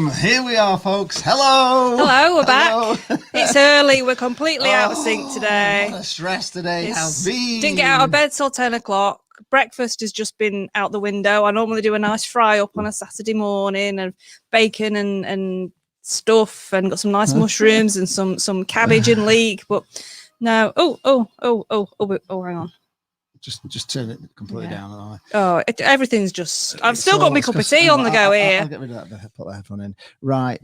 Here we are, folks. Hello. Hello, we're back. It's early. We're completely out of sync today. What a stress today has been. Didn't get out of bed till 10 o'clock. Breakfast has just been out the window. I normally do a nice fry up on a Saturday morning of bacon and stuff, and got some nice mushrooms and some cabbage and leek. But no. Oh, hang on. Just turn it completely down. Everything's just. I've still got my cup of tea on the go here. I'll get rid of that. Put the headphone in. Right.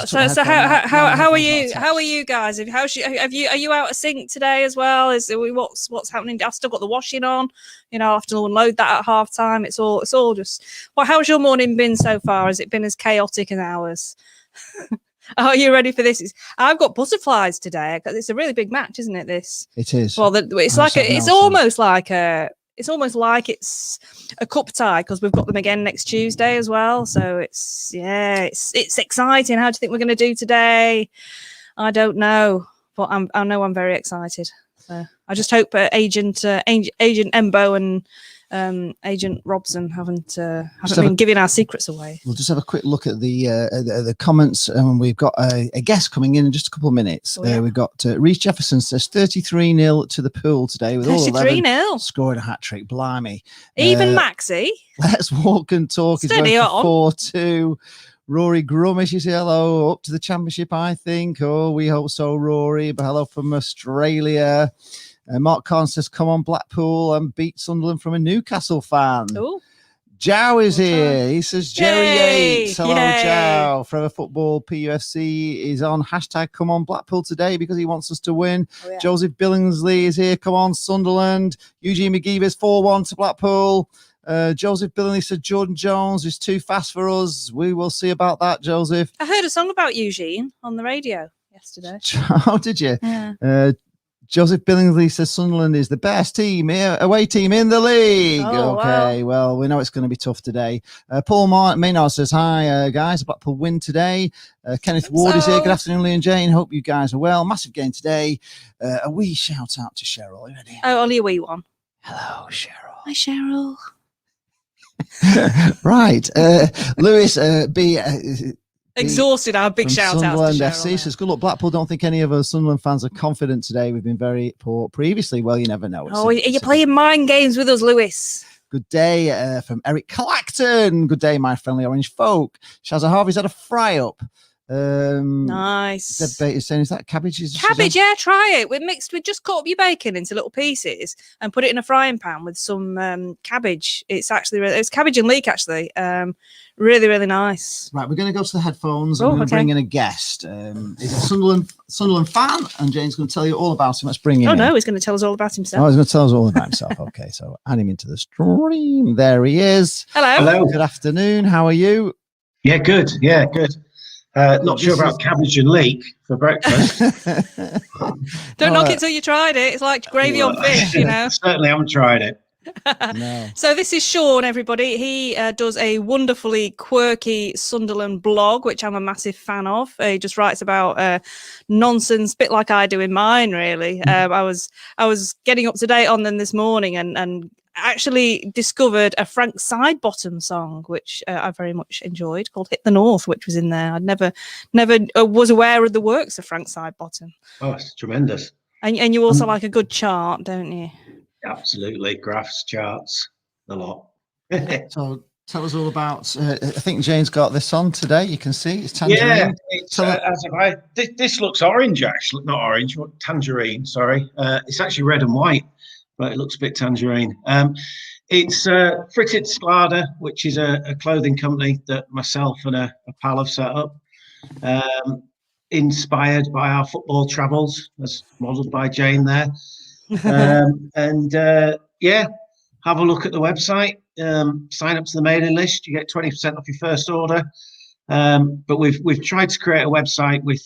So how are you? How are you guys? Are you out of sync today as well? What's happening? I've still got the washing on. I'll have to unload that at half time. It's all just. Well, how's your morning been so far? Has it been as chaotic as ours? Are you ready for this? I've got butterflies today. It's a really big match, isn't it? This. It is. Well, it's almost like it's a cup tie because we've got them again next Tuesday as well. So it's exciting. How do you think we're going to do today? I don't know, but I know I'm very excited. So I just hope Agent Embo and Agent Robson haven't been giving our secrets away. We'll just have a quick look at the comments, and we've got a guest coming in just a couple of minutes. We've got Reece Jefferson says 33-0 to the Pool today with all 11 scoring a hat trick. Blimey, even Maxi. Let's walk and talk. It's 4-2. Rory Grummish, you say hello, up to the championship, I think. Oh, we hope so, Rory. But hello from Australia. Mark Carn says, come on, Blackpool, and beat Sunderland from a Newcastle fan. Ooh. Jow is here. He says, Jerry Yates. Hello, Jow. Forever Football PUFC is on. Hashtag come on Blackpool today because he wants us to win. Oh, yeah. Joseph Billingsley is here. Come on, Sunderland. Eugene McGee is 4-1 to Blackpool. Joseph Billingsley said, Jordan Jones is too fast for us. We will see about that, Joseph. I heard a song about Eugene on the radio yesterday. Oh, did you? Yeah. Joseph Billingsley says Sunderland is the best away team in the league. Oh, okay, well, we know it's going to be tough today. Paul Maynard says, hi, guys. Blackpool win today. Kenneth Ward is here. Good afternoon, Lee and Jane. Hope you guys are well. Massive game today. A wee shout out to Cheryl. Are you ready? Oh, only a wee one. Hello, Cheryl. Hi, Cheryl. Right. Lewis B. Exhausted. Our big shout out to Sunderland FC says, good luck, Blackpool. Don't think any of us Sunderland fans are confident today. We've been very poor previously. Well, you never know. You're playing mind games with us, Lewis. Good day from Eric Clacton. Good day, my friendly orange folk. Shazza Harvey's had a fry up. Nice. Debate is saying, is that cabbage? Cabbage, yeah, try it. We just cut up your bacon into little pieces and put it in a frying pan with some cabbage. It's cabbage and leek, actually. Really, really nice. Right, we're going to go to the headphones. I'm going to bring in a guest. He's a Sunderland fan, and Jane's going to tell you all about him. Let's bring him in. No, he's going to tell us all about himself. Oh, he's going to tell us all about himself. Okay, so add him into the stream. There he is. Hello. Good afternoon. How are you? Yeah, good. Not sure about cabbage and leek for breakfast. Don't knock it till you tried it. It's like gravy on fish, Certainly haven't tried it. No. So this is Sean, everybody. He does a wonderfully quirky Sunderland blog, which I'm a massive fan of. He just writes about nonsense, bit like I do in mine, really. I was getting up to date on them this morning and actually discovered a Frank Sidebottom song, which I very much enjoyed, called Hit the North, which was in there. I'd never was aware of the works of Frank Sidebottom. Oh, it's tremendous. And you also like a good chart, don't you? Absolutely. Graphs, charts, a lot. So tell us all about, I think Jane's got this on today. You can see it's tangerine. Yeah, this looks orange, actually. Not orange, tangerine, sorry. It's actually red and white, but it looks a bit tangerine. It's Fritted Sklada, which is a clothing company that myself and a pal have set up. Inspired by our football travels, as modelled by Jane there. Have a look at the website, sign up to the mailing list, you get 20% off your first order. But we've tried to create a website with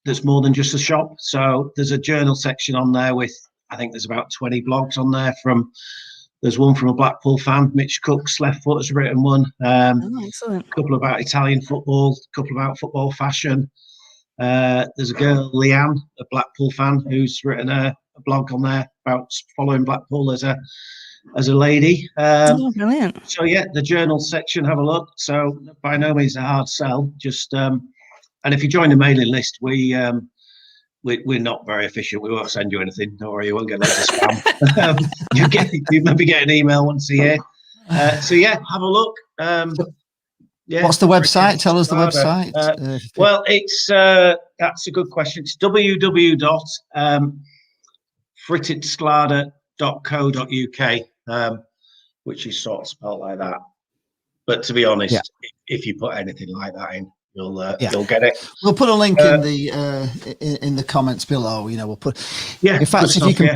that's more than just a shop. So there's a journal section on there with, I think there's about 20 blogs on there. There's one from a Blackpool fan, Mitch Cook's Left Foot has written one. Excellent. A couple about Italian football, a couple about football fashion. There's a girl, Leanne, a Blackpool fan, who's written a blog on there about following Blackpool as a as a lady. Oh, brilliant. So yeah, the journal section, have a look. So by no means a hard sell. Just and if you join the mailing list, we're not very efficient. We won't send you anything. Don't worry, you won't get loads of spam. You maybe get an email once a year. So yeah, have a look. Yeah. What's the website? Tell us the website. Well, it's that's a good question. It's www.frittidsklada.co.uk, which is sort of spelled like that. But to be honest, if you put anything like that in, you'll get it. We'll put a link in the comments below. We'll put. Yeah. In fact, if you can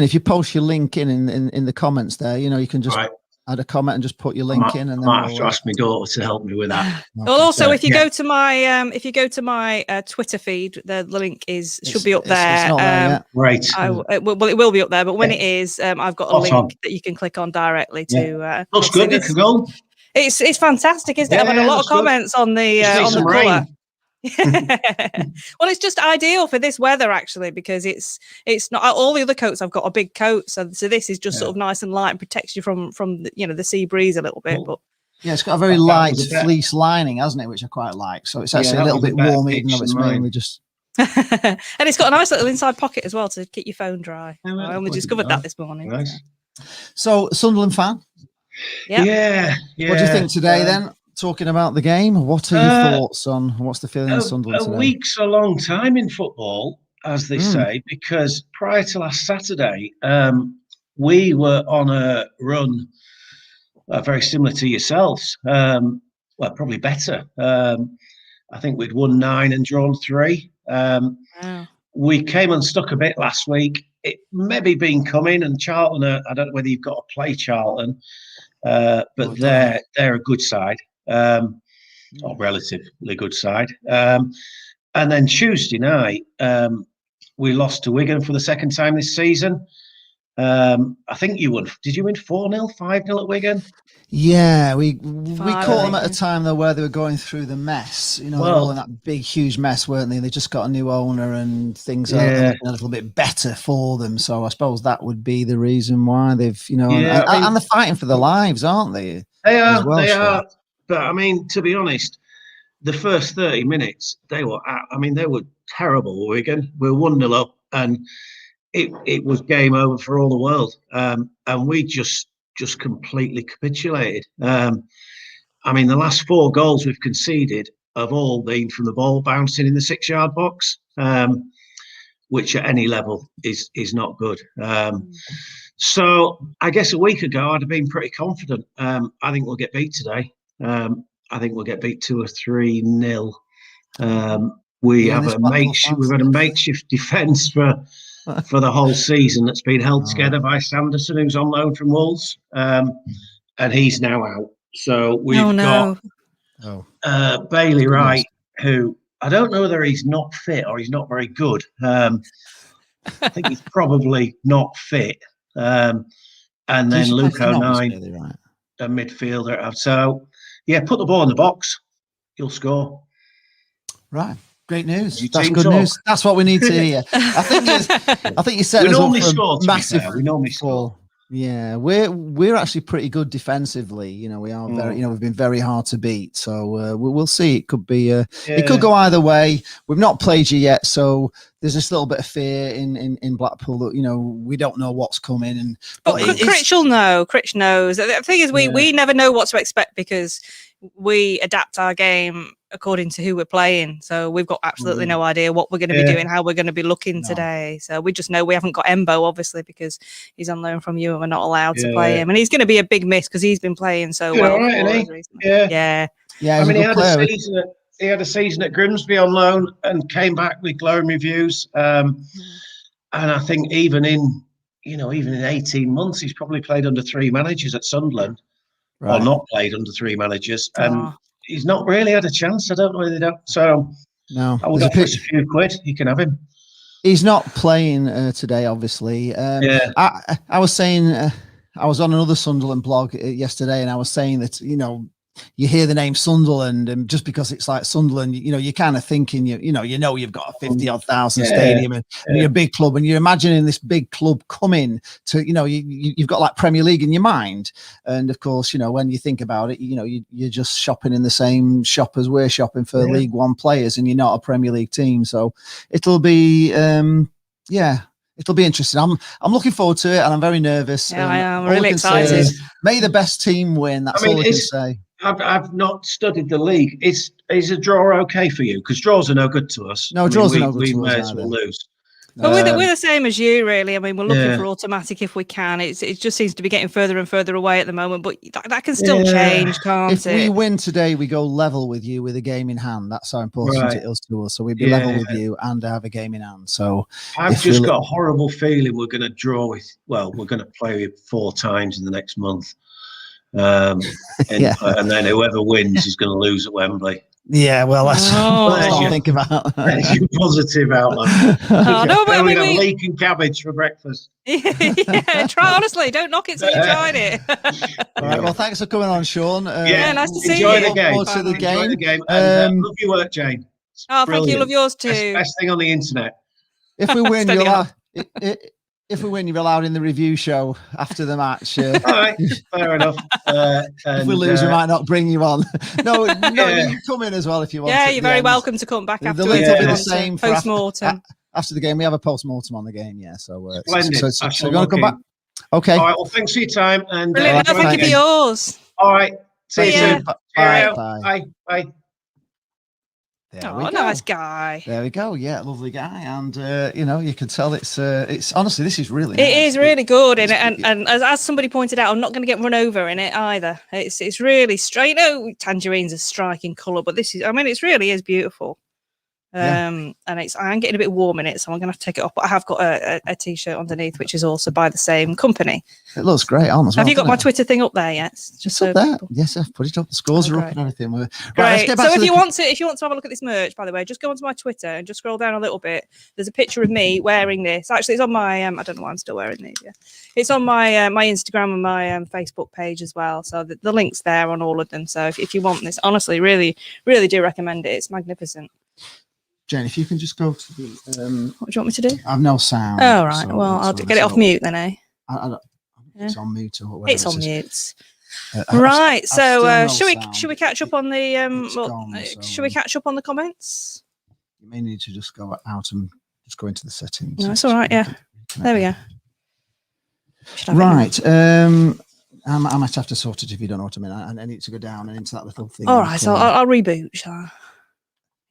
if you post your link in the comments there, you can just. Right. Add a comment and just put your link in, and then I might have to ask my daughter to help me with that. Well, also if you go to my Twitter feed, the link should be up there. It's not there yet. Right. It will be up there, but when it is, I've got a link that you can click on directly to. Looks good. It could go. It's fantastic, isn't it? I've had a lot of comments on the colour. Well, it's just ideal for this weather actually, because it's not all the other coats I've got are big coats, so this is just sort of nice and light and protects you from the sea breeze a little bit. But it's got a very light fleece lining, hasn't it, which I quite like. So it's actually a little bit warm, even though it's mainly just. And it's got a nice little inside pocket as well to keep your phone dry. I only discovered that this morning. Nice. So Sunderland fan. Yeah. What do you think today then? Talking about the game, what are your thoughts on what's the feeling of Sunderland today? A week's a long time in football, as they say, because prior to last Saturday, we were on a run very similar to yourselves. Well, probably better. I think we'd won 9 and drawn 3. We came unstuck a bit last week. It maybe been coming, and Charlton, I don't know whether you've got to play Charlton, but they're a good side. Or relatively good side. And then Tuesday night, we lost to Wigan for the second time this season. I think you won. Did you win 4-0, 5-0 at Wigan? Yeah, we caught them at a time though where they were going through the mess. They were all in that big, huge mess, weren't they? They just got a new owner and things are a little bit better for them. So I suppose that would be the reason why they've, and they're fighting for their lives, aren't they? They are. They are. But I mean, to be honest, the first 30 minutes they were terrible. Wigan, we were 1-0 up, and it was game over for all the world. And we just completely capitulated. I mean, the last 4 goals we've conceded have all been from the ball bouncing in the 6-yard box, which at any level is not good. So I guess a week ago I'd have been pretty confident. I think we'll get beat today. I think we'll get beat 2 or 3-0. We've had a makeshift defence for the whole season that's been held together by Sanderson, who's on loan from Wolves, and he's now out. So we've got Bailey Wright, who I don't know whether he's not fit or he's not very good. I think he's probably not fit. And then Luke O'Nien, a midfielder. So. Yeah, put the ball in the box. You'll score. Right. Great news. That's good news. That's what we need to hear. I think you said we normally score. We normally score. Yeah, we're actually pretty good defensively. We are very. We've been very hard to beat. So we'll see. It could be. It could go either way. We've not played you yet, so there's this little bit of fear in Blackpool that we don't know what's coming. But Critch will know. Critch knows. The thing is, we never know what to expect because we adapt our game according to who we're playing. So we've got absolutely no idea what we're going to be doing, how we're going to be looking today. So we just know we haven't got Embo, obviously, because he's on loan from you and we're not allowed to play him. And he's going to be a big miss because he's been playing so well. Right, yeah. I mean, he had a season at Grimsby on loan and came back with glowing reviews. And I think even in 18 months, he's probably played under 3 managers at Sunderland. Or not played under 3 managers, and he's not really had a chance. I don't know whether they don't. So no, I would offer us a few quid. You can have him. He's not playing today, obviously. I was saying I was on another Sunderland blog yesterday, and I was saying that you hear the name Sunderland, and just because it's like Sunderland, you're kind of thinking, you've got a 50-odd thousand stadium, and you're a big club, and you're imagining this big club coming to, you've got like Premier League in your mind. And of course, when you think about it, you're just shopping in the same shop as we're shopping for League One players, and you're not a Premier League team. So it'll be, it'll be interesting. I'm looking forward to it, and I'm very nervous. Yeah, I am really excited. May the best team win. That's all I can say. I've not studied the league. Is a draw okay for you? Because draws are no good to us. No, draws are no good to us. We may as well lose. But we're the same as you, really. I mean, we're looking for automatic if we can. It just seems to be getting further and further away at the moment, but that can still change, can't it? If we win today, we go level with you with a game in hand. That's how important it is to us. So we'd be level with you and have a game in hand. So I've just got a horrible we're going to draw with. Well, we're going to play 4 times in the next month. And then whoever wins is going to lose at Wembley. Yeah, well, let's not think about that. That's your positive outlook. No, but we got leek and cabbage for breakfast. Try, honestly, don't knock it till you tried it. All right, well, thanks for coming on, Sean. Nice to see you. Enjoy the game. And love your work, Jane. Thank you. Love yours too. Best thing on the internet. If we win, if we win, you're allowed in the review show after the match. All right, fair enough. If we lose, we might not bring you on. No, you can come in as well if you want. Yeah, you're very welcome to come back after. The link will be the same for post-mortem. After the game, we have a post-mortem on the game. Yeah, so splendid. So you're going to come back? Okay. All right. Well, thanks for your time. And thank you for yours. All right. See you soon. Bye. Bye. Nice guy. There we go. Yeah, lovely guy, and you can tell it's honestly, this is really. It is really good, and as somebody pointed out, I'm not going to get run over in it either. It's really straight. Tangerine's a striking colour, but this is. I mean, it really is beautiful. And I'm getting a bit warm in it, so I'm gonna have to take it off. But I have got a t-shirt underneath, which is also by the same company. It looks great on as well. Have you got my Twitter thing up there yet? Just up there. Yes, I've put it up. The scores are up and everything. Right, let's get back to if you want to have a look at this merch, by the way, just go onto my Twitter and just scroll down a little bit. There's a picture of me wearing this. Actually, it's on my I don't know why I'm still wearing these. Yeah, it's on my my Instagram and my Facebook page as well. So the link's there on all of them. So if you want this, honestly, really, really do recommend it. It's magnificent. Jen, if you can just go to the... what do you want me to do? I've no sound. Oh, right. So, well, I'll get it off mute then, eh? It's on mute or whatever. It's on mute. Right. So, should we catch up on the should we catch up on the comments? You may need to just go out and just go into the settings. No, it's all right. Yeah. There we go. Right. I might have to sort it if you don't know what I mean. I need to go down and into that little thing. All right. So I'll reboot, shall I?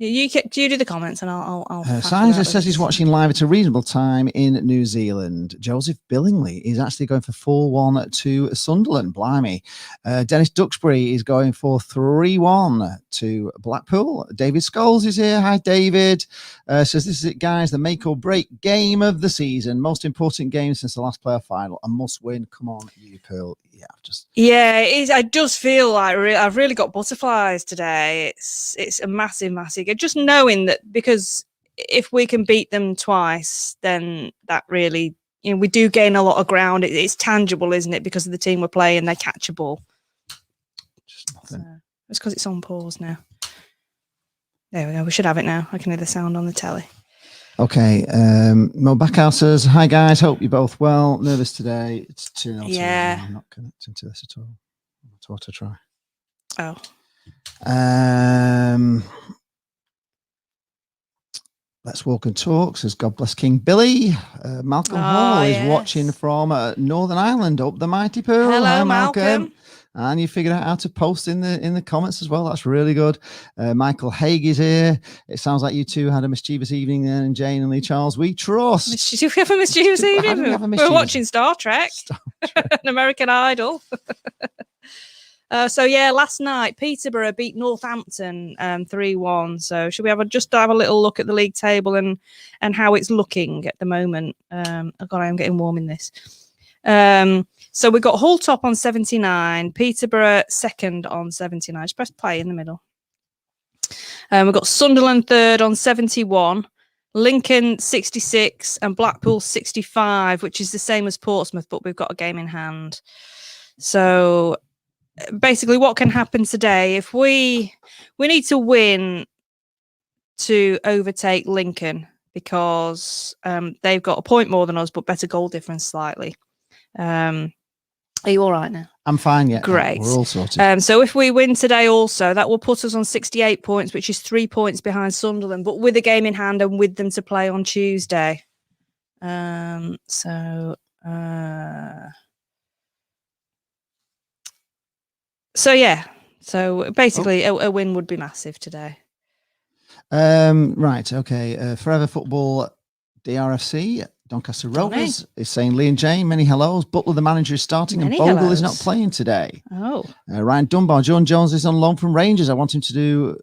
You do the comments and I'll Sizer says he's watching live at a reasonable time in New Zealand. Joseph Billingsley is actually going for 4-1 to Sunderland. Blimey. Dennis Duxbury is going for 3-1 to Blackpool. David Scholes is here. Hi, David. Says this is it, guys. The make or break game of the season. Most important game since the last playoff final. A must win. Come on, you Pearl. Yeah, it is. I just feel like I've really got butterflies today. It's a massive just knowing that, because if we can beat them twice, then that really, we do gain a lot of ground. It's tangible, isn't it? Because of the team we're playing, they're catchable. Just nothing. So, it's because it's on pause now. There we go. We should have it now. I can hear the sound on the telly. Okay, Mo Backhouse says, hi guys, hope you're both well. Nervous today. It's 2-0. Yeah. I'm not connecting to this at all. That's what I try. Oh. Let's walk and talk, says God bless King Billy. Malcolm Hall is watching from Northern Ireland, up the mighty Pearl. Hello, Hi, Malcolm. And you figured out how to post in the comments as well. That's really good. Michael Haig is here. It sounds like you two had a mischievous evening then, and Jane and Lee Charles. We trust. Did you have a mischievous evening? We're watching Star Trek. An American Idol. So last night Peterborough beat Northampton 3-1. So should we just have a little look at the league table and how it's looking at the moment? Oh God, I'm getting warm in this. So we've got Hull top on 79, Peterborough second on 79. Just press play in the middle. We've got Sunderland third on 71, Lincoln 66, and Blackpool 65, which is the same as Portsmouth, but we've got a game in hand. So basically what can happen today if we need to win to overtake Lincoln because they've got a point more than us, but better goal difference slightly. Are you all right now? I'm fine, yeah. Great. We're all sorted. So if we win today also, that will put us on 68 points, which is 3 points behind Sunderland, but with a game in hand and with them to play on Tuesday. So yeah. So basically a win would be massive today. Right, okay. Forever Football DRFC, Doncaster Rovers, is saying Lee and Jane, many hellos. Butler, the manager, is starting, and Bogle is not playing today. Oh. Ryan Dunbar, John Jones is on loan from Rangers. I want him to do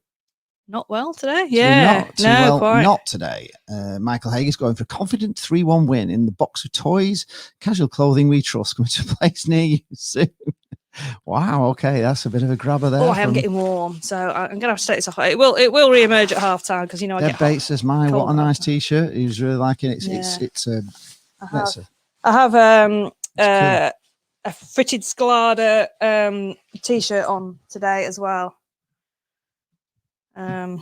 not well today. Yeah, quite. Not today. Michael Haig is going for a confident 3-1 win in the box of toys. Casual clothing we trust coming to a place near you soon. Wow, okay, that's a bit of a grabber there. Oh, I am getting warm, so I'm going to have to take this off. It will re-emerge at half time because I Deb get Bates says, what a nice t-shirt. He was really liking it. I have a fitted Sklada t-shirt on today as well.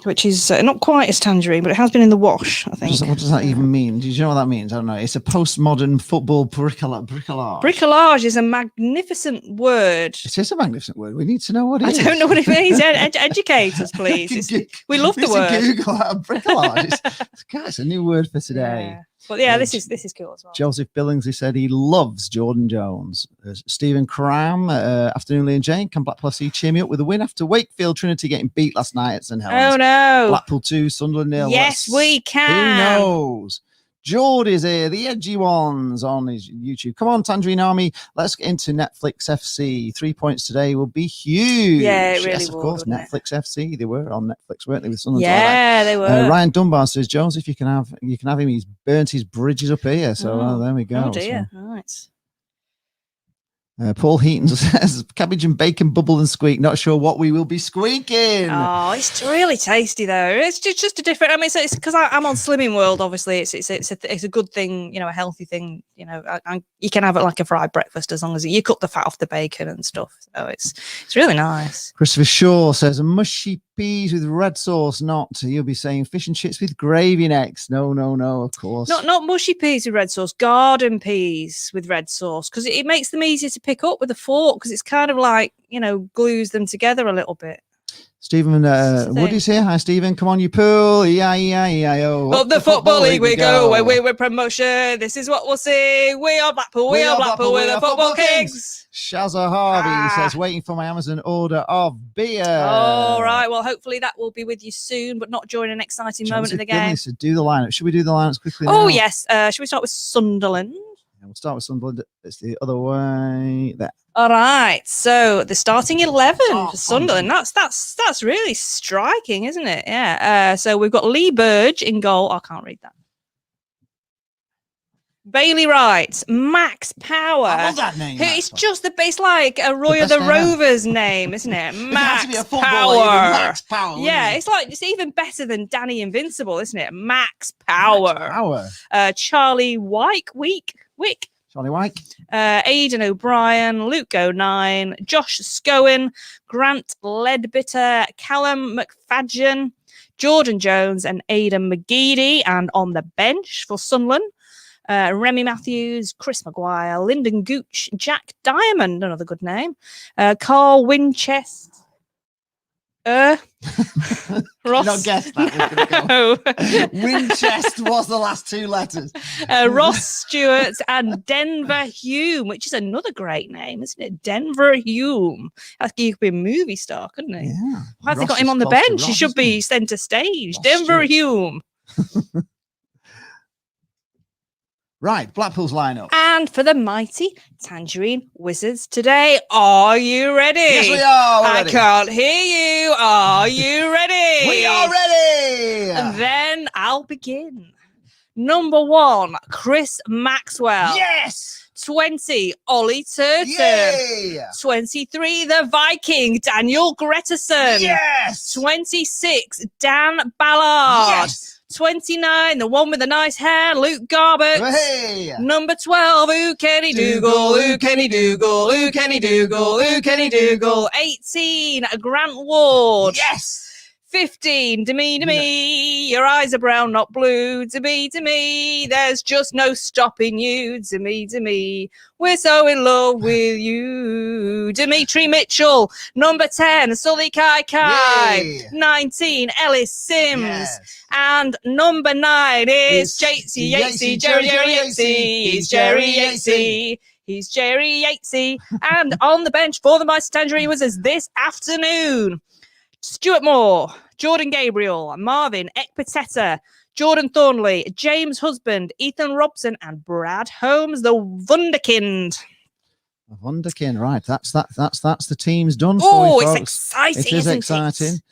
Which is not quite as tangerine, but it has been in the wash, I think. What does that even mean? Do you know what that means? I don't know. It's a postmodern football bricolage. Bricolage is a magnificent word. It is a magnificent word. We need to know what it is. I don't know what it means. Educate us, please. We love the word. Google bricolage. It's a new word for today. Yeah. But yeah, this is cool as well. Joseph Billingsley said he loves Jordan Jones. Stephen Cram, afternoon, Lee and Jane. Can Blackpool FC cheer me up with a win after Wakefield Trinity getting beat last night at St Helens? Oh no! Blackpool 2, Sunderland 0. Yes, we can. Who knows? Geordie's here, the edgy ones on his YouTube. Come on, Tangerine Army. Let's get into Netflix FC. 3 points today will be huge. Yeah, it really yes, of course. Netflix FC. They were on Netflix, weren't they? With Sunderland. Yeah, they were. Ryan Dunbar says, Jones, if you can have him. He's burnt his bridges up here. So there we go. Oh dear. So, right. Paul Heaton says, cabbage and bacon bubble and squeak. Not sure what we will be squeaking. Oh, it's really tasty though. It's just a different. I mean, it's because I'm on Slimming World. Obviously, it's a good thing. You know, a healthy thing. You know, you can have it like a fried breakfast as long as you cut the fat off the bacon and stuff. So it's really nice. Christopher Shaw says, mushy peas with red sauce. Not you'll be saying fish and chips with gravy next. No, of course. Not mushy peas with red sauce. Garden peas with red sauce because it makes them easier to pick up with a fork because it's kind of like, you know, glues them together a little bit. Stephen Woody's here. Hi, Stephen. Come on, you pool. E-I-E-I-E-I-O. Up the Football League we go. Where we win promotion. This is what we'll see. We are Blackpool. We are Blackpool. We're the Football Kings. Shazza Harvey says, waiting for my Amazon order of beer. All right. Well, hopefully that will be with you soon, but not during an exciting moment in the game. Do the lineup. Should we do the lineups quickly? Oh, yes. Should we start with Sunderland? Yeah, we'll start with Sunderland. It's the other way there. All right, so the starting 11 for Sunderland. That's really striking, isn't it? Yeah. So we've got Lee Burge in goal. I can't read that. Bailey Wright, Max Power. I love that name. It's just it's like a Roy of the Rovers name, isn't it? Max Power. Max Power. Yeah, it's even better than Danny Invincible, isn't it? Max Power. Charlie Wick. Charlie Wyke. Aidan O'Brien, Luke O'Nine, Josh Scowen, Grant Ledbitter, Callum McFadgen, Jordan Jones and Aidan McGeady. And on the bench for Sunderland, Remy Matthews, Chris Maguire, Lyndon Gooch, Jack Diamond, another good name, Carl Winchester. Ross. Not guessed that. No. Winchester was the last two letters. Ross Stewart and Denver Hume, which is another great name, isn't it? Denver Hume. He could be a movie star, couldn't he? Yeah. Why have they got him on the bench? He should be centre stage. Denver Hume. Right, Blackpool's lineup. And for the mighty Tangerine Wizards today, are you ready? Yes, we are. I can't hear you. Are you ready? We are ready. And then I'll begin. Number 1, Chris Maxwell. Yes. 20, Ollie Turton. Yay. 23, the Viking, Daniel Gretterson. Yes. 26, Dan Ballard. Yes. 29, the one with the nice hair, Luke Garbett. Hey! Number 12, Who Kenny Dougal, Who Kenny Dougal, Who Kenny Dougal, Who Kenny Dougal. 18, Grant Ward. Yes! 15, to me, your eyes are brown, not blue. To me, there's just no stopping you. To me, we're so in love with you. Dimitri Mitchell, number 10, Sully Kai. Yay. 19, Ellis Sims. Yes. And number 9 is It's Yatesy, Jerry Yatesy. He's Jerry Yatesy. He's Jerry Yatesy. And on the bench for the Mighty Tangerine Wizards this afternoon, Stuart Moore, Jordan Gabriel, Marvin Ekpateta, Jordan Thornley, James Husband, Ethan Robson, and Brad Holmes, the Wunderkind. Wunderkind, right? That's the team's done. Oh, for you, it's folks. exciting! It is isn't exciting.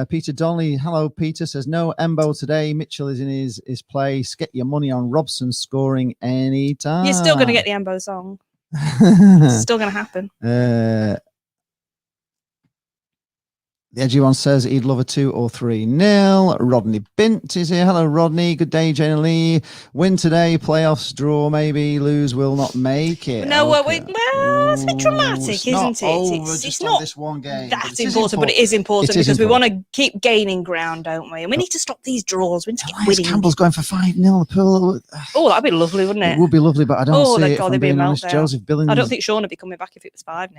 Peter Donnelly, hello, Peter, says no Embo today. Mitchell is in his place. Get your money on Robson scoring anytime. You're still going to get the Embo song. It's still going to happen. The edgy one says he'd love a 2 or 3-0. Rodney Bint is here. Hello, Rodney. Good day, Jane Lee. Win today, playoffs, draw maybe, lose will not make it. No, okay. well, it's a bit dramatic, It's isn't not it? over It's just not on this one game. that important, but it is important It is because we important. want to keep gaining ground, don't we? And we need to stop these draws. We need to keep Elias winning. Campbell's going for 5-0. The pool. Oh, that'd be lovely, wouldn't it? It would be lovely, but I don't Oh, see thank it. God, If I'm there'd be a being honest. meltdown. Joseph Billings. I don't think Sean would be coming back if it was 5-0.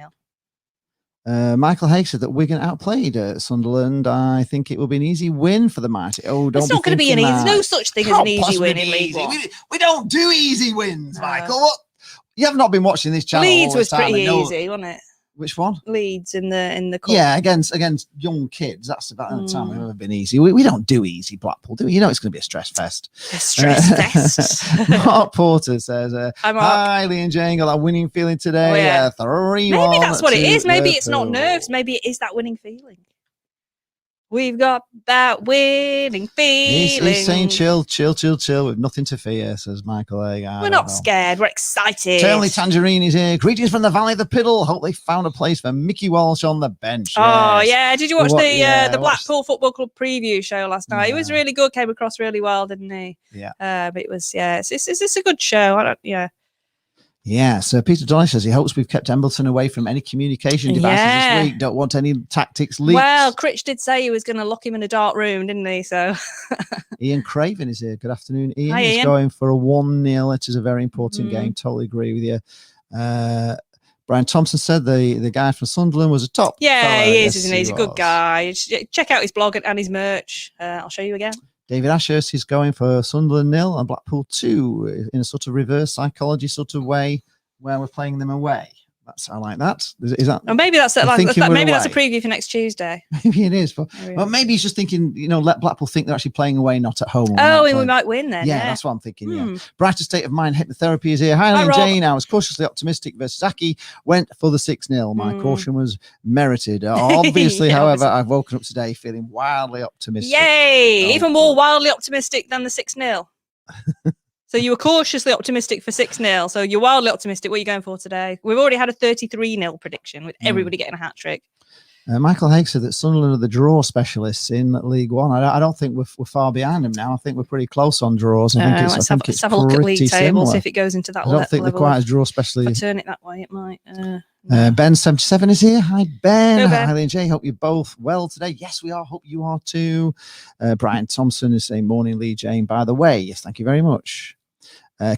Michael Haig said that Wigan outplayed Sunderland. I think it will be an easy win for the Mighty. Oh, don't It's not going to be an easy. There's no such thing as an easy win in League One. We don't do easy wins, Michael. What? You have not been watching this channel. Leeds all was this time pretty and know- easy, wasn't it? Which one? Leeds in the cup. Yeah, against young kids. That's about the only time we've ever been easy. We don't do easy Blackpool, do we? You know it's going to be a stress fest. A stress fest. Mark Porter says, Hi, Mark. hi, Lee and Jane, got that winning feeling today. Oh, yeah. 3-1 Maybe that's what it is. Maybe it's not Liverpool. nerves. Maybe it is that winning feeling. We've got that winning feeling. He's saying chill with nothing to fear, says Michael Egg. We're not scared. We're excited. Eternally Tangerine is here. Greetings from the Valley of the Piddle. Hope they found a place for Mickey Walsh on the bench. Oh, Yes. yeah. Did you watch the Blackpool Football Club preview show last night? It was Yeah. really good. Came across really well, didn't he? Yeah. But it was, yeah. It's a good show. Yeah, so Peter Donnelly says he hopes we've kept Embleton away from any communication devices Yeah. this week. Don't want any tactics leaks. Well, Critch did say he was going to lock him in a dark room, didn't he? So Ian Craven is here. Good afternoon, Ian. Hi, He's Ian. going for a 1-0. It is a very important game. Totally agree with you. Brian Thompson said the guy from Sunderland was a top. yeah, fella. he is, Yes, isn't he? He's a good was. guy. Check out his blog and his merch. I'll show you again. David Ashurst is going for Sunderland 0 and Blackpool 2 in a sort of reverse psychology sort of way where we're playing them away. I like that. Is that? Or maybe that's I'm thinking we're maybe that's a away. preview for next Tuesday. Maybe it is. But, Maybe. well, maybe he's just thinking, let Blackpool think they're actually playing away, not at home. Oh, and we might win then. Yeah, Yeah. that's what I'm thinking. Yeah. Brighter state of mind. Hypnotherapy is here. Hi, Hi, and Rob. Jane. I was cautiously optimistic versus Aki. Went for the 6-0. My caution was merited. Obviously, Yeah, however, obviously. I've woken up today feeling wildly optimistic. Yay! Oh, Even more wildly optimistic than the 6-0. So you were cautiously optimistic for 6-0. So you're wildly optimistic. What are you going for today? We've already had a 33-0 prediction with everybody getting a hat trick. Michael Haig said that Sunderland are the draw specialists in League One. I don't think we're far behind them now. I think we're pretty close on draws. Let's have a look at league table, see if it goes into that I don't think they're quite as draw If I specialists. turn it that way, it might. Ben77 is here. Hi, Ben. Hello, Ben. Hi, Lee and Jay. Hope you're both well today. Yes, we are. Hope you are too. Brian Thompson is saying, morning, Lee Jane. By the way, yes, thank you very much.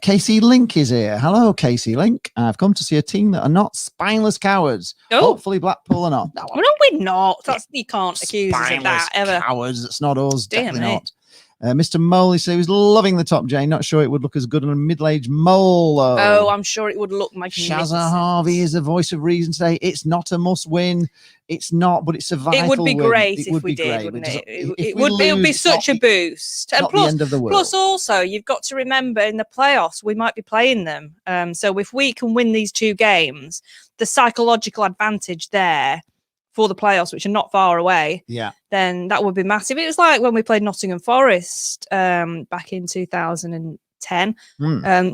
Casey Link is here. Hello, Casey Link. I've come to see a team that are not spineless cowards. Oh. Hopefully, Blackpool are not. No, Well, no, we're not. You can't accuse us of that ever. Cowards. That's not us. Dear Definitely me. not. Mr. Mole, he said he was loving the top, Jane. Not sure it would look as good on a middle-aged mole, though. Oh, I'm sure it would look magnificent. Shazza Harvey is the voice of reason today. It's not a must-win. It's not, but it's a vital It would be win. great It if would we be did, great. wouldn't It it? doesn't- if It we would lose, be it's such a not boost. the end of the world. Plus, also, you've got to remember in the playoffs, we might be playing them. So if we can win these two games, the psychological advantage there for the playoffs, which are not far away, Yeah. then that would be massive. It was like when we played Nottingham Forest back in 2010.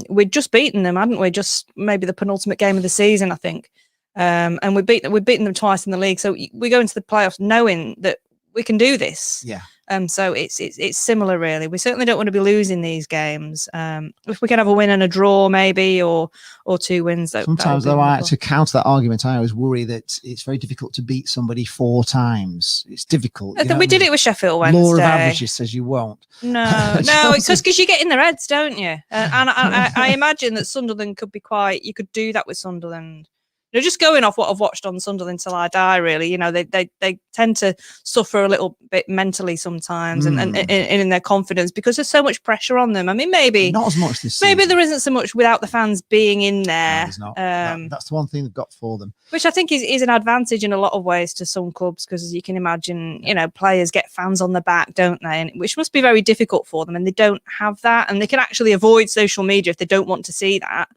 We'd just beaten them, hadn't we? Just maybe the penultimate game of the season, I think. And we've beaten them twice in the league. So we go into the playoffs knowing that we can do this. Yeah. So it's similar, really. We certainly don't want to be losing these games. If we can have a win and a draw, maybe, or 2 wins. Sometimes, though, to counter that argument, I always worry that it's very difficult to beat somebody 4 times. It's difficult. We did it with Sheffield Wednesday. Law of averages says you won't. No, it's just because you get in their heads, don't you? And I imagine that Sunderland could be quite. You could do that with Sunderland. Just going off what I've watched on Sunderland till I die, really. They tend to suffer a little bit mentally sometimes and in their confidence because there's so much pressure on them. I mean, maybe not as much this season. Maybe there isn't so much without the fans being in there. No, there's not. That's the one thing they've got for them. Which I think is an advantage in a lot of ways to some clubs because, as you can imagine, players get fans on the back, don't they? Which must be very difficult for them, and they don't have that. And they can actually avoid social media if they don't want to see that,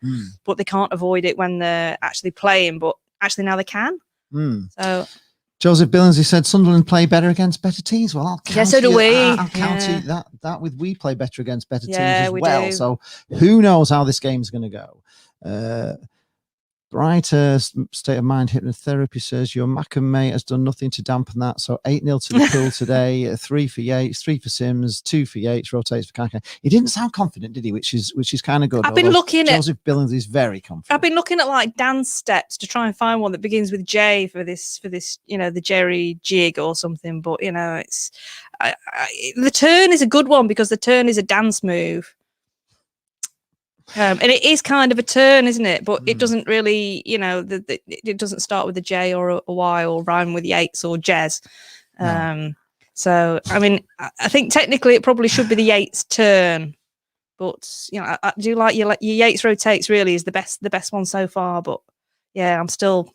but they can't avoid it when they're actually playing. But actually now they can. So Joseph Billingsley said Sunderland play better against better teams. Well, I'll count so do we. I'll counter that with we play better against better teams as well. Do. So who knows how this game's going to go. Brighter State of Mind Hypnotherapy says your Mackham mate has done nothing to dampen that. So 8-0 to the Pool today, 3 for Yates, 3 for Sims, 2 for Yates, rotates for Kaka. He didn't sound confident, did he? Which is kind of good. I've been looking Joseph Billingsley's very confident. I've been looking at like dance steps to try and find one that begins with J for this, the Jerry jig or something. But it's the turn is a good one because the turn is a dance move. And it is kind of a turn, isn't it? But it doesn't really, it doesn't start with a J or a Y or rhyme with Yates or Jez. So, I mean, I think technically it probably should be the Yates turn. But, I do like your Yates rotates really is the best one so far. But, yeah, I'm still,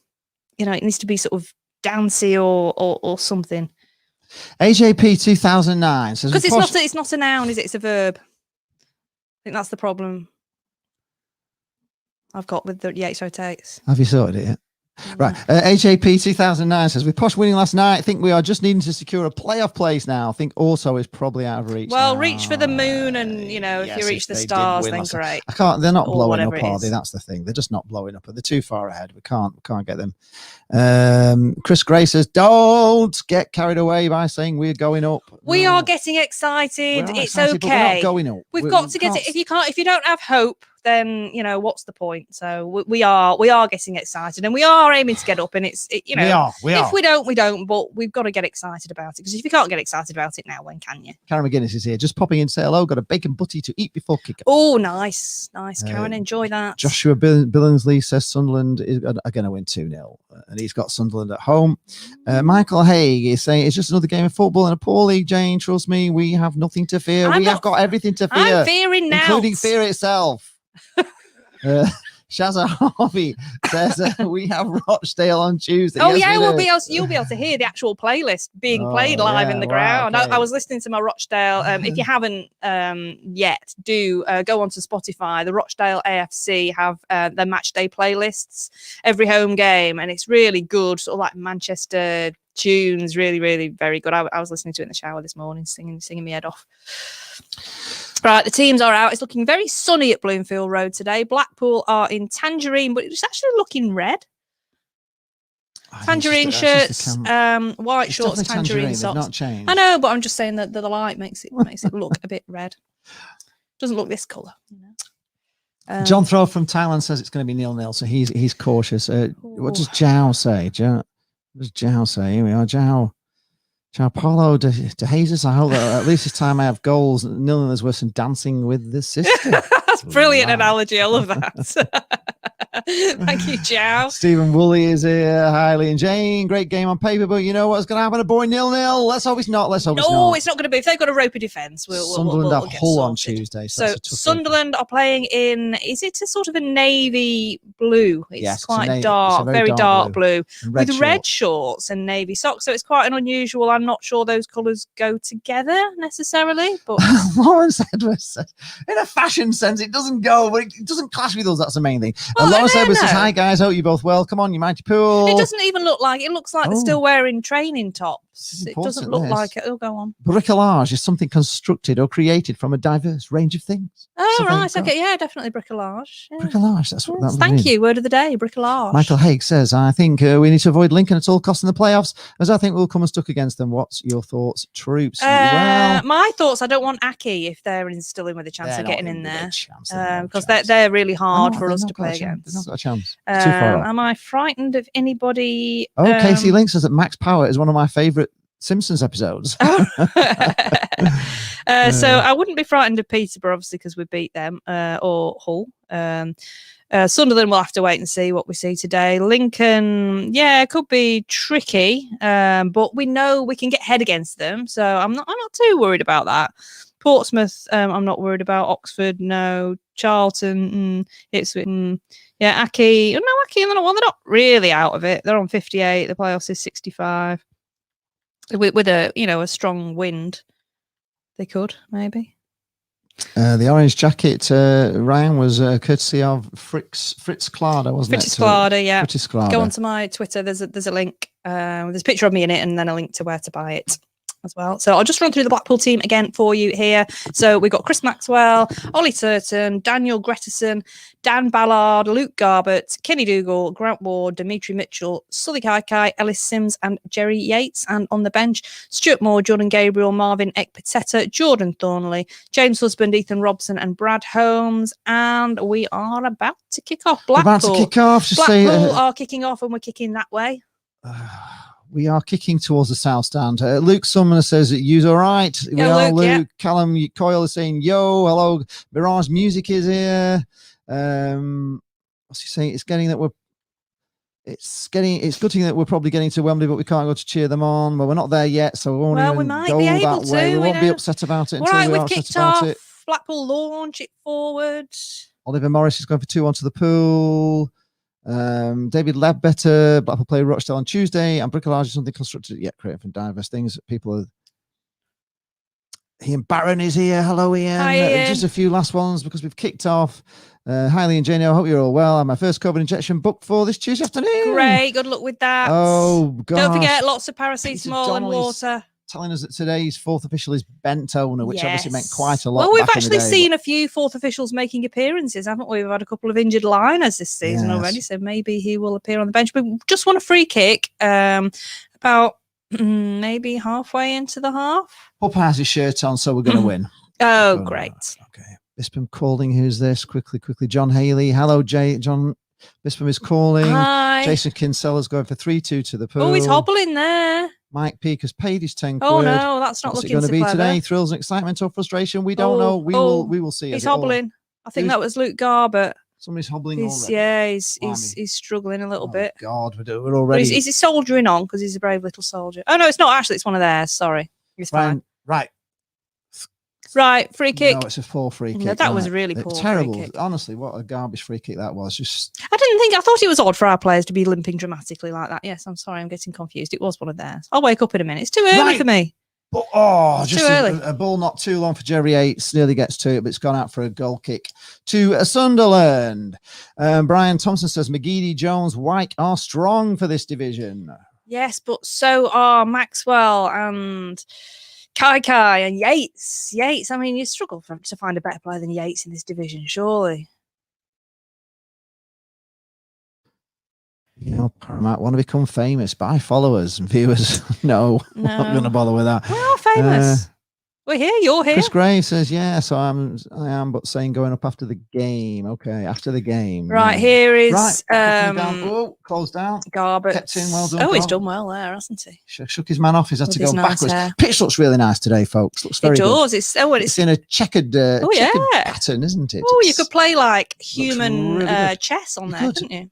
it needs to be sort of dancey or something. AJP 2009 says... Because it's not a noun, is it? It's a verb. I think that's the problem I've got with the Yates rotates. Have you sorted it yet? Right. HAP 2009 says, with Posh winning last night, I think we are just needing to secure a playoff place now. I think also is probably out of reach. Well, reach for the moon and, if you reach the stars, then great. They're not blowing up, are they? That's the thing. They're just not blowing up. They're too far ahead. We can't get them. Chris Gray says, don't get carried away by saying we're going up. We are getting excited. It's okay. But we're not going up. We've got to get it. If you don't have hope, then what's the point? So we are getting excited and we are aiming to get up, and we are. If we don't, we don't, but we've got to get excited about it, because if you can't get excited about it now, when can you? Karen McGuinness is here, just popping in to say hello. Got a bacon butty to eat before kick-off. Oh, nice, Karen, enjoy that. Joshua Billingsley says Sunderland are going to win 2-0, and he's got Sunderland at home. Michael Haig is saying it's just another game of football in a poor league. Jane, trust me, we have nothing to fear. We have got everything to fear. I'm fearing now, including fear itself. Shazza Harvey says we have Rochdale on Tuesday. Oh, yes, you'll be able to hear the actual playlist being played live in the ground. Okay. I was listening to my Rochdale. If you haven't yet, do go onto Spotify. The Rochdale AFC have their match day playlists every home game, and it's really good, sort of like Manchester tunes. Really, really very good. I was listening to it in the shower this morning, singing my head off. Right, the teams are out. It's looking very sunny at Bloomfield Road today. Blackpool are in tangerine, but it's actually looking red. Tangerine shirts, white shorts, tangerine socks. Not changed. I know, but I'm just saying that the light makes it look a bit red. Doesn't look this colour. John Throw from Thailand says it's going to be 0-0, so he's cautious. What does Zhao say? What does Zhao say? Here we are, Zhao. Paulo de Jesus, I hope that at least this time I have goals. 0-0 is worse than dancing with the sister. That's brilliant analogy. I love that. Thank you, Joe. Stephen Woolley is here. Hi, Lee and Jane. Great game on paper, but you know what's going to happen? A boy 0-0. Let's hope it's not. It's not going to be. If they've got a ropey defence, Sunderland have Hull on Tuesday. So Sunderland are playing in, is it a sort of a navy blue? It's quite dark, very dark blue with red shorts and navy socks. So it's quite an unusual. I'm not sure those colours go together necessarily, but Lawrence Edwards says, in a fashion sense, it doesn't go, but it doesn't clash with us. That's the main thing. Lawrence Edwards says, hi guys, hope you both well. Come on, you mighty pool. It doesn't even look like, it looks like they're still wearing training tops. This is It doesn't important, look this. like it. Oh, go on. Bricolage is something constructed or created from a diverse range of things. Oh, So there you right. go. Okay. Yeah, definitely bricolage. Yeah. Bricolage, that's what Yes, that would thank mean. you. Word of the day, bricolage. Michael Haig says, I think we need to avoid Lincoln at all costs in the playoffs, as I think we'll come unstuck against them. What's your thoughts, troops? Well, my thoughts, I don't want Aki if they're still in with a chance they're of not getting in with a there. chance, they've no Because chance. they're really hard Oh, for they've us not to got a play chance. They've not against. got a chance. It's too far out. Am I frightened of anybody? Oh, Casey Link says that Max Power is one of my favourite Simpsons episodes. So I wouldn't be frightened of Peterborough, obviously, because we beat them, or Hull. Sunderland, we'll have to wait and see what we see today. Lincoln, yeah, it could be tricky, but we know we can get head against them, so I'm not too worried about that. Portsmouth, I'm not worried about. Oxford, no. Charlton, Ipswich, yeah. Aki, they're not really out of it. They're on 58. The playoffs is 65. With a strong wind, they could maybe. The orange jacket, Ryan, was courtesy of Fritz Klarder, wasn't Fritz it? Klarder, yeah. Fritz Klarder. Go onto my Twitter. There's a link. There's a picture of me in it, and then a link to where to buy it as well. So I'll just run through the Blackpool team again for you here. So we've got Chris Maxwell, Ollie Turton, Daniel Gretterson, Dan Ballard, Luke Garbett, Kenny Dougal, Grant Ward, Dimitri Mitchell, Sully Kaikai, Ellis Sims and Jerry Yates. And on the bench, Stuart Moore, Jordan Gabriel, Marvin Ekpiteta, Jordan Thornley, James Husband, Ethan Robson and Brad Holmes. And we are about to kick off. Blackpool. About to kick off. Just Blackpool are kicking off, and we're kicking that way. We are kicking towards the south stand. Luke Sumner says, "You's all right." We are, Luke. Yeah. Callum Coyle is saying, "Yo, hello." Mirage Music is here. What's he saying? It's good thing that we're probably getting to Wembley, but we can't go to cheer them on. Well, we're not there yet, so we won't even might go be able that way. to. We won't be upset about it until Right, we we've are upset kicked about off. it. Blackpool launch it forward. Oliver Morris is going for 2-1 to the pool. David Ledbetter, Blackpool play Rochdale on Tuesday, and Bricolage is something constructed yet created from diverse things that people are. Ian Barron is here. Hello, Ian. Hi, Ian. Just a few last ones because we've kicked off. Hi, Lee and Janie. I hope you're all well. I have my first COVID injection booked for this Tuesday afternoon. Great. Good luck with that. Oh, God. Don't forget lots of paracetamol and Donnelly's water. Telling us that today's fourth official is bent owner, which obviously meant quite a lot. Well, we've back in the actually day, seen a few fourth officials making appearances, haven't we? We've had a couple of injured liners this season already, so maybe he will appear on the bench. But just want a free kick about maybe halfway into the half. Papa has his shirt on, so we're going to win. Oh, great. Okay. Bispam calling. Who's this? Quickly. John Haley. Hello, John. Bispam is calling. Hi. Jason Kinsella's going for 3-2 to the pool. Oh, he's hobbling there. Mike Peake has paid his 10 Oh quid. no, that's not What's looking it going to be clever. today? Thrills and excitement or frustration? We don't know. We will see. He's hobbling. I think that was Luke Garbett. Somebody's hobbling already. Yeah, he's struggling a little bit. God, we're already. He's soldiering on because he's a brave little soldier. Oh no, it's not actually. It's one of theirs. Sorry, he's fine. Right, free kick. No, it's a poor free kick. No, that was a really poor. Terrible. Free kick. Honestly, what a garbage free kick that was. Just. I thought it was odd for our players to be limping dramatically like that. Yes, I'm sorry, I'm getting confused. It was one of theirs. I'll wake up in a minute. It's too early for me. But, it's just too early. A ball not too long for Jerry Yates. Nearly gets to it, but it's gone out for a goal kick to Sunderland. Brian Thompson says McGeady, Jones, Wyke are strong for this division. Yes, but so are Maxwell and Kaikai and Yates. I mean, you struggle to find a better player than Yates in this division, surely. You know, Paramount want to become famous. Buy followers and viewers. No, I'm not going to bother with that. We are famous. We're here. You're here. Chris Gray says, yes, I am, but saying going up after the game. Okay, after the game. Right, here is closed down. Garbett. Kept in, well done. Oh, he's done well there, hasn't he? Shook his man off. He's had to go nice backwards. hair. Pitch looks really nice today, folks. Looks very good. It's in a checkered pattern, isn't it? Oh, you could play like human really chess on there, couldn't you?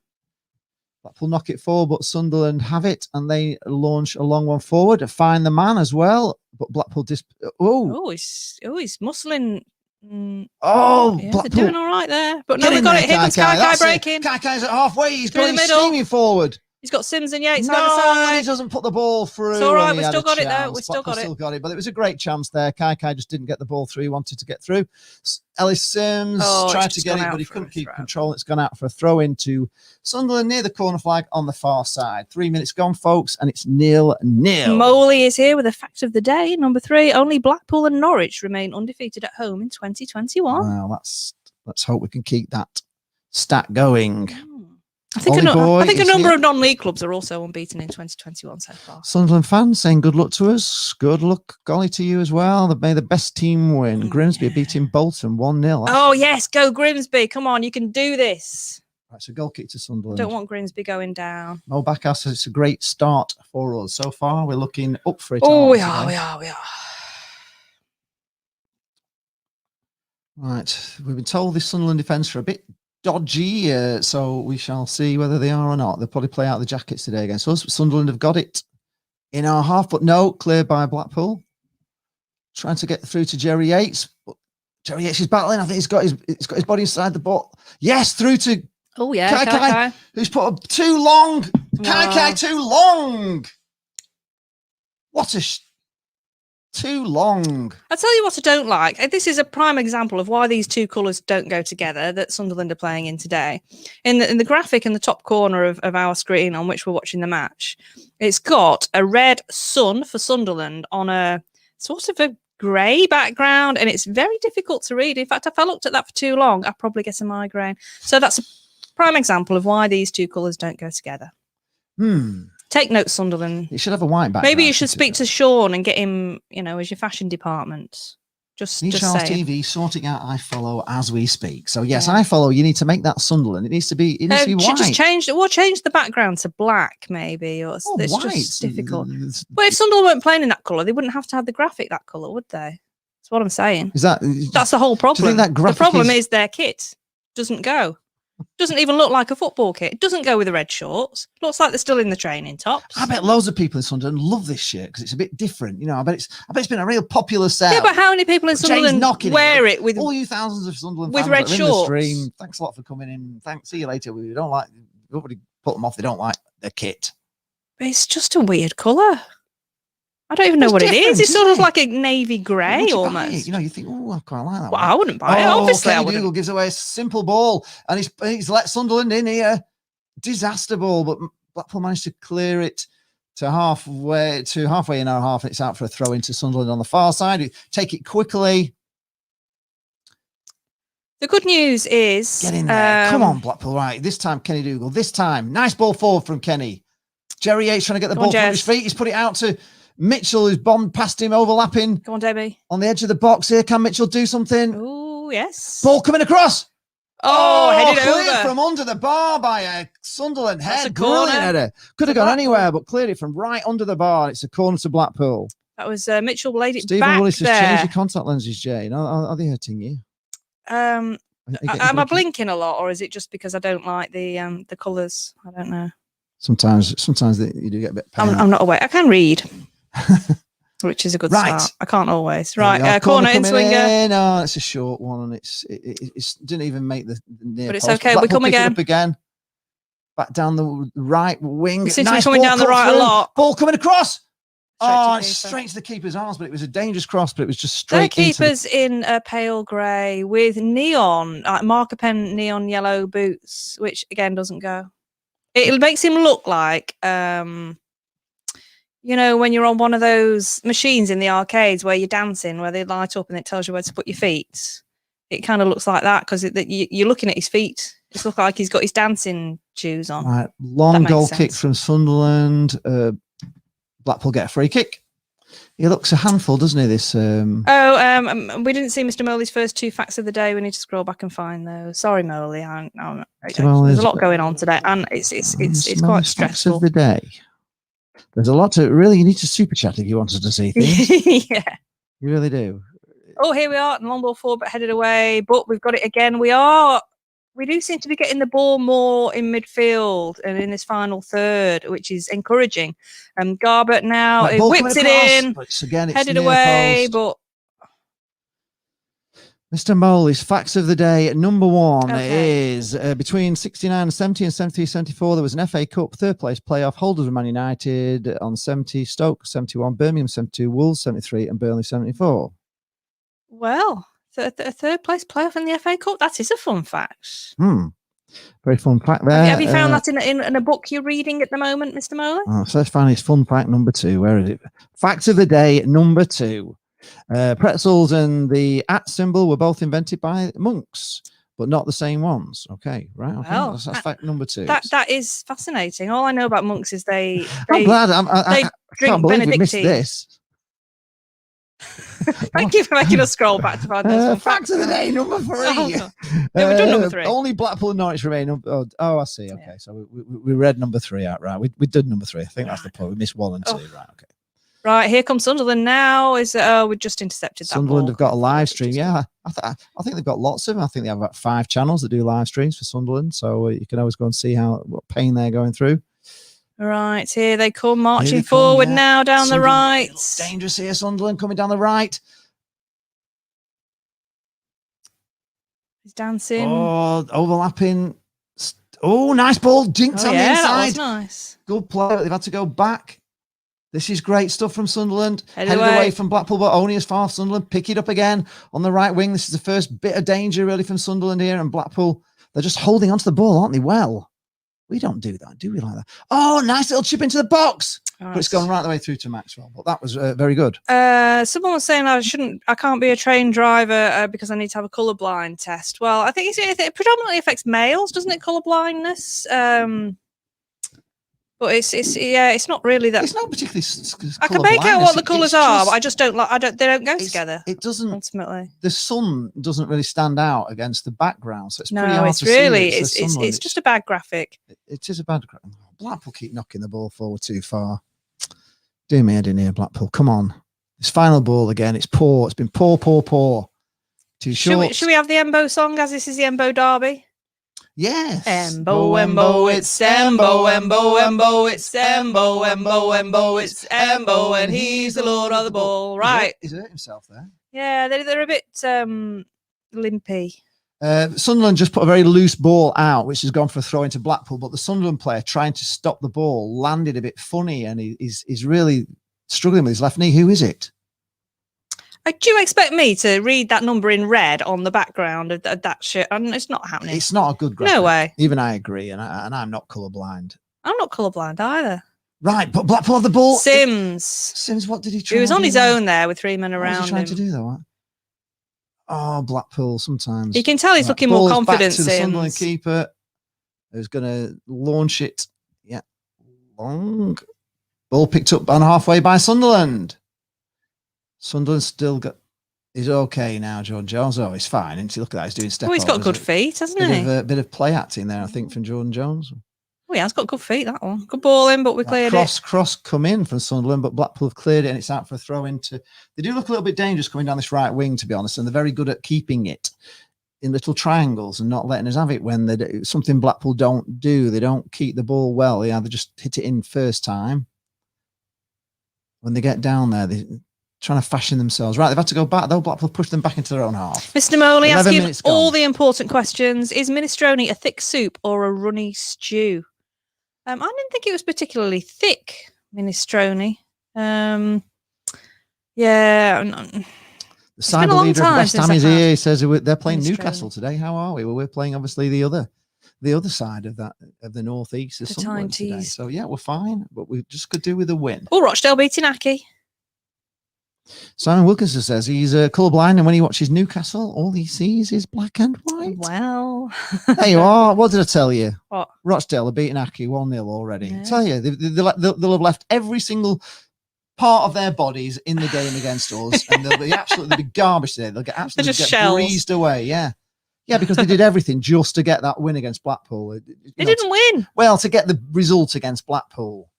Blackpool knock it forward, but Sunderland have it, and they launch a long one forward to find the man as well. But Blackpool he's muscling. They're doing all right there. But no, we got it. Here comes Kaikai breaking. Kaikai's at halfway. He's going steaming forward. He's got Sims and Yates No, either side. he doesn't put the ball through. It's all right. and We he had still a got it, though. chance. We still Blackpool got it. still got it, but it was a great chance there. Kai just didn't get the ball through. He wanted to get through. Ellis Sims tried to get it, but he couldn't keep control. It's gone out for a throw into Sunderland near the corner flag on the far side. 3 minutes gone, folks, and it's 0-0. Moley is here with a fact of the day. Number 3, only Blackpool and Norwich remain undefeated at home in 2021. Well, let's hope we can keep that stat going. I think a number of non-league clubs are also unbeaten in 2021 so far. Sunderland fans saying good luck to us. Good luck, golly, to you as well. May the best team win. Grimsby beating Bolton 1-0. Oh, yes. Go Grimsby. Come on. You can do this. Right, so goal kick to Sunderland. Don't want Grimsby going down. Mo Backer says it's a great start for us. So far, we're looking up for it. Oh, we are. Right. We've been told this Sunderland defence are a bit dodgy, so we shall see whether they are or not. They'll probably play out the jackets today against us. Sunderland have got it in our half, but no, cleared by Blackpool. Trying to get through to Jerry Yates, but Jerry Yates is battling. I think he's got his body inside the ball. Yes, through to Kai, who's put up too long. Kai too long. What a too long. I'll tell you what I don't like. This is a prime example of why these two colours don't go together that Sunderland are playing in today. In the graphic in the top corner of our screen on which we're watching the match, it's got a red sun for Sunderland on a sort of a grey background, and it's very difficult to read. In fact, if I looked at that for too long, I'd probably get a migraine. So that's a prime example of why these two colours don't go together. Take note, Sunderland. You should have a white background. Maybe you should speak to Sean and get him, as your fashion department. Just Charles TV sorting out iFollow as we speak. So yes, iFollow. You need to make that Sunderland. It needs to be. It needs to be white. Just change the background to black, maybe, or it's white. Just difficult. Well, if Sunderland weren't playing in that colour, they wouldn't have to have the graphic that colour, would they? That's what I'm saying. That's the whole problem. The problem is their kit doesn't go. Doesn't even look like a football kit. It doesn't go with the red shorts. Looks like they're still in the training tops. I bet loads of people in Sunderland love this shirt because it's a bit different. I bet it's been a real popular sell. Yeah, but how many people in Sunderland wear it with all you thousands of Sunderland with fans red that are shorts? In the stream. Thanks a lot for coming in. Thanks. See you later. We don't like. Nobody put them off. They don't like their kit. It's just a weird colour. I don't even know what it is. It's sort of like a navy grey almost. You think, oh, I quite like that. Well, I wouldn't buy it. Obviously, I wouldn't. Dougal gives away a simple ball, and he's let Sunderland in here. Disaster ball, but Blackpool managed to clear it to halfway in our half, and it's out for a throw into Sunderland on the far side. Take it quickly. The good news is, get in there. Come on, Blackpool. Right, this time, Kenny Dougal. This time, nice ball forward from Kenny. Jerry Yates trying to get the ball from his feet. He's put it out to Mitchell, who's bombed past him, overlapping. Come on, Debbie. On the edge of the box here. Can Mitchell do something? Oh, yes. Ball coming across. Headed cleared over. From under the bar by a Sunderland That's head. a corner. Header. Could have gone anywhere, but cleared it from right under the bar. It's a corner to Blackpool. That was Mitchell laid it Stephen back Willis there. has changed your contact lenses, Jane. Are they hurting you? Am I blinking a lot, or is it just because I don't like the colours? I don't know. Sometimes you do get a bit pain. I'm not aware. I can read. Which is a good start. I can't always. Right, corner in swinger. No, it's a short one, and it didn't even make the near but it's post. okay. We come again. Up again. Back down the right wing. It seems to be coming down the right a lot. Ball coming across. Straight straight to the keeper's arms, but it was a dangerous cross. But it was just straight. The keeper's in a pale grey with neon, marker pen neon yellow boots, which again doesn't go. It makes him look like. When you're on one of those machines in the arcades where you're dancing, where they light up and it tells you where to put your feet. It kind of looks like that because you're looking at his feet. It looks like he's got his dancing shoes on. Right, long goal kick from Sunderland. Blackpool get a free kick. He looks a handful, doesn't he? This. We didn't see Mr. Moley's first 2 facts of the day. We need to scroll back and find those. Sorry, Moley. There's a lot going on today, and it's quite stressful. Facts of the day. There's a lot to really. You need to super chat if you wanted to see things. Yeah, you really do. Oh, here we are. Long ball forward, but headed away. But we've got it again. We do seem to be getting the ball more in midfield and in this final third, which is encouraging. Garbett now whips it in, but it's headed away, but Mr. Moley's facts of the day. Number one is between 69 and 70 and 73, 74, there was an FA Cup third place playoff. Holders were Man United on 70, Stoke 71, Birmingham 72, Wolves 73, and Burnley 74. Well, a third place playoff in the FA Cup. That is a fun fact. Very fun fact there. Have you found that in a book you're reading at the moment, Mr. Moley? So let's find his fun fact number 2. Where is it? Facts of the day number 2. Pretzels and the @ symbol were both invented by monks, but not the same ones. Okay, right. Okay. Well, that's fact number 2. That is fascinating. All I know about monks is they I'm glad. I drink can't believe we missed Benedictine. this. Thank you for making us scroll back to find those facts of the day number 3. Yeah, we've done number 3. Only Blackpool and Norwich remain. I see. Okay, so we read number 3 out. Right, we did number 3. I think that's the point. We missed 1 and 2. Right. Okay. Right, here comes Sunderland now. We just intercepted that. Sunderland ball. have got a live stream. Yeah, I think they've got lots of them. I think they have about 5 channels that do live streams for Sunderland. So you can always go and see what pain they're going through. Right, here they come marching forward now down the right. Dangerous here, Sunderland coming down the right. He's dancing. Oh, overlapping. Oh, nice ball. Jinx on the inside. That was nice. Good play. They've had to go back. This is great stuff from Sunderland. Headed away from Blackpool, but only as far as Sunderland. Pick it up again on the right wing. This is the first bit of danger, really, from Sunderland here. And Blackpool, they're just holding onto the ball, aren't they? Well, we don't do that, do we, like that? Oh, nice little chip into the box. But it's gone right the way through to Maxwell. But that was very good. Someone was saying I can't be a trained driver because I need to have a colourblind test. Well, I think it predominantly affects males, doesn't it? Colourblindness. But it's not really that. It's not particularly. I can make out what the colours are, but I just don't like. They don't go together. It doesn't. Ultimately, the sun doesn't really stand out against the background, so it's pretty hard it's to really. see. It's just a bad graphic. It is a bad graphic. Blackpool keep knocking the ball forward too far. Do me head in here, Blackpool. Come on, this final ball again. It's poor. It's been poor. Too short. Should we have the Embo song as this is the Embo derby? Yes. Embo, it's Embo, it's Embo, it's Embo, and he's the lord of the ball. Right. He's hurt himself there. Yeah, they're a bit limpy. Sunderland just put a very loose ball out, which has gone for a throw into Blackpool, but the Sunderland player trying to stop the ball landed a bit funny, and he's really struggling with his left knee. Who is it? Do you expect me to read that number in red on the background of that shit? And it's not happening. It's not a good graphic. No way. Even I agree, and I'm not colourblind. I'm not colourblind either. Right, but Blackpool have the ball. Sims, what did he try? He was on his own there with 3 men around him. What was he trying to do though? Oh, Blackpool sometimes. You can tell he's looking more confident. Back to the Sunderland keeper, who's going to launch it. Yeah, long ball picked up on halfway by Sunderland. Sunderland still got. He's okay now, Jordan Jones. Oh, he's fine. And look at that, he's doing step. Oh, he's got good feet, hasn't he? A bit of play acting there, I think, from Jordan Jones. Oh, yeah, he's got good feet. That one, good ball in, but we cleared it. Cross come in from Sunderland, but Blackpool have cleared it, and it's out for a throw into. They do look a little bit dangerous coming down this right wing, to be honest, and they're very good at keeping it in little triangles and not letting us have it when they do something Blackpool don't do. They don't keep the ball well. They either just hit it in first time. When they get down there, they trying to fashion themselves. Right, they've had to go back, though. Blackpool pushed them back into their own half. Mr. Moley, ask you all the important questions. Is minestrone a thick soup or a runny stew? I didn't think it was particularly thick, minestrone. Yeah. The side leader of West Ham is here. He says they're playing Newcastle today. How are we? Well, we're playing, obviously, the other side of the northeast is Sunderland today. So, yeah, we're fine, but we just could do with a win. Oh, Rochdale beating Aki. Simon Wilkinson says he's colourblind, and when he watches Newcastle, all he sees is black and white. Well, there you are. What did I tell you? What? Rochdale are beating Aki 1-0 already. Yeah. I tell you, they'll have left every single part of their bodies in the game against us, and they'll be garbage today. They'll get absolutely breezed away. Yeah, because they did everything just to get that win against Blackpool. They didn't win. Well, to get the result against Blackpool.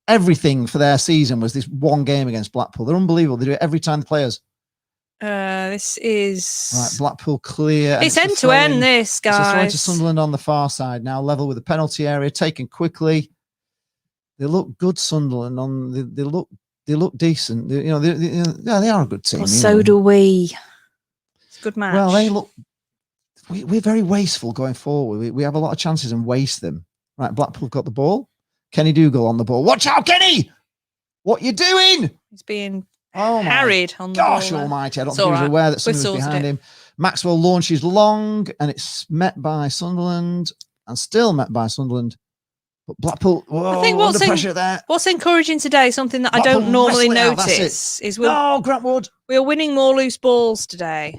Everything for their season was this one game against Blackpool. They're unbelievable. They do it every time the players. This is right. Blackpool clear. It's end to end. This guys. It's throwing to Sunderland on the far side now, level with the penalty area, taken quickly. They look good, Sunderland. They look decent. They are a good team. Well, so do we. It's a good match. Well, they look. We're very wasteful going forward. We have a lot of chances and waste them. Right, Blackpool got the ball. Kenny Dougal on the ball. Watch out, Kenny! What you doing? He's being Oh my harried on the gosh ball. almighty. I don't It's think he was all right. aware that someone We've was behind sorted him. Maxwell launches long and it's met by Sunderland and still met by Sunderland. But Blackpool, whoa, I think under pressure there. What's encouraging today, something that Blackpool I don't normally wrestling out, notice, is Grant Wood. we're winning more loose balls today,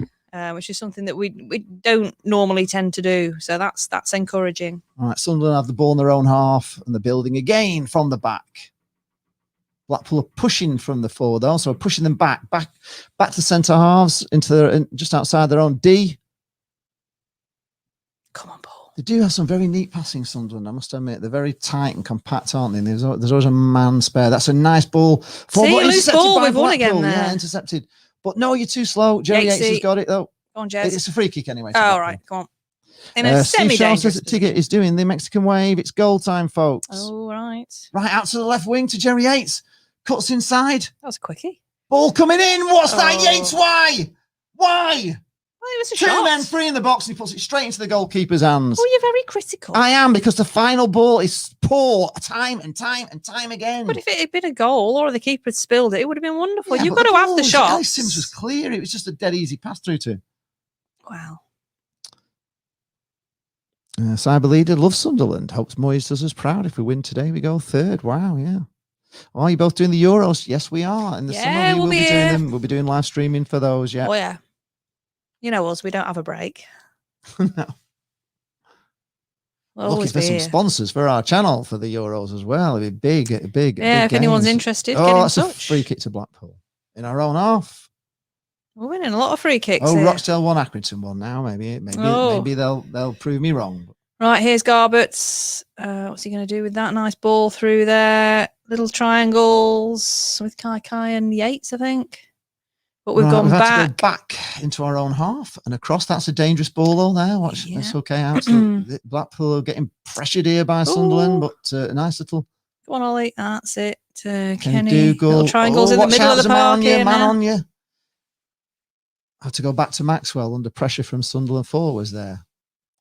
which is something that we don't normally tend to do. So that's encouraging. All right, Sunderland have the ball in their own half and they're building again from the back. Blackpool are pushing from the forward, also pushing them back to centre halves into just outside their own D. Come on, Paul. They do have some very neat passing, Sunderland, I must admit. They're very tight and compact, aren't they? There's always a man spare. That's a nice ball. Loose ball, we've won again there. Yeah, intercepted. But no, you're too slow. Jerry Yates has got it, though. Go on, Jez. It's a free kick anyway. All right, come on. In a Steve Shaw says that Tiggett is doing the Mexican wave. It's goal time, folks. Oh, right. Right out to the left wing to Jerry Yates. Cuts inside. That was a quickie. Ball coming in. What's that, Yates? Why? Why? Well, it was a Two shot. men free in the box and he puts it straight into the goalkeeper's hands. Oh, you're very critical. I am, because the final ball is poor time and time and time again. But if it had been a goal or the keeper had spilled it, it would have been wonderful. Yeah, You've but got to have the shot. Ellis Sims was clear. It was just a dead easy pass through to him. Wow. Cyber leader loves Sunderland. Hopes Moyes does us proud. If we win today, we go third. Wow, yeah. Oh, you're both doing the Euros? Yes, we are. In the summer, we will be doing them. We'll be doing live streaming for those. Yeah. Oh yeah. You know us. We don't have a break. No. We'll Looking for some sponsors for our channel for the Euros as well. It'd be big. Yeah, if anyone's games. interested, get in that's touch. a free kick to Blackpool in our own half. We're winning a lot of free kicks. Oh, here. Rochdale won, Accrington won. Now maybe they'll prove me wrong. Right, here's Garbutt's. What's he going to do with that nice ball through there? Little triangles with Kai and Yates, I think. But we've gone had back. to go back into our own half and across. That's a dangerous ball, though. There, watch. Yeah. That's okay. Out. So Blackpool are getting pressured here by Sunderland, but a nice little. Go on, Ollie. That's it. Kenny. Dougal. Little triangles in the middle of the park here man now. on you. Had to go back to Maxwell under pressure from Sunderland forwards there.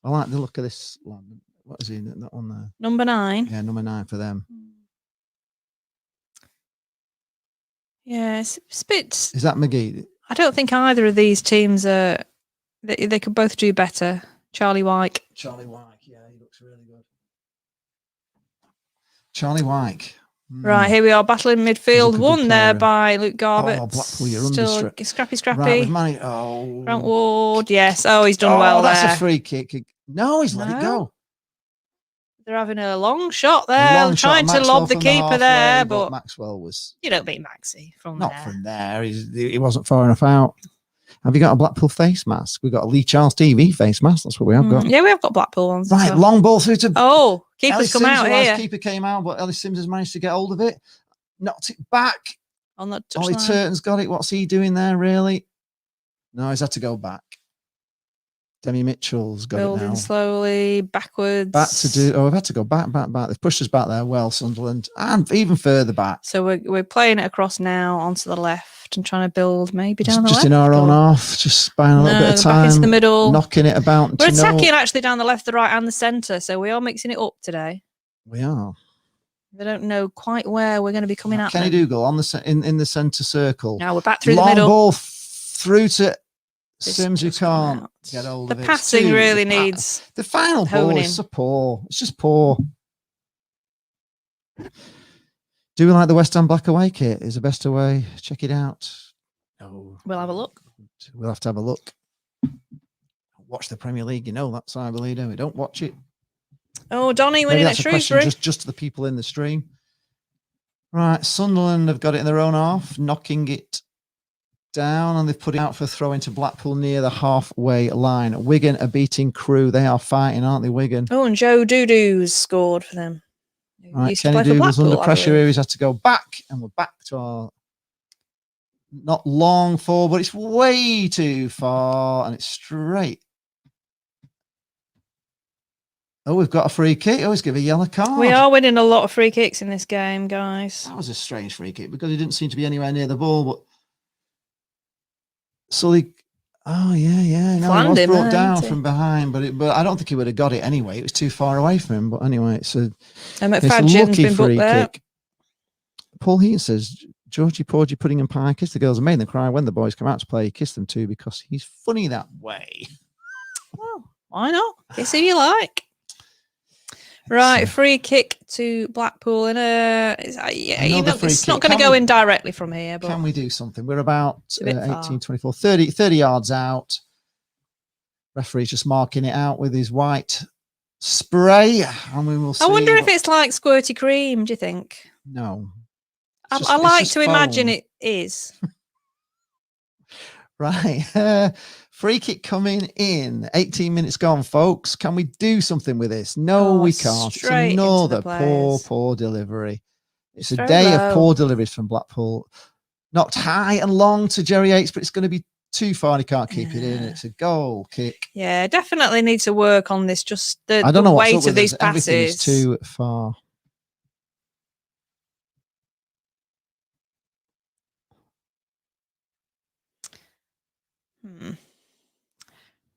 I like the look of this. What is he? That one there. Number 9. Yeah, number 9 for them. Yeah, it's a bit. Is that McGee? I don't think either of these teams are. They could both do better. Charlie Wyke. Charlie Wyke. Yeah, he looks really good. Charlie Wyke. Right, here we are, battling midfield. Won there by Luke Garbutt. Oh, Blackpool, you're Still scrappy. Right, Grant Ward, yes. Oh, he's done well there. That's a free kick. No, he's let it go. They're having a long shot there, trying to lob the keeper there, but Maxwell was. You don't beat Maxi from not there. from there. He wasn't far enough out. Have you got a Blackpool face mask? We've got a Lee Charles TV face mask. That's what we have got. Yeah, we have got Blackpool ones. Right, long ball through to. Oh, keeper's Ellis come Sims, out here. Keeper came out, but Ellis Sims has managed to get hold of it. Knocked it back. On the Ollie Turton's got it. What's he doing there, really? No, he's had to go back. Demi Mitchell's got Building it now. slowly, backwards. Back to do. Oh, we've had to go back. They've pushed us back there well, Sunderland, and even further back. So we're playing it across now onto the left and trying to build maybe down the left. Just in our own half, just buying a little bit of time. Back into the middle. Knocking it about. We're attacking actually down the left, the right, and the centre. So we are mixing it up today. We are. They don't know quite where we're going to be coming at. Kenny Dougal on the in the centre circle. Now we're back through the Long middle. ball through to Sims, who can't get hold of it. The passing really needs. The final ball is so poor. It's just poor. Do we like the West Ham black away kit? Is the best away? Check it out. No. We'll have a look. We'll have to have a look. Watch the Premier League, you know that's I believe. We don't watch it. Oh, Donny winning at Shrewsbury. Just to the people in the stream. Right, Sunderland have got it in their own half, knocking it down, and they've put it out for a throw into Blackpool near the halfway line. Wigan are beating Crewe. They are fighting, aren't they, Wigan? Oh, and Joe Doodoo's scored for them. Right, Kenny Dougal's under pressure here. He's had to go back, and we're back to our not long forward, but it's way too far, and it's straight. Oh, we've got a free kick. Oh, he's given a yellow card. We are winning a lot of free kicks in this game, guys. That was a strange free kick because he didn't seem to be anywhere near the ball. But Sully, Oh yeah. No, Fanned he him was brought there, down didn't he? from behind, but I don't think he would have got it anyway. It was too far away from him. But anyway, it's a McFadgen's lucky been booked free there. kick. Paul Heaton says Georgie Porgy pudding and pie kiss the girls and made them cry when the boys come out to play. Kiss them too because he's funny that way. Well, why not? Kiss who you like. Right, free kick to Blackpool in it's not going to go in directly from here. But can we do something? We're about 18, 24, 30 yards out. Referee's just marking it out with his white spray, and we will see. I wonder if it's like squirty cream. Do you think? No. I like to imagine it is. Right. Free kick coming in. 18 minutes gone, folks. Can we do something with this? No, we can't. It's another poor delivery. It's a day of poor deliveries from Blackpool. Knocked high and long to Jerry Yates, but it's going to be too far and he can't keep it in. It's a goal kick. Yeah, definitely need to work on this. Just the weight of these passes. Everything is too far.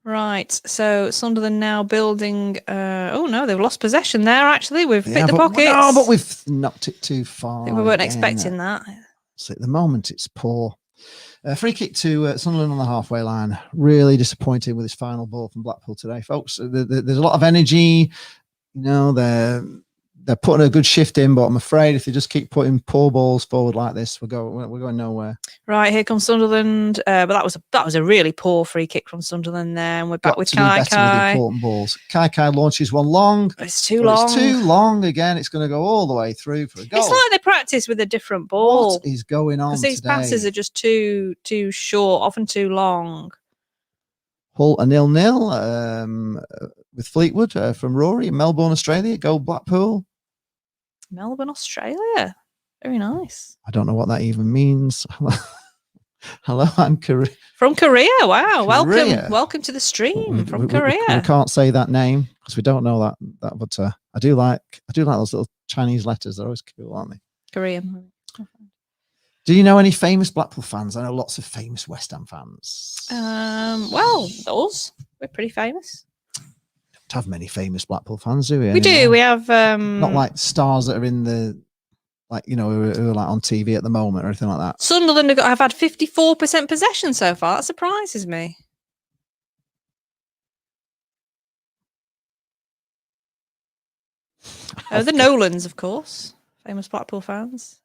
Right, so Sunderland now building. Oh no, they've lost possession there. Actually, we've hit the pockets. No, but we've knocked it too far. I think we weren't expecting that. So at the moment, it's poor. Free kick to Sunderland on the halfway line. Really disappointing with his final ball from Blackpool today, folks. There's a lot of energy. You know, they're putting a good shift in, but I'm afraid if they just keep putting poor balls forward like this, we're going nowhere. Right, here comes Sunderland. But that was a really poor free kick from Sunderland there, and we're back with Kai. With the important balls. Kai launches one long. It's too long. It's too long again. It's going to go all the way through for a goal. It's like they practice with a different ball. What is going on today? Because these passes are just too short, often too long. Hull a 0-0 with Fleetwood from Rory in Melbourne, Australia. Go Blackpool. Melbourne, Australia. Very nice. I don't know what that even means. Hello, I'm from Korea. Wow, welcome to the stream from Korea. We can't say that name because we don't know that. But I do like those little Chinese letters. They're always cool, aren't they? Korean. Do you know any famous Blackpool fans? I know lots of famous West Ham fans. Well, those we're pretty famous. Have many famous Blackpool fans, do we? We do. We have not like stars that are in the who are like on TV at the moment or anything like that. Sunderland have had 54% possession so far. That surprises me. The Nolans, of course, famous Blackpool fans.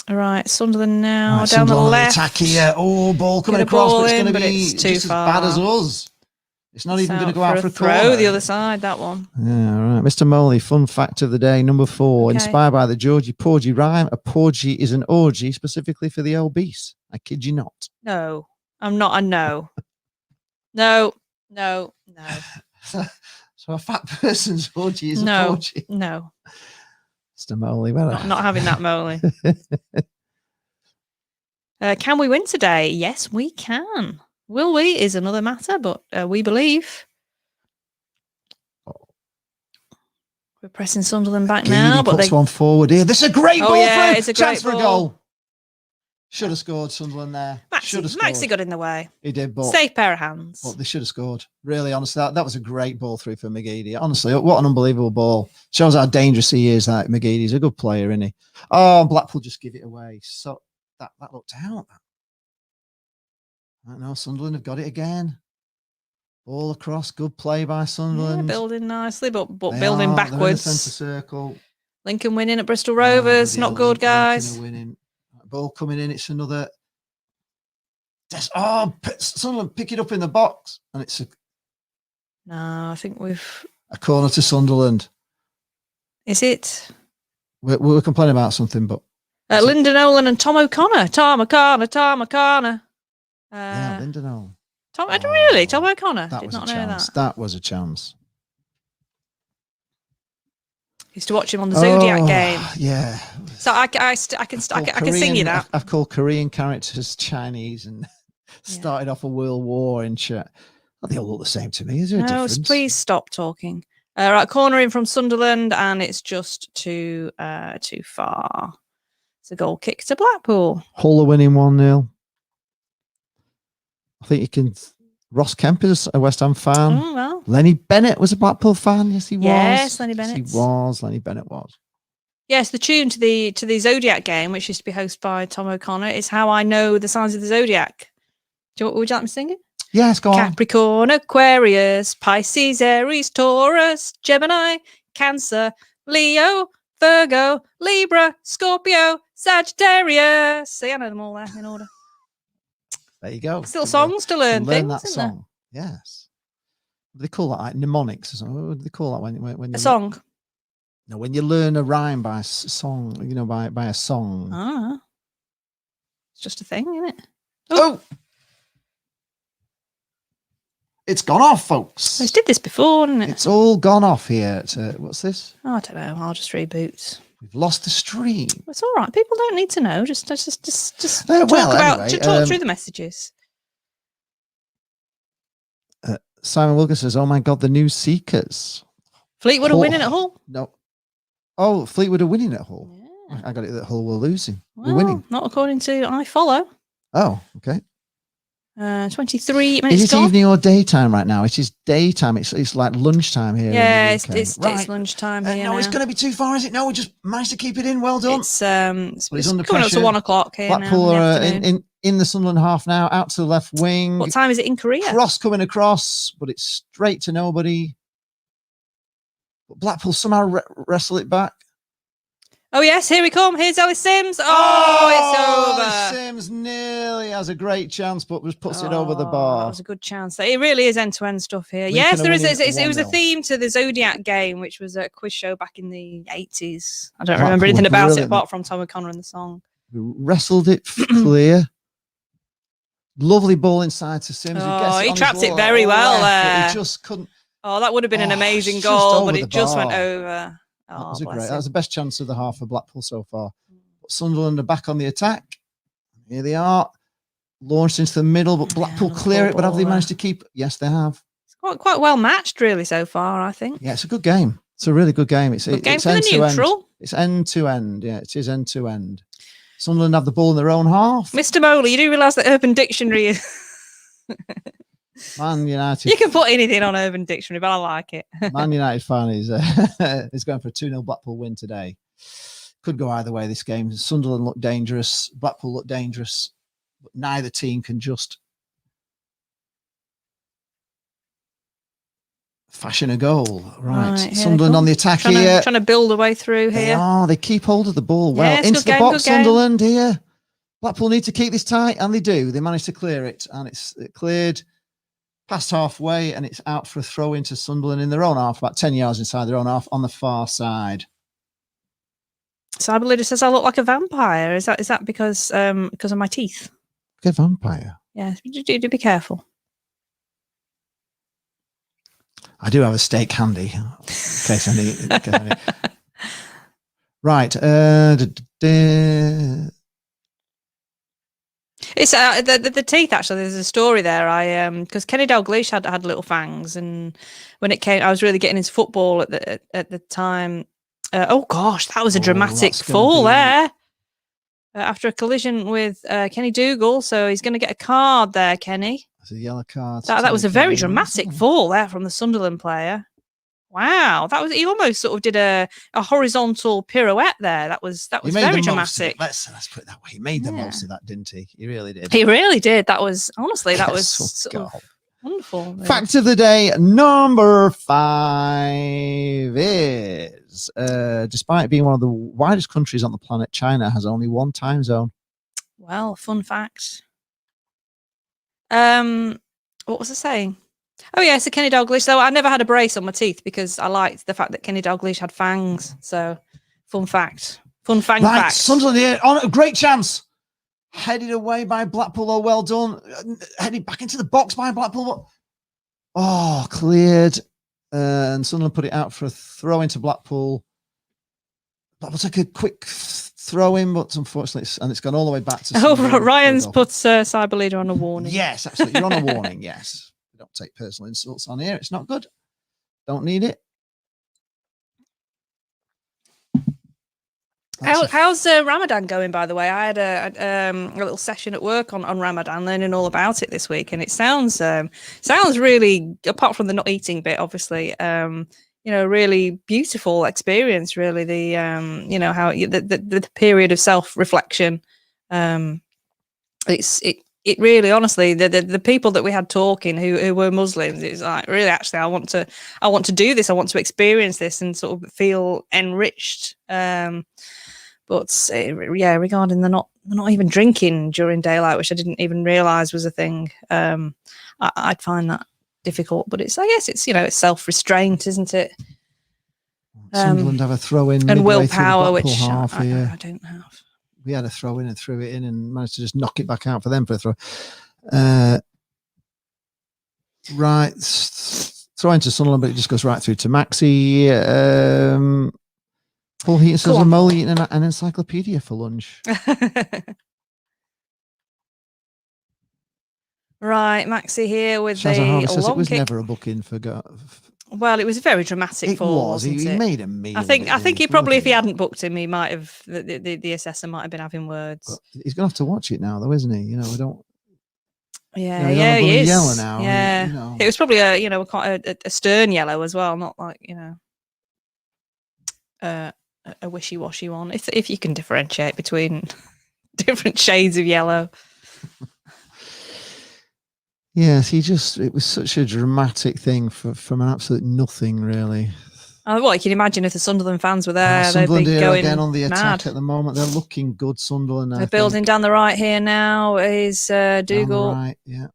All right, Sunderland now down the left. Attack here. Oh, ball coming across, but it's going to be just as bad as us. It's not even going to go out for a throw. The other side, that one. Yeah, right. Mr. Moley, fun fact of the day, number 4, inspired by the Georgie Porgy rhyme. A porgy is an orgy specifically for the obese. I kid you not. No, I'm not. No. No. So a fat person's orgy is a porgy. No. Mr. Moley, not having that, Moley. Can we win today? Yes, we can. Will we is another matter, but we believe. We're pressing Sunderland back now, but puts one forward here. This is a great ball. Yeah, it's a chance great for a goal. Should have scored Sunderland there. Maxi got in the way. He did, but safe pair of hands. But they should have scored. Really, honestly, that was a great ball through for McGeady. Honestly, what an unbelievable ball. Shows how dangerous he is. That McGeady's a good player, isn't he? Oh, Blackpool just give it away. So that looked out. I know Sunderland have got it again. All across, good play by Sunderland. Yeah, building nicely, but building backwards. They're in the centre circle. Lincoln winning at Bristol Rovers. Not good, guys. Winning. Ball coming in. It's another. Sunderland pick it up in the box, and it's No, I think we've a corner to Sunderland. Is it? We're complaining about something, but Lyndon Nolan and Tom O'Connor. Tom O'Connor. Yeah, Lyndon Nolan. Tom O'Connor. That Did was not a know chance. that. That was a chance. Used to watch him on the Zodiac game. Yeah. So I can sing you that. I've called Korean characters Chinese and started off a world war and shit. They all look the same to me. Is there a difference? Please stop talking. Right, corner in from Sunderland, and it's just too far. It's a goal kick to Blackpool. Hull are winning 1-0. think you can. Ross Kemp is a West Ham fan. Oh, well. Lenny Bennett was a Blackpool fan. Yes, he was. Yes, Lenny Yes, Bennett. he was. Lenny Bennett was. Yes, the tune to the Zodiac game, which used to be hosted by Tom O'Connor, is How I Know the Signs of the Zodiac. Would you like me to sing it? Yes, go on. Capricorn, Aquarius, Pisces, Aries, Taurus, Gemini, Cancer, Leo, Virgo, Libra, Scorpio, Sagittarius. See, I know them all there in order. There you go. Still songs to learn things, that isn't there? song. Yes. They call that like mnemonics or something. What would they call that when A song. No, when you learn a rhyme by a song, by a song. Ah, it's just a thing, isn't it? Oh, it's gone off, folks. I just did this before, didn't it? It's all gone off here. What's this? Oh, I don't know. I'll just reboot. We've lost the stream. It's all right. People don't need to know. Just Well, talk through the messages. Simon Wilkins says, "Oh my God, the new Seekers. Fleetwood are winning at Hull. No. Oh, Fleetwood are winning at Hull. Yeah. I got it that Hull were losing. Well, We're winning. Not according to iFollow. Oh, okay. 23 minutes. Is it evening or daytime right now? It is daytime. It's like lunchtime here. Yeah, in the UK. it's lunchtime here. No, it's going to be too far, is it? No, we just managed to keep it in. Well done. It's under coming up to pressure. 1 o'clock here. Blackpool now, are in the Sunderland half now, out to the left wing. What time is it in Korea? Cross coming across, but it's straight to nobody. But Blackpool somehow wrestle it back. Oh yes, here we come. Here's Ellis Sims. Oh, it's over. Ellis Sims nearly has a great chance, but just puts it over the That bar. was a good chance. It really is end-to-end stuff here. Lincoln Yes, are there is. winning It was a 1-0. theme to the Zodiac game, which was a quiz show back in the 80s. I don't Blackpool remember anything about it brilliant. apart from Tom O'Connor and the song. Wrestled it clear. Lovely ball inside to Sims. Oh, he on his trapped it ball very at well left, but there. He just couldn't. Oh, that would have been an amazing just goal, over but the it just went bar. over. That Oh, was bless that him. was the best chance of the half for Blackpool so far. But Sunderland are back on the attack. Here they are, launched into the middle, but Blackpool Yeah, clear it. But have they ball managed to keep? Yes, they have. It's quite well matched, really, so far. I think. Yeah, it's a good game. It's a really good game. It's Good game it's for the end to end. neutral. It's end to end. Yeah, it is end to end. Sunderland have the ball in their own half. Mr. Moley, you do realise that Urban Dictionary is. Man United. You can put anything on Urban Dictionary, but I like it. Man United fan is going for a 2-0 Blackpool win today. Could go either way this game. Sunderland look dangerous. Blackpool look dangerous. But neither team can just fashion a goal. Right. Here they Sunderland come. on the attack trying here. To build their way through They here. are. They keep hold of the ball well. Yeah, it's Into good the game, box, good game. Sunderland here. Blackpool need to keep this tight, and they do. They managed to clear it, and it's cleared past halfway, and it's out for a throw into Sunderland in their own half, about 10 yards inside their own half on the far side. Cyberleader says I look like a vampire. Is that because of my teeth? Like a vampire. Yeah, do be careful. I do have a steak handy in case I need. Right. It's the teeth. Actually, there's a story there. Because Kenny Dalglish had little fangs, and when it came, I was really getting into football at the time. Oh gosh, that was a dramatic that's gonna fall be- there. After a collision with Kenny Dougal, so he's going to get a card there, Kenny. It's a yellow card. That was a very dramatic fall there from the Sunderland player. Wow, he almost sort of did a horizontal pirouette there. That was He made very the most of dramatic. it. Let's put it that way. He made the Yeah. most of that, didn't he? He really did. He really did. That was honestly that was Yes, sort oh, of God. wonderful. really. Fact of the day, number 5 is, despite being one of the widest countries on the planet, China has only one time zone. Well, fun fact. What was I saying? Oh yeah, so Kenny Dalglish. So I never had a brace on my teeth because I liked the fact that Kenny Dalglish had fangs. So fun fact. Fun fang Right, fact. Sunderland here on a great chance. Headed away by Blackpool. Oh, well done. Headed back into the box by Blackpool. Oh, cleared. And Sunderland put it out for a throw into Blackpool. Blackpool took a quick throw in, but unfortunately, it's gone all the way back to Oh, Sunderland. Ryan's put Cyberleader on a warning. Yes, absolutely. You're on a warning. Yes. We don't take personal insults on here. It's not good. Don't need it. How's Ramadan going, by the way? I had a little session at work on Ramadan, learning all about it this week, and it sounds really, apart from the not eating bit, obviously, really beautiful experience. Really, the how the period of self-reflection. It really, honestly, the people that we had talking who were Muslims, it's like, really, actually, I want to do this. I want to experience this and sort of feel enriched. But regarding the not even drinking during daylight, which I didn't even realise was a thing, I'd find that difficult. But I guess it's self-restraint, isn't it? Sunderland have a throw in and willpower, which I don't have. We had a throw in and threw it in and managed to just knock it back out for them for a throw. Right, throw into Sunderland, but it just goes right through to Maxi. Paul Heaton says, Mole eating an encyclopedia for lunch. Right, Maxi here with Shazza says it was never a booking for Well, it was a very dramatic fall. Wasn't it? He made a meal. I think he probably, if he hadn't booked him, he might have the assessor might have been having words. But he's gonna have to watch it now, though, isn't he? We don't. Yeah, he is. Yellow now. Yeah, it was probably quite a stern yellow as well, not like a wishy-washy one. If you can differentiate between different shades of yellow. Yes, it was such a dramatic thing from an absolute nothing, really. Well, you can imagine if the Sunderland fans were there, Sunderland they'd be going again on the attack mad. at the moment. They're looking good, Sunderland. They're building down the right here now. Is Dougal? Right, yeah.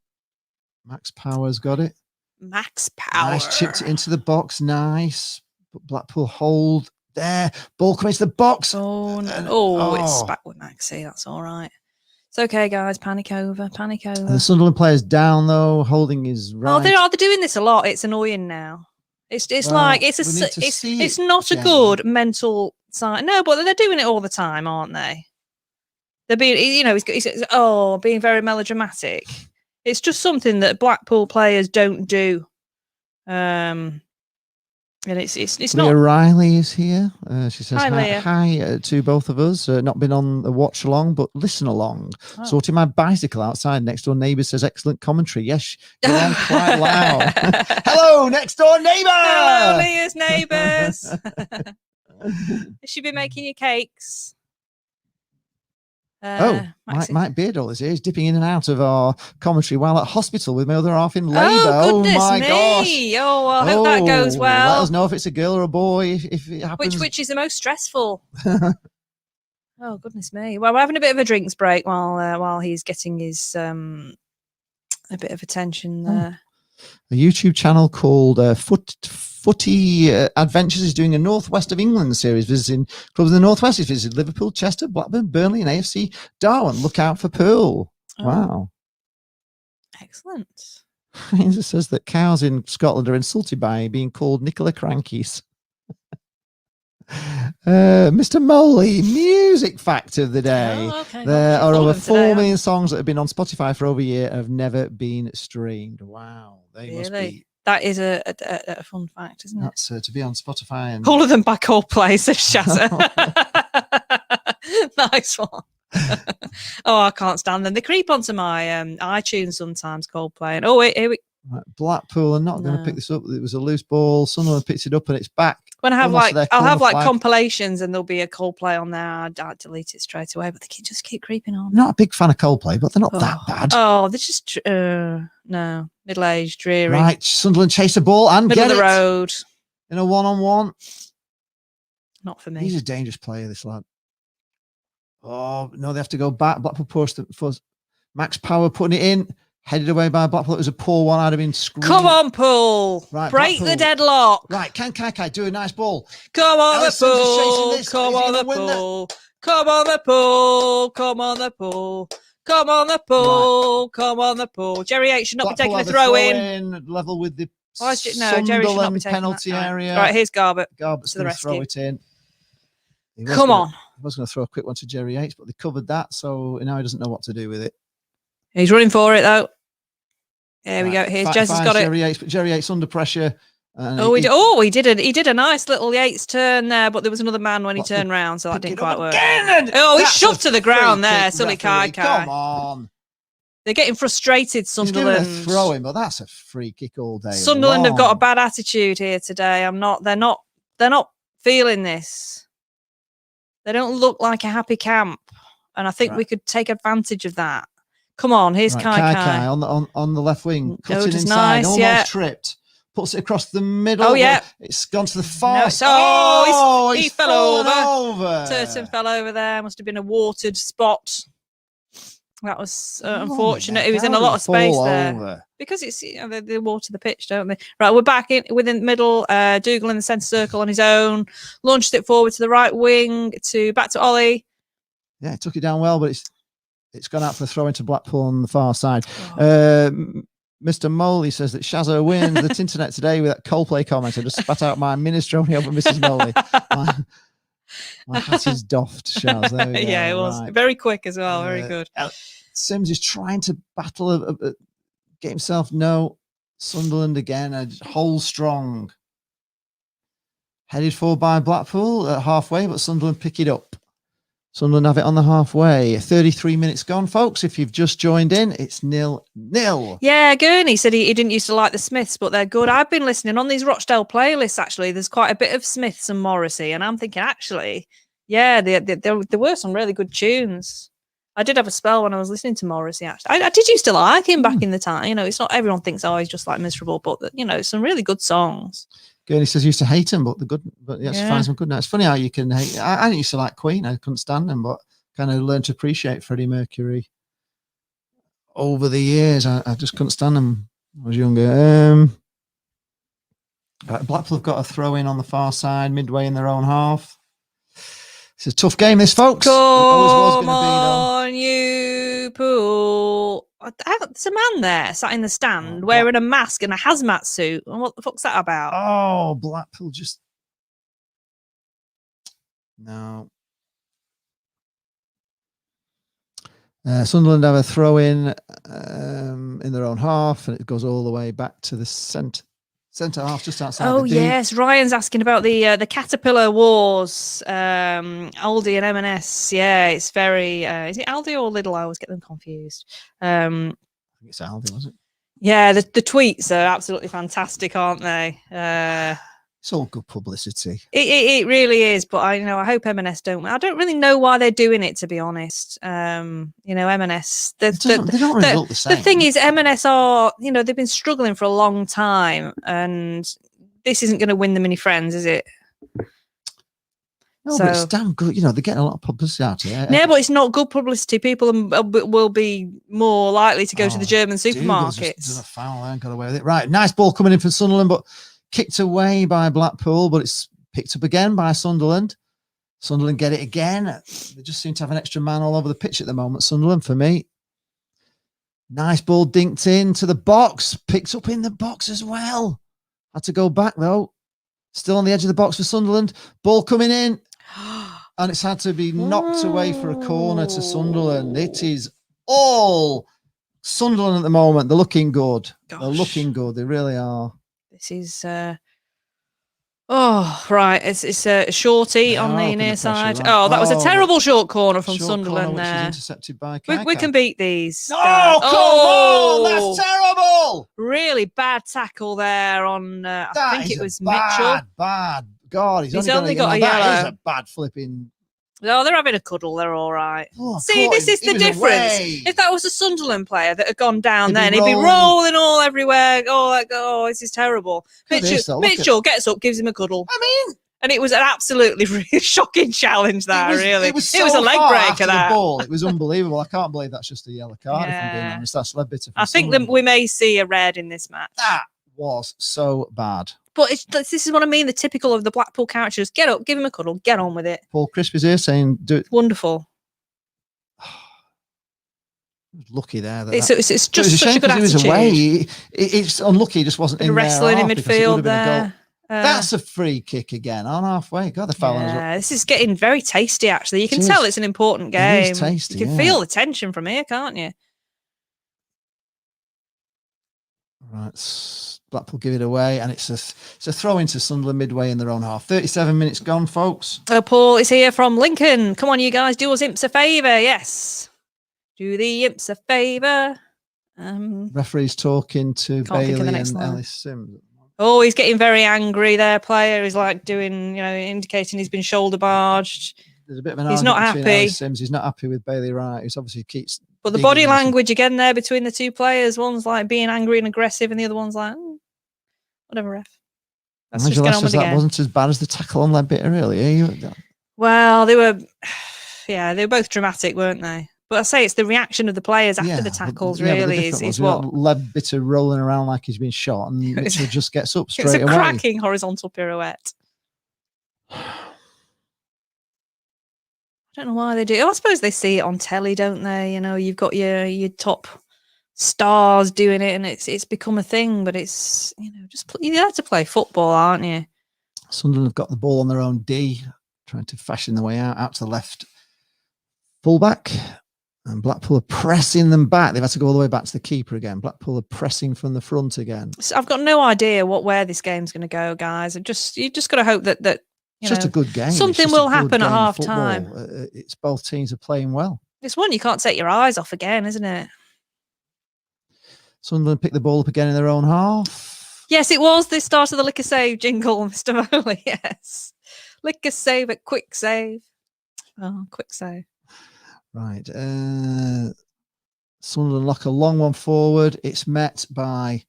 Max Power's got it. Max Power. Nice, chipped it into the box. Nice. But Blackpool hold there. Ball coming to the box. Oh, no. It's back with Maxi. That's all right. It's okay, guys. Panic over. And the Sunderland players down, though. Holding is right. Oh, they're doing this a lot. It's annoying now. It's not a good mental sign. No, but they're doing it all the time, aren't they? They're being, being very melodramatic. It's just something that Blackpool players don't do. And it's not. Riley is here. She says hi to both of us. Not been on the watch along, but listen along. Oh. Sorting my bicycle outside. Next door neighbour says excellent commentary. Yes, you're on quite loud. Hello, next door neighbour. Hello, Leah's neighbours. Has she been making you cakes? Mike Beardall is here. He's dipping in and out of our commentary while at hospital with my other half in labour. Oh, goodness my me. gosh. Oh, I hope that goes well. Let us know if it's a girl or a boy, if it happens. Which is the most stressful? Oh, goodness me. Well, we're having a bit of a drinks break while he's getting his a bit of attention there. A YouTube channel called Footy Adventures is doing a Northwest of England series, visiting clubs in the Northwest. He's visited Liverpool, Chester, Blackburn, Burnley, and AFC Darwin. Look out for Pearl. Oh. Wow. Excellent. It says that cows in Scotland are insulted by being called Nicola Crankies. Mr. Moley, music fact of the day. Oh, okay. There are over 4 million songs that have been on Spotify for over a year and have never been streamed. Wow. They must be. That is a fun fact, isn't it? That's to be on Spotify. And all of them by Coldplay, says Shazza. Nice one. I can't stand them. They creep onto my iTunes sometimes, Coldplay. And here we. Right, Blackpool are not going to pick this up. It was a loose ball. Sunderland picked it up and it's back. When I have I'll have compilations and there'll be a Coldplay on there. I'd delete it straight away, but they just keep creeping on. I'm not a big fan of Coldplay, but they're not that bad. Oh, they're just no, middle-aged, dreary. Right, Sunderland chase the ball and middle get of the road in a one-on-one. Not for me. He's a dangerous player, this lad. Oh no, they have to go back. Blackpool pushed for Max Power putting it in. Headed away by Blackpool. It was a poor one. I'd have been screaming. Come on, Pool. Right, break Blackpool. The deadlock. Right, can Kai do a nice ball? Come on, the Pool. Come on, the Pool. Come on, the Pool. Come on, the Pool. Come on, the Pool. Come on, the Pool. Jerry H should not be taking a throw in. Level with the Jerry should not be taking penalty area. Right, here's Garbett. Garbett's going to throw it in. Come on. He was going to throw a quick one to Jerry H, but they covered that, so now he doesn't know what to do with it. He's running for it though. There we go. Here's Jess has got it. Jerry H, but Jerry H under pressure. And he did a nice little Yates turn there, but there was another man when he turned round, so that didn't quite work. He's shoved to the ground there, silly Kai. Come on. They're getting frustrated, Sunderland. He's doing a throw-in, but that's a free kick all day. Sunderland have got a bad attitude here today. They're not feeling this. They don't look like a happy camp. And I think we could take advantage of that. Come on, here's Kai on the left wing, cutting inside, almost tripped. Puts it across the middle. Oh, yeah. It's gone to the far side. He fell over. Turton fell over there. Must have been a watered spot. That was unfortunate. He was in a lot of space there. Because it's they water the pitch, don't they? Right, we're back within the middle. Dougal in the centre circle on his own. Launched it forward to the right wing, back to Ollie. Yeah, he took it down well, but it's gone out for a throw into Blackpool on the far side. Mr. Moley says that Shazza wins the internet today with that Coldplay comment. I just spat out my minestrone over Mrs. Moley. My hat is doffed, Shaz. There we go. Yeah, it was very quick as well. Very good. Sims is trying to battle, get himself. No, Sunderland again, a hole strong. Headed forward by Blackpool at halfway, but Sunderland pick it up. Sunderland have it on the halfway. 33 minutes gone, folks. If you've just joined in, it's 0-0. Yeah, Gurney said he didn't used to like the Smiths, but they're good. I've been listening on these Rochdale playlists, actually. There's quite a bit of Smiths and Morrissey, and I'm thinking, actually, yeah, there were some really good tunes. I did have a spell when I was listening to Morrissey, actually. I did used to like him back in the time. You know, it's not everyone thinks, he's just like miserable, but, some really good songs. Gurney says he used to hate him, but find some good now. It's funny how you can hate. I used to like Queen. I couldn't stand him, but kind of learned to appreciate Freddie Mercury over the years. I just couldn't stand him when I was younger. Blackpool have got a throw in on the far side, midway in their own half. It's a tough game, this, folks. Come on, you Pool. There's a man there sat in the stand wearing a mask and a hazmat suit. And what the fuck's that about? Oh, Blackpool just... No. Sunderland have a throw in their own half, and it goes all the way back to the centre half, just outside. Oh yes, Ryan's asking about the Caterpillar Wars, Aldi and M&S. Yeah, it's very. Is it Aldi or Lidl? I always get them confused. I think it's Aldi, was it? Yeah, the tweets are absolutely fantastic, aren't they? It's all good publicity. It really is, but I hope M&S don't. I don't really know why they're doing it, to be honest. M&S. They don't really look the same. The thing is, M&S are, they've been struggling for a long time, and this isn't going to win them any friends, is it? No, but it's damn good. They're getting a lot of publicity out here. Yeah, but it's not good publicity. People will be more likely to go to the German supermarkets. Just done a foul there and got away with it. Right, nice ball coming in from Sunderland, but kicked away by Blackpool, but it's picked up again by Sunderland. Sunderland get it again. They just seem to have an extra man all over the pitch at the moment, Sunderland, for me. Nice ball dinked into the box. Picked up in the box as well. Had to go back, though. Still on the edge of the box for Sunderland. Ball coming in. And it's had to be knocked away for a corner to Sunderland. It is all Sunderland at the moment. They're looking good. Gosh. They're looking good. They really are. This is right. It's a shorty on the near side. Right. That was a terrible short corner from Sunderland there. Intercepted by we can beat these. Come on, that's terrible. Really bad tackle there on. I think it was Mitchell. Bad. God, he's only got a yellow. That is a bad flipping. No, they're having a cuddle. They're all right. See, this is the difference. If that was a Sunderland player that had gone down there, he'd be rolling all everywhere. This is terrible. Mitchell gets up, gives him a cuddle. And it was an absolutely really shocking challenge there, really. It was a leg breaker, that. Ball. It was unbelievable. I can't believe that's just a yellow card, if I'm being honest. That's a bit of I think that we may see a red in this match. That was so bad. But this is what I mean, the typical of the Blackpool characters. Get up, give him a cuddle, get on with it. Paul Crisp is here saying, do it. Wonderful. Lucky there. It's just such a good attitude. He was away. It's unlucky he just wasn't in wrestling in midfield there. That's a free kick again on halfway. God, the foul. Yeah, this is getting very tasty, actually. You can tell it's an important game. It is tasty, you can feel the tension from here, can't you? Right. Blackpool give it away, and it's a throw into Sunderland midway in their own half. 37 minutes gone, folks. Paul is here from Lincoln. Come on, you guys, do us imps a favour. Yes. Do the imps a favour. Referee's talking to Bailey and Ellis Sims. Oh, he's getting very angry there, player. He's like doing, indicating he's been shoulder barged. There's a bit of an he's not happy. Ellis Sims. He's not happy with Bailey Wright, who's obviously keeps. But the body language again there between the two players. One's like being angry and aggressive, and the other one's like, whatever, ref. That's just get on with the game. That wasn't as bad as the tackle on Ledbetter, really. Well, they were both dramatic, weren't they? But I say it's the reaction of the players after the tackles really is what Ledbetter rolling around like he's been shot, and Mitchell just gets up straight away. It's a cracking horizontal pirouette. I don't know why they do. I suppose they see it on telly, don't they? You've got your top stars doing it, and it's become a thing. But it's you're there to play football, aren't you? Sunderland have got the ball on their own D, trying to fashion their way out to the left fullback. And Blackpool are pressing them back. They've had to go all the way back to the keeper again. Blackpool are pressing from the front again. So I've got no idea where this game's going to go, guys. You just got to hope that it's just a good game. Something will happen at half time. It's both teams are playing well. It's one you can't take your eyes off again, isn't it? Sunderland pick the ball up again in their own half. Yes, it was the start of the liquor save jingle, Mr. Foley. Yes, liquor save at quick save. Oh, quick save. Right. Sunderland lock a long one forward. It's met by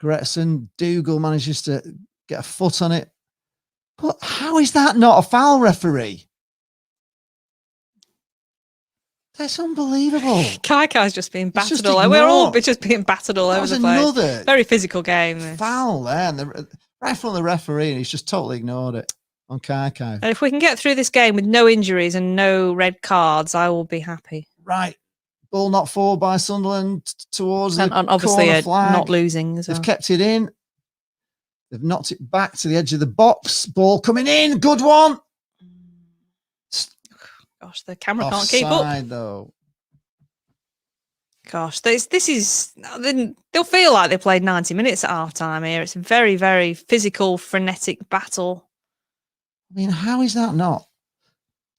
Gretson. Dougal manages to get a foot on it. But how is that not a foul, referee? That's unbelievable. Kaikai's just being battered all over. We're all just being battered all over the place. Very physical game. This. Foul there. And right in front of the referee, and he's just totally ignored it. On Kaikai. And if we can get through this game with no injuries and no red cards, I will be happy. Right. Ball knocked forward by Sunderland towards the obviously corner flag. Not losing as well. They've kept it in. They've knocked it back to the edge of the box. Ball coming in. Good one. Gosh, the camera can't keep up. Offside, though. Gosh, this is... They'll feel like they played 90 minutes at half-time here. It's a very, very physical, frenetic battle. I mean, how is that not?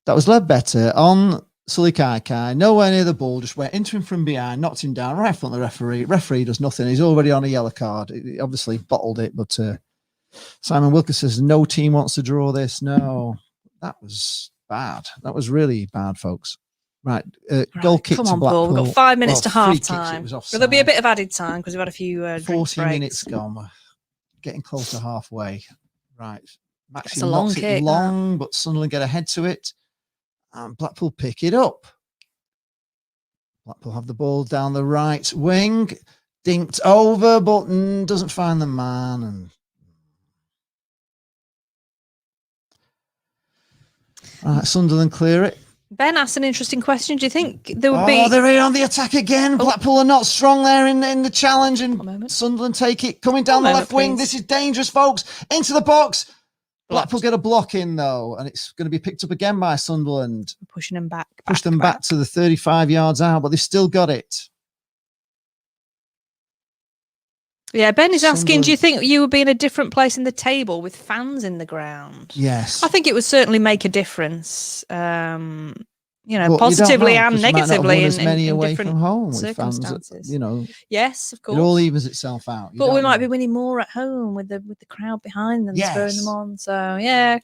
That was Ledbetter on Sully Kaikai, nowhere near the ball, just went into him from behind, knocked him down right in front of the referee. Referee does nothing. He's already on a yellow card. He obviously bottled it, but Simon Wilkes says no team wants to draw this. No, that was bad. That was really bad, folks. Right, goal kick to Blackpool. Paul. We've got 5 minutes to half time. There'll be a bit of added time because we've had a few 40 minutes gone. We're getting close to halfway. Right. It's a long kick. But Sunderland get ahead to it. And Blackpool pick it up. Blackpool have the ball down the right wing. Dinked over, but doesn't find the man. And right, Sunderland clear it. Ben asked an interesting question. Do you think there would be... they're in on the attack again. Blackpool are not strong there in the challenge. And Sunderland take it. Coming down the left wing. This is dangerous, folks. Into the box. Blackpool get a block in, though, and it's going to be picked up again by Sunderland. Pushing them back. Push them back to the 35 yards out, but they've still got it. Yeah, Ben is asking, do you think you would be in a different place in the table with fans in the ground? Yes. I think it would certainly make a difference, positively and negatively in different from home circumstances. With fans, yes, of course. It all evens itself out. But we might be winning more at home with the crowd behind them, spurring them on. So, yeah.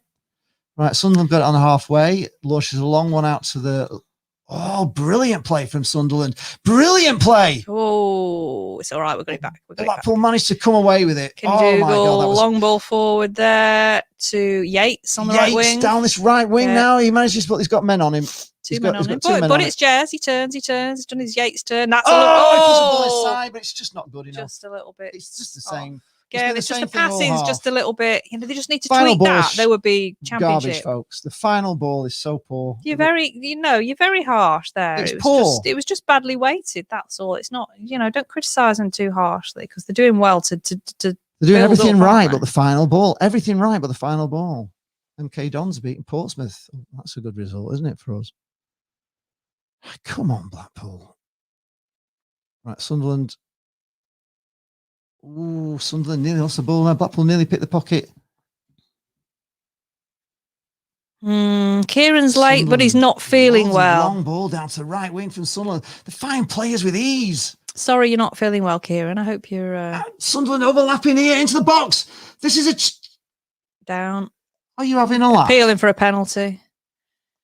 Right, Sunderland got it on halfway. Launches a long one out to the... Oh, brilliant play from Sunderland. Brilliant play. Oh, it's all right. We've got it back. Blackpool managed to come away with it. My God, long ball forward there to Yates on the right wing. Down this right wing now. He manages, but he's got men on him. Two men on him. But it's Jazz. He turns. He's done his Yates turn. That's he puts a ball inside, but it's just not good enough. Just a little bit. It's just the same. Yeah, it's just the passing's just a little bit. They just need to tweak that. They would be championship. Garbage, folks. The final ball is so poor. You're very harsh there. It's poor. It was just badly weighted. That's all. It's not. Don't criticise them too harshly because they're doing well to. They're doing everything right, but the final ball. Everything right, but the final ball. MK Dons beating Portsmouth. Oh, that's a good result, isn't it, for us? Come on, Blackpool. Right, Sunderland. Ooh, Sunderland nearly lost the ball there. Blackpool nearly picked the pocket. Kieran's late, but he's not feeling well. Long ball down to the right wing from Sunderland. They find players with ease. Sorry, you're not feeling well, Kieran. I hope you're Sunderland overlapping here into the box. This is down. Are you having a laugh? Appealing for a penalty.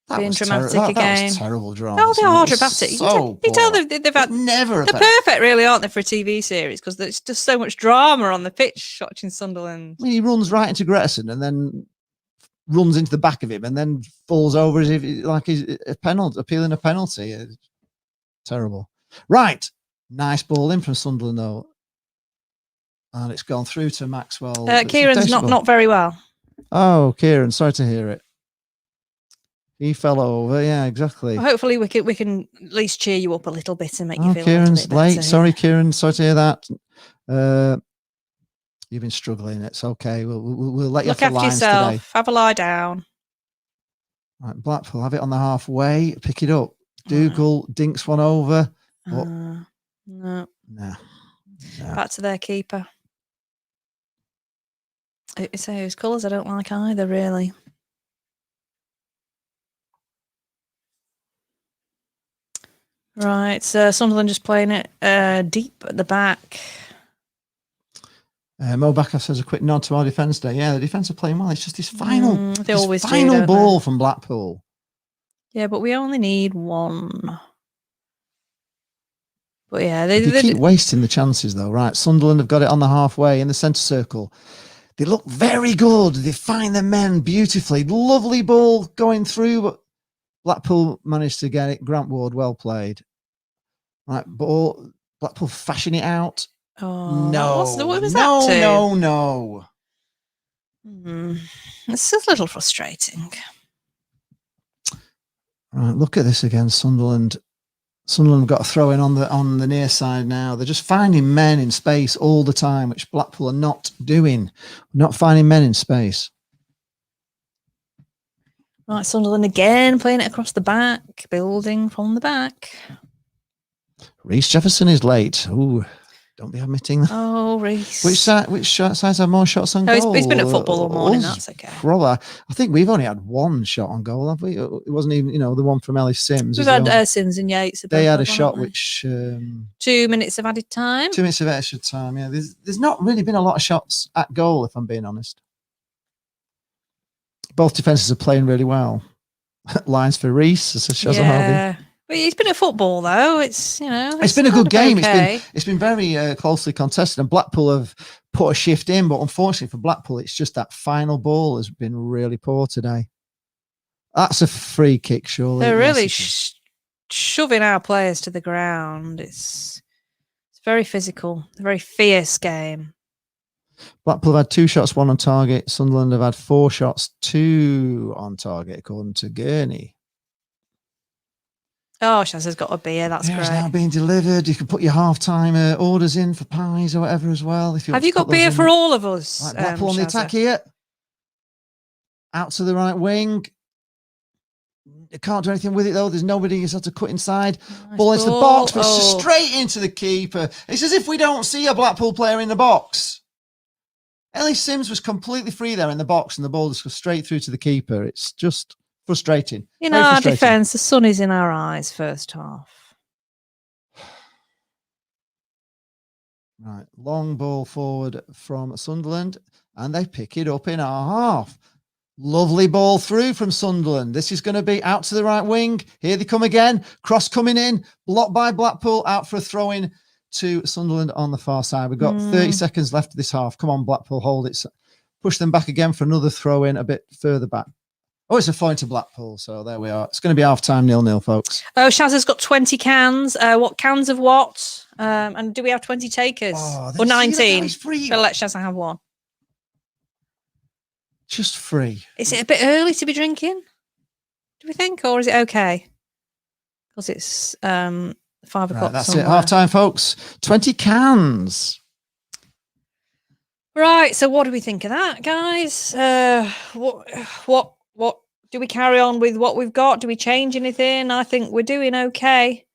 That Being was dramatic that again. was terrible drama. Oh, they are dramatic. So you tell they've had never. They're perfect, really, aren't they, for a TV series? Because there's just so much drama on the pitch watching Sunderland. I mean, he runs right into Gretterson and then runs into the back of him and then falls over as if like he's a penalty, appealing a penalty. It's terrible. Right, nice ball in from Sunderland though, and it's gone through to Maxwell. Kieran's not very well. Oh, Kieran, sorry to hear it. He fell over. Yeah, exactly. Well, hopefully we can at least cheer you up a little bit and make you feel Kieran's a bit late. better. Sorry, Kieran. Sorry to hear that. You've been struggling. It's okay. We'll let you look off the after lines yourself. today. Have a lie down. Right, Blackpool have it on the halfway. Pick it up. Dougal dinks one over. No. Back to their keeper. It's whose colours I don't like either, really. Right, so Sunderland just playing it deep at the back. Mo Bacca says a quick nod to our defence day. Yeah, the defence are playing well. It's just this final, final ball from Blackpool. Yeah, but we only need one. But yeah, they keep wasting the chances though. Right, Sunderland have got it on the halfway in the centre circle. They look very good. They find the men beautifully. Lovely ball going through, but Blackpool managed to get it. Grant Ward, well played. Right, ball. Blackpool fashing it out. Oh, no. What was that to? No. It's just a little frustrating. Right, look at this again. Sunderland have got a throw in on the near side now. They're just finding men in space all the time, which Blackpool are not doing. Not finding men in space. Right, Sunderland again playing it across the back, building from the back. Reece Jefferson is late. Ooh, don't be admitting that. Oh, Reece. Which sides have more shots on goal? He's been at football all morning. That's okay. Probably. I think we've only had one shot on goal, have we? It wasn't even, the one from Ellis Sims. We've had Sims and Yates. They had a shot which 2 minutes of added time. 2 minutes of extra time. Yeah, there's not really been a lot of shots at goal, if I'm being honest. Both defences are playing really well. Lines for Reece. Yeah. But he's been at football though. It's it's been a good game. Okay. It's been very closely contested, and Blackpool have put a shift in. But unfortunately for Blackpool, it's just that final ball has been really poor today. That's a free kick, surely. They're really shoving our players to the ground. It's very physical. A very fierce game. Blackpool have had 2 shots, 1 on target. Sunderland have had 4 shots, 2 on target, according to Gurney. Oh, Shaz has got a beer. That's great. It's now being delivered. You can put your half-time orders in for pies or whatever as well. Have you got beer for all of us? Right, Blackpool on the attack here. Out to the right wing. They can't do anything with it though. There's nobody. He's had to cut inside. Nice ball into the box, but straight into the keeper. It's as if we don't see a Blackpool player in the box. Ellis Sims was completely free there in the box, and the ball just goes straight through to the keeper. It's just frustrating. In our defence, the sun is in our eyes first half. Right, long ball forward from Sunderland, and they pick it up in our half. Lovely ball through from Sunderland. This is going to be out to the right wing. Here they come again. Cross coming in, blocked by Blackpool, out for a throw-in to Sunderland on the far side. We've got 30 seconds left of this half. Come on, Blackpool, hold it. Push them back again for another throw-in a bit further back. Oh, it's a throw into Blackpool. So there we are. It's going to be half-time 0-0, folks. Oh, Shaz has got 20 cans. What cans of what? And do we have 20 takers? Or 19? We'll let Shaz have one. Just free. Is it a bit early to be drinking? Do we think? Or is it okay? Because it's 5 o'clock. Right, that's it. Half-time, folks. 20 cans. Right. So what do we think of that, guys? What do we carry on with what we've got? Do we change anything? I think we're doing okay.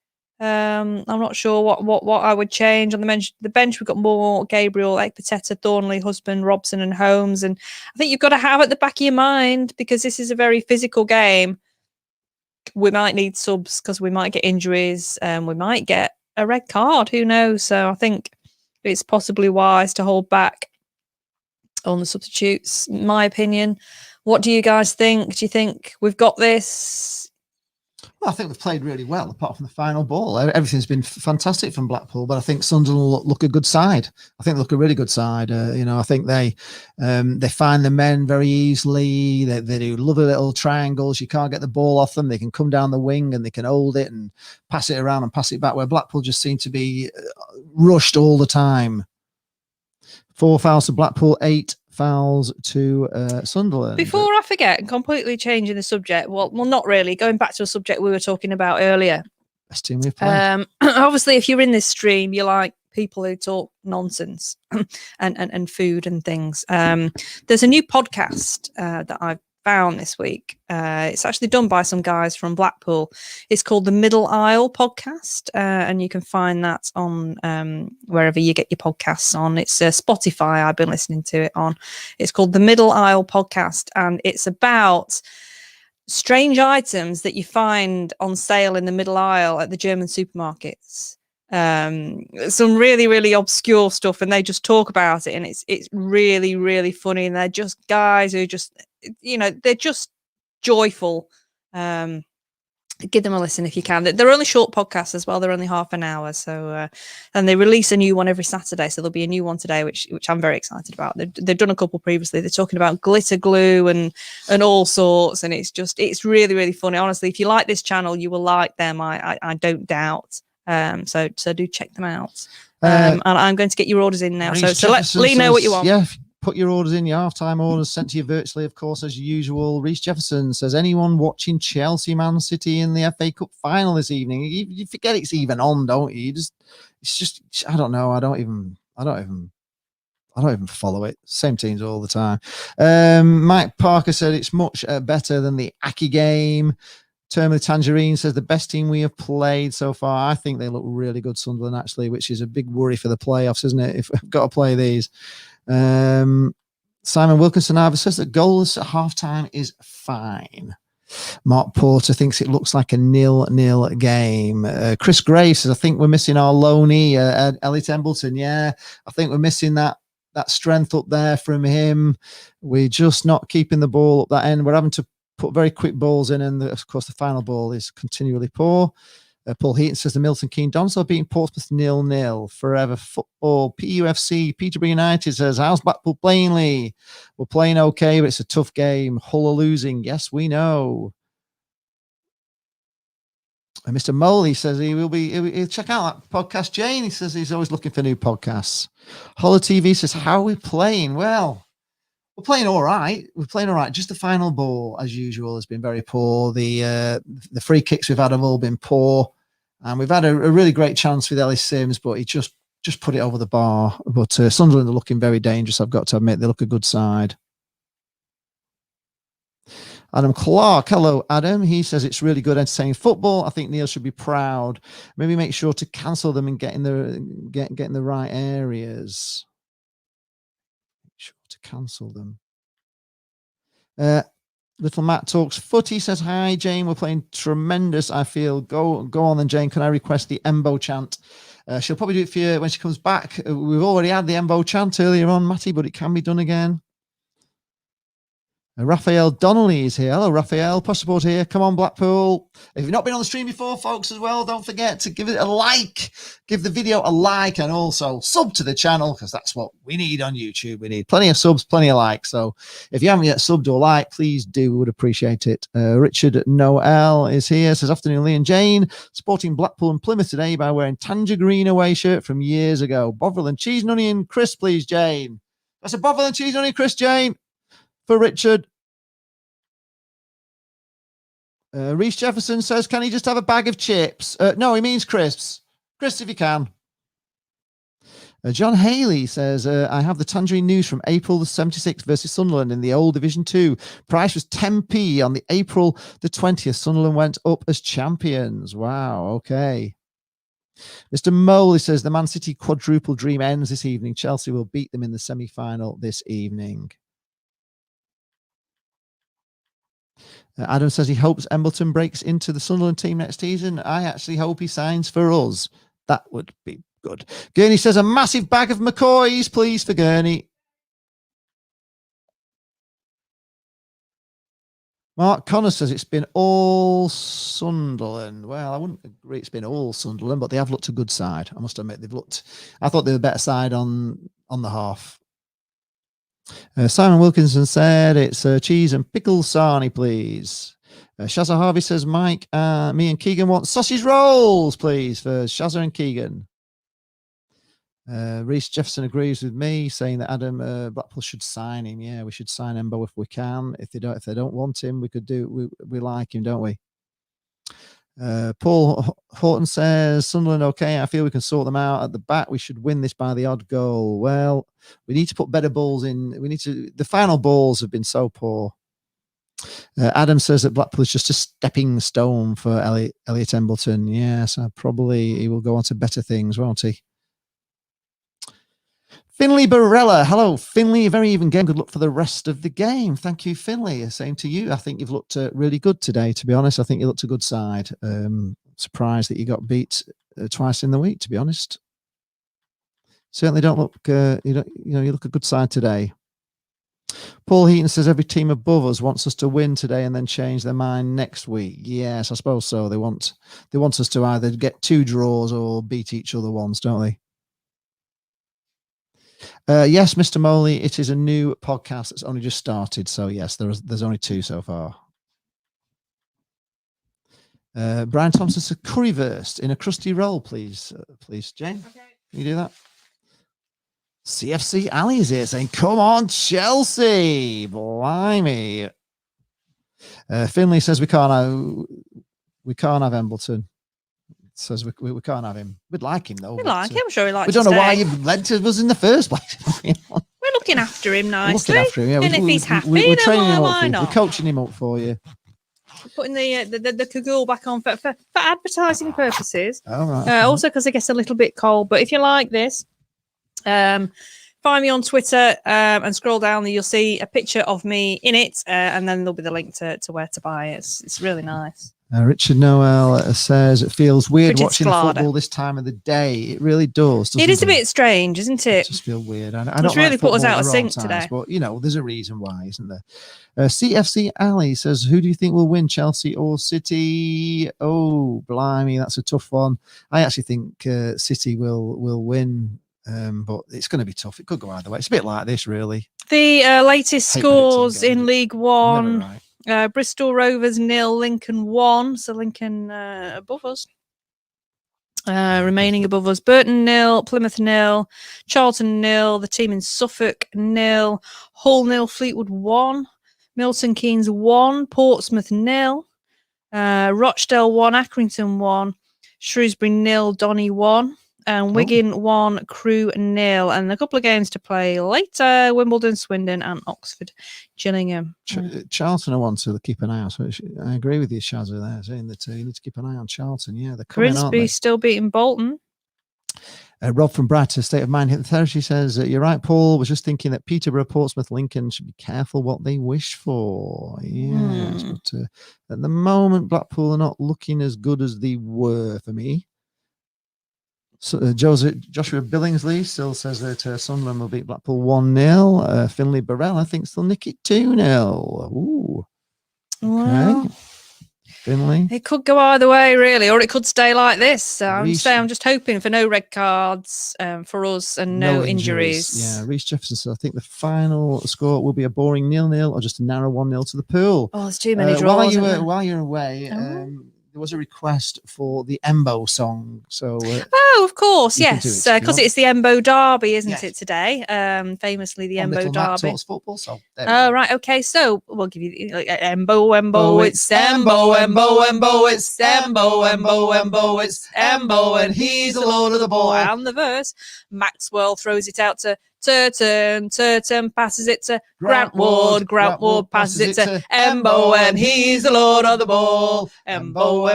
I'm not sure what I would change on the bench. The bench, we've got Moore, Gabriel, Ekpiteta, Thornley, Husband, Robson, and Holmes. And I think you've got to have at the back of your mind, because this is a very physical game, we might need subs because we might get injuries and we might get a red card. Who knows? So I think it's possibly wise to hold back on the substitutes, in my opinion. What do you guys think? Do you think we've got this? Well, I think we've played really well, apart from the final ball. Everything's been fantastic from Blackpool, but I think Sunderland look a good side. I think they look a really good side. I think they find the men very easily. They do lovely little triangles. You can't get the ball off them. They can come down the wing and they can hold it and pass it around and pass it back, where Blackpool just seem to be rushed all the time. 4 fouls to Blackpool, 8 fouls to Sunderland. Before I forget, and completely changing the subject, well, not really, going back to a subject we were talking about earlier. Best team we've played. Obviously, if you're in this stream, you like people who talk nonsense and food and things. There's a new podcast that I've found this week. It's actually done by some guys from Blackpool. It's called the Middle Aisle Podcast, and you can find that on wherever you get your podcasts on. It's Spotify. I've been listening to it on. It's called the Middle Aisle Podcast, and it's about strange items that you find on sale in the middle aisle at the German supermarkets. Some really, really obscure stuff, and they just talk about it, and it's really, really funny. And they're just guys who just, they're just joyful. Give them a listen if you can. They're only short podcasts as well. They're only half an hour. So, and they release a new one every Saturday. So there'll be a new one today, which I'm very excited about. They've done a couple previously. They're talking about glitter glue and all sorts. And it's really, really funny. Honestly, if you like this channel, you will like them. I don't doubt. So do check them out. And I'm going to get your orders in now. So let Lee know what you want. Yeah, put your orders in, your halftime orders sent to you virtually, of course, as usual. Reece Jefferson says, anyone watching Chelsea Man City in the FA Cup final this evening? You forget it's even on, don't you? It's just I don't know. I don't even follow it. Same teams all the time. Mike Parker said it's much better than the Aki game. Termly Tangerine says the best team we have played so far. I think they look really good, Sunderland, actually, which is a big worry for the playoffs, isn't it? If we've got to play these. Simon Wilkinson says that goalless at halftime is fine. Mark Porter thinks it looks like a 0-0 game. Chris Gray says, I think we're missing our loanee, Elliot Embleton. Yeah, I think we're missing that strength up there from him. We're just not keeping the ball up that end. We're having to put very quick balls in, and of course the final ball is continually poor. Paul Heaton says the Milton Keynes Dons are beating Portsmouth 0-0. Forever football. PUFC Peterborough United says, how's Blackpool playing, Lee? We're playing okay, but it's a tough game. Hull are losing. Yes, we know. And Mr. Moley says he'll check out that podcast. Jane, he says he's always looking for new podcasts. Hollow TV says, how are we playing? Well, we're playing all right. Just the final ball, as usual, has been very poor. The free kicks we've had have all been poor. And we've had a really great chance with Ellis Sims, but he just put it over the bar. But Sunderland are looking very dangerous, I've got to admit. They look a good side. Adam Clark. Hello, Adam. He says it's really good, entertaining football. I think Neil should be proud. Maybe make sure to cancel them and get in the right areas. Sure to cancel them. Little Matt talks footy, says hi Jane, we're playing tremendous, I feel. Go on then, Jane. Can I request the Embo chant? She'll probably do it for you when she comes back. We've already had the Embo chant earlier on, Matty, but it can be done again. Raphael Donnelly is here. Hello, Raphael. Push support here. Come on, Blackpool. If you've not been on the stream before, folks, as well, don't forget to give it a like. Give the video a like, and also sub to the channel, because that's what we need on YouTube. We need plenty of subs, plenty of likes. So if you haven't yet subbed or liked, please do. We would appreciate it. Richard Noel is here. Says, afternoon, Lee and Jane. Supporting Blackpool and Plymouth today by wearing Tanger Green away shirt from years ago. Bovril and cheese and onion crisp, please, Jane. That's a Bovril and cheese and onion crisp, Jane. For Richard. Reece Jefferson says, can he just have a bag of chips? No, he means crisps. Crisps if you can. John Haley says, I have the Tangerine news from April the 76th versus Sunderland in the old Division 2. Price was 10p on the April the 20th. Sunderland went up as champions. Wow, okay. Mr. Moley says the Man City quadruple dream ends this evening. Chelsea will beat them in the semi-final this evening. Adam says he hopes Embleton breaks into the Sunderland team next season. I actually hope he signs for us. That would be good. Gurney says a massive bag of McCoys, please, for Gurney. Mark Connor says it's been all Sunderland. Well, I wouldn't agree it's been all Sunderland, but they have looked a good side. I must admit, I thought they were the better side on the half. Simon Wilkinson said it's cheese and pickle sarnie, please. Shazza Harvey says, Mike, me and Keegan want sausage rolls, please, for Shazza and Keegan. Reece Jefferson agrees with me, saying that Adam Blackpool should sign him. Yeah, we should sign Embo if we can. If they don't want him, we could do. We like him, don't we? Paul Horton says Sunderland okay. I feel we can sort them out at the back. We should win this by the odd goal. Well, we need to put better balls in. The final balls have been so poor. Adam says that Blackpool is just a stepping stone for Elliot Embleton. Yes, probably he will go on to better things, won't he? Finley Barella. Hello, Finley. A very even game. Good luck for the rest of the game. Thank you, Finley. Same to you. I think you've looked really good today, to be honest. I think you looked a good side. Surprised that you got beat twice in the week, to be honest. Certainly don't look, you look a good side today. Paul Heaton says every team above us wants us to win today and then change their mind next week. Yes, I suppose so. They want us to either get 2 draws or beat each other once, don't they? Yes, Mr. Moley, it is a new podcast that's only just started. So yes, there's only 2 so far. Brian Thompson says currywurst in a crusty roll, please, Jane. Okay. Can you do that? CFC Ali is here saying, "Come on, Chelsea, blimey." Finley says we can't have Embleton. Says we can't have him. We'd like him though. We like him. I'm sure he likes. We don't know why you led to us in the first place. We're looking after him nicely. Looking after him, yeah. And if he's happy, we're training him up. Why not? We're coaching him up for you. We're putting the cagoule back on for advertising purposes. All right. Also because it gets a little bit cold. But if you like this, find me on Twitter and scroll down and you'll see a picture of me in it, and then there'll be the link to where to buy it. It's really nice. Richard Noel says it feels weird Richard watching football this time of the day. It really does. It is a bit strange, isn't it? It just feel weird. I don't really like put us out of sync today. But there's a reason why, isn't there? CFC Ali says, "Who do you think will win, Chelsea or City?" Oh, blimey, that's a tough one. I actually think City will win. But it's going to be tough. It could go either way. It's a bit like this, really. The latest scores in League One: Bristol Rovers 0, Lincoln 1. So Lincoln above us. Remaining above us: Burton 0, Plymouth 0, Charlton 0, the team in Suffolk 0, Hull 0, Fleetwood 1, Milton Keynes 1, Portsmouth 0, Rochdale 1, Accrington 1, Shrewsbury 0, Donny 1. And Wigan 1, Crew 0, and a couple of games to play later: Wimbledon, Swindon, and Oxford, Gillingham. Charlton, I want to keep an eye on. So I agree with you, Shazza, there, saying that you need to keep an eye on Charlton. Yeah, they're coming, aren't they? Grimsby still beating Bolton. Rob from Brighton, State of Mind Hypnotherapy says, "You're right, Paul. Was just thinking that Peterborough, Portsmouth, Lincoln should be careful what they wish for." Yes, but at the moment, Blackpool are not looking as good as they were for me. So, Joshua Billingsley still says that Sunderland will beat Blackpool 1-0. Finley Barella thinks they'll nick it 2-0. Ooh. Well, okay. Finley. It could go either way, really, or it could stay like this. I'm just hoping for no red cards for us and no injuries. Yeah, Reece Jefferson says, "I think the final score will be a boring 0-0 or just a narrow 1-0 to the pool." Oh, there's too many draws. While you're away, there was a request for the Embo song. So of course, yes, because it's the Embo Derby, isn't it, today? Famously the Embo Derby. Football, so right, okay, so we'll give you Embo, it's Embo, it's Embo, and he's the lord of the ball. And the verse: Maxwell throws it out to Turton passes it to Grant Ward passes it to Embo, and he's the lord of the ball. Embo,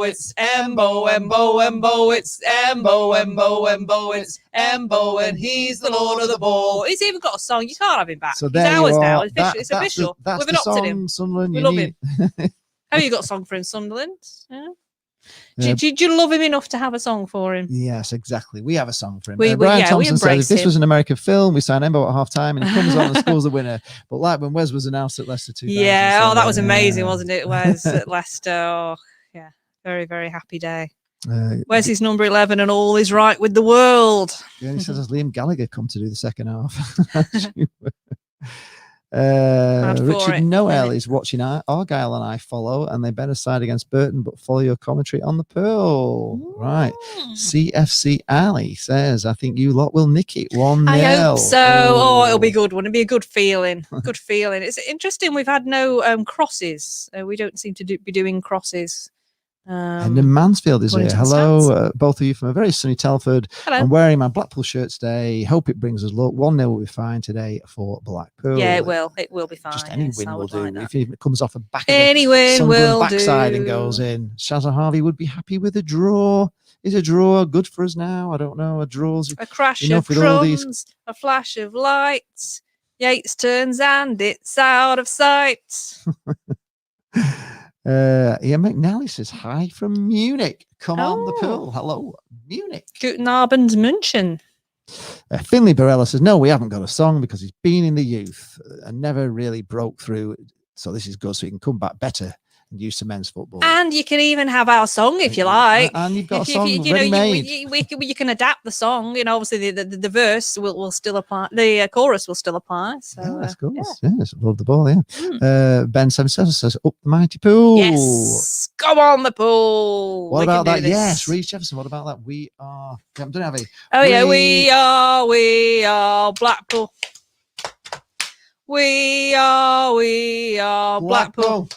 it's Embo, it's Embo, it's Embo, and he's the lord of the ball. He's even got a song. You can't have him back. So He's there you ours are. now. It's official. That's We've the adopted song, him. Sunderland. We You love need. him. Have you got a song for him, Sunderland? Yeah. Do you love him enough to have a song for him? Yes, exactly. We have a song for him. We Brian Thompson said, embrace if this him. was an American film, we sign Embo at half time and he comes on and scores the winner. But like when Wes was announced at Leicester 2000. Yeah, that was amazing, wasn't it? Wes at Leicester. Oh, yeah, very, very happy day. Where's his number 11 and all is right with the world? Yeah, he says, has Liam Gallagher come to do the second half? Richard Noel is watching Argyle and I follow, and they better side against Burton, but follow your commentary on the Pearl. Right. CFC Ali says, I think you lot will nick it 1-0. I hope so. Oh, it'll be good. Wouldn't it be a good feeling? Good feeling. It's interesting. We've had no crosses. We don't seem to be doing crosses. And in Mansfield is here. Hello, both of you from a very sunny Telford. Hello. I'm wearing my Blackpool shirt today. Hope it brings us luck. 1-0 will be fine today for Blackpool. Yeah, it will. It will be fine. Just any win will do. Like if it comes off the back any of win will backside do. And goes in. Shazza Harvey would be happy with a draw. Is a draw good for us now? I don't know. A draw's a crash enough of drums, a flash of lights. Yates turns and it's out of sight. Ian McNally says hi from Munich. Come on the Pool. Hello, Munich. Guten Abend, München. Finley Barella says, no, we haven't got a song because he's been in the youth and never really broke through. So this is good. So he can come back better and use some men's football. And you can even have our song if you like. And you've got a song ready-made. You can adapt the song. You know, obviously the verse will still apply. The chorus will still apply. So yeah, that's good. Yes, love the ball. Yeah. Ben 77 says, up the mighty Pool. Yes, come on the Pool. What about that? Yes, Reece Jefferson. What about that? We are. Don't have it. Oh yeah, we are Blackpool. We are Blackpool.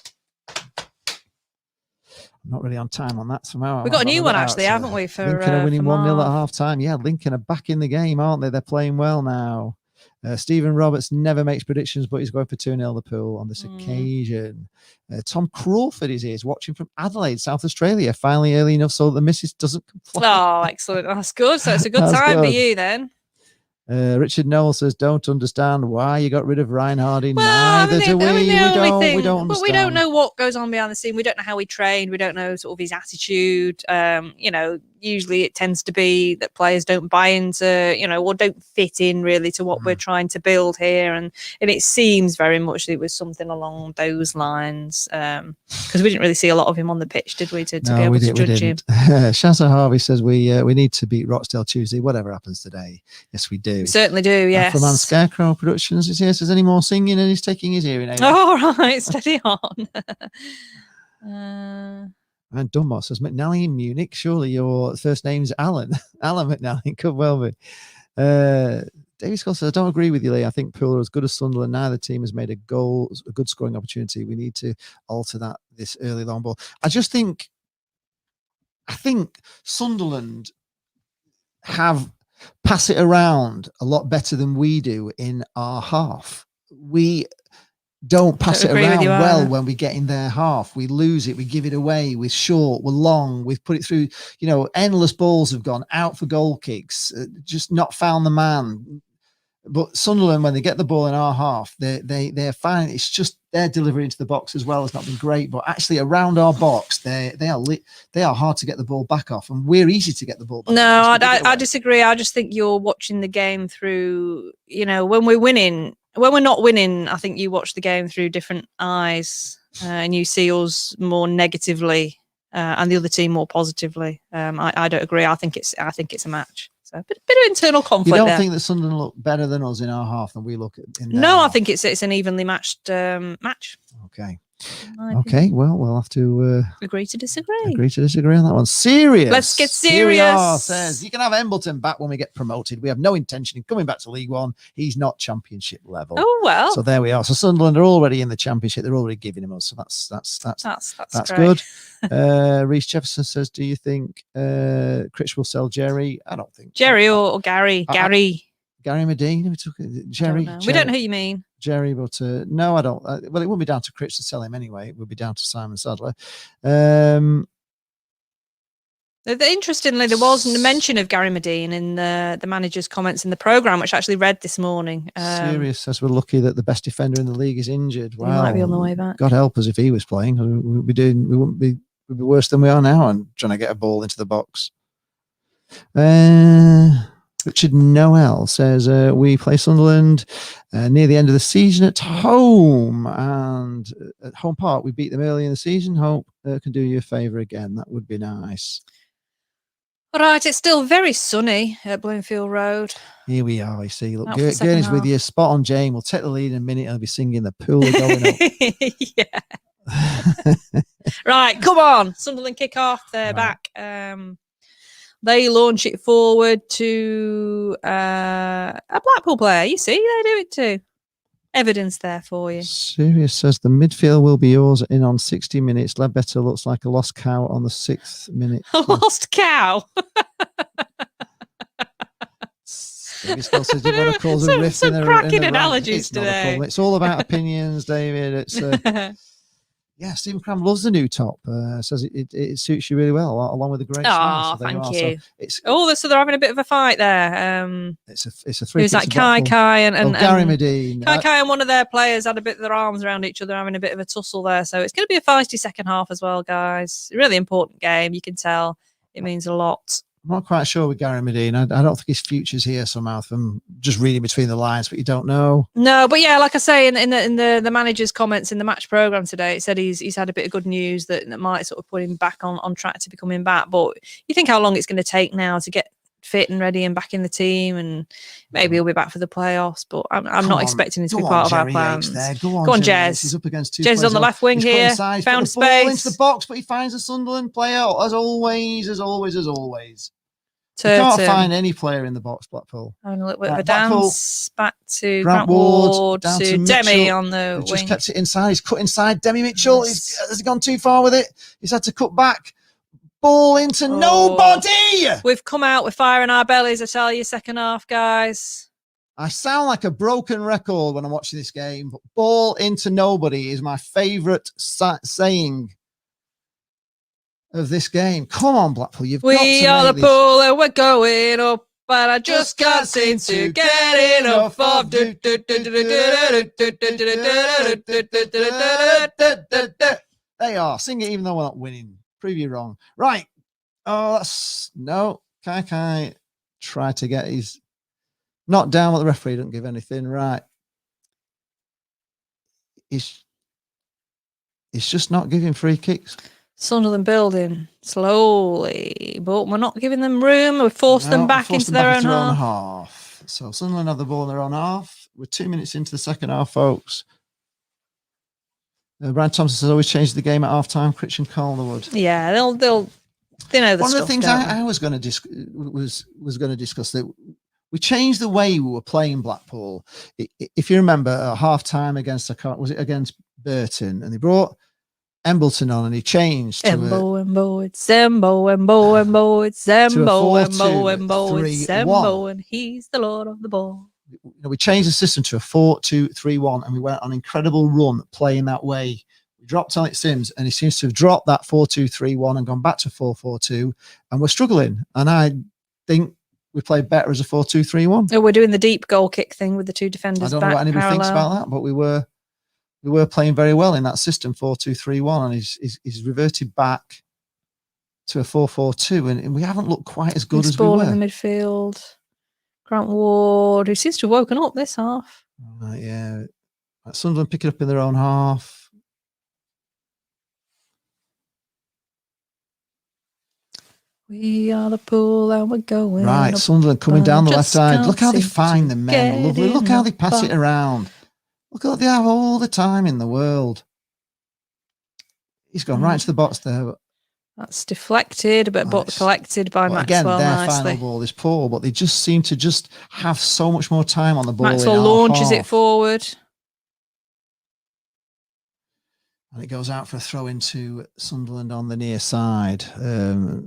I'm not really on time on that somehow. We've got a new one actually, haven't we? For Lincoln are winning 1-0 at half time. Yeah, Lincoln are back in the game, aren't they? They're playing well now. Stephen Roberts never makes predictions, but he's going for 2-0 the Pool on this occasion. Tom Crawford is here. He's watching from Adelaide, South Australia, finally early enough so that the missus doesn't complain. Oh, excellent. That's good. So it's a good time for you then. Richard Noel says, don't understand why you got rid of Ryan Harding. Well, Neither do we. We don't understand. But we don't know what goes on behind the scene. We don't know how he trained. We don't know sort of his attitude. You know, usually it tends to be that players don't buy into, you know, or don't fit in really to what we're trying to build here. And it seems very much that it was something along those lines. Because we didn't really see a lot of him on the pitch, did we, to be able to judge him? Shazza Harvey says we need to beat Rochdale Tuesday, whatever happens today. Yes, we do. We certainly do, yes. Afroman Scarecrow Productions is here. Says any more singing and he's taking his hearing aid. All right, steady on. And Dunmore says, McNally in Munich, surely your first name's Alan. Alan McNally, could well be. David Scott says, I don't agree with you, Lee. I think Poole are as good as Sunderland. Neither team has made a good scoring opportunity. We need to alter that this early long ball. I think Sunderland pass it around a lot better than we do in our half. We don't pass it around well when we get in their half. We lose it. We give it away. We're short. We're long. We've put it through, you know, endless balls have gone out for goal kicks, just not found the man. But Sunderland, when they get the ball in our half, they're fine. It's just their delivery into the box as well has not been great. But actually around our box, they are hard to get the ball back off, and we're easy to get the ball back off. No, I disagree. I just think you're watching the game through, you know, when we're winning. When we're not winning, I think you watch the game through different eyes and you see us more negatively and the other team more positively. I don't agree. I think it's a match. So a bit of internal conflict. You don't think that Sunderland look better than us in our half than we look in their No, half? I think it's an evenly matched match. Okay. Okay, well, we'll have to agree to disagree. Agree to disagree on that one. Serious. Let's get serious. Says you can have Embleton back when we get promoted. We have no intention in coming back to League One. He's not Championship level. Oh well. So there we are. So Sunderland are already in the Championship. They're already giving him us. So that's great. Good. Reece Jefferson says, "Do you think Critch will sell Jerry?" I don't think Jerry or Gary. Gary Medina. We took Jerry. We don't know who you mean. Jerry, but no, I don't. Well, it wouldn't be down to Critch to sell him anyway. It would be down to Simon Sadler. Interestingly, there was a mention of Gary Medine in the manager's comments in the programme, which I actually read this morning. Serious says we're lucky that the best defender in the league is injured. He might be on the way back. God help us if he was playing. We'd be worse than we are now and trying to get a ball into the box. Richard Noel says we play Sunderland near the end of the season at home, and at Home Park we beat them early in the season. Hope can do you a favour again. That would be nice. All right, it's still very sunny at Bloomfield Road. Here we are. You see, look, Gurney's with you. Spot on, Jane. We'll take the lead in a minute. I'll be singing the pool going up. Yeah. Right, come on. Sunderland kick off. They're back. They launch it forward to a Blackpool player. You see, they do it too. Evidence there for you. Sirius says the midfield will be yours in on 60 minutes. Ledbetter looks like a lost cow on the 6th minute. A lost cow? David still says you've got to cause a rift some cracking analogies today. It's all about opinions, David. It's yeah, Stephen Cram loves the new top. Says it suits you really well, along with the great smile. So thank you. So so they're having a bit of a fight there. It's a three. It was like Kai and Gary Medine. Kai and one of their players had a bit of their arms around each other, having a bit of a tussle there. So it's going to be a feisty second half as well, guys. Really important game. You can tell it means a lot. I'm not quite sure with Gary Medine. I don't think his future's here somehow from just reading between the lines, but you don't know. No, but yeah, like I say, in the manager's comments in the match programme today, it said he's had a bit of good news that might sort of put him back on track to be coming back. But you think how long it's going to take now to get fit and ready and back in the team, and maybe he'll be back for the playoffs, but I'm not expecting him to be part of our plans. Go on, Jez. He's up against two Jez is on the left wing here. Found space into the box, but he finds a Sunderland player as always. You Turton. can't find any player in the box, Blackpool. Having a little bit of a dance back to Grant Ward to Demi on the wing. Just kept it inside. He's cut inside. Demi Mitchell. Has he gone too far with it? He's had to cut back. Ball into nobody. We've come out with fire in our bellies, I tell you, second half, guys. I sound like a broken record when I'm watching this game, but ball into nobody is my favourite saying of this game. Come on, Blackpool. We are the pool and we're going up, but I just can't seem to get enough of. They are. Sing it even though we're not winning. Prove you wrong. Right. Oh, no. Kai try to get his knocked down, but the referee doesn't give anything. Right. He's just not giving free kicks. Sunderland building slowly, but we're not giving them room. We've forced them back into their own half. So Sunderland have the ball in their own half. We're 2 minutes into the second half, folks. Brian Thompson says always change the game at half time. Critch and Calderwood. Yeah, they know the stuff. One of the things I was going to was going to discuss that we changed the way we were playing Blackpool. If you remember, at half time against against Burton, and they brought Embleton on, and he changed to Embo, and he's the Lord of the Ball. We changed the system to a 4-2-3-1, and we went on an incredible run playing that way. We dropped Alec Sims, and he seems to have dropped that 4-2-3-1 and gone back to 4-4-2, and we're struggling. And I think we played better as a 4-2-3-1. Oh, we're doing the deep goal kick thing with the two defenders. I don't know what anybody thinks about that, but we were playing very well in that system, 4-2-3-1, and he's reverted back to a 4-4-2, and we haven't looked quite as good as we were. In the midfield. Grant Ward, who seems to have woken up this half. Yeah. Sunderland pick it up in their own half. We are the pool and we're going. Right, Sunderland coming down the left side. Look how they find the men. Lovely. Look how they pass it around. Look what they have all the time in the world. He's gone right to the box there. That's deflected, but collected by Maxwell. Again, their nicely. final ball is poor, but they just seem to have so much more time on the ball. Maxwell launches it forward. And it goes out for a throw into Sunderland on the near side.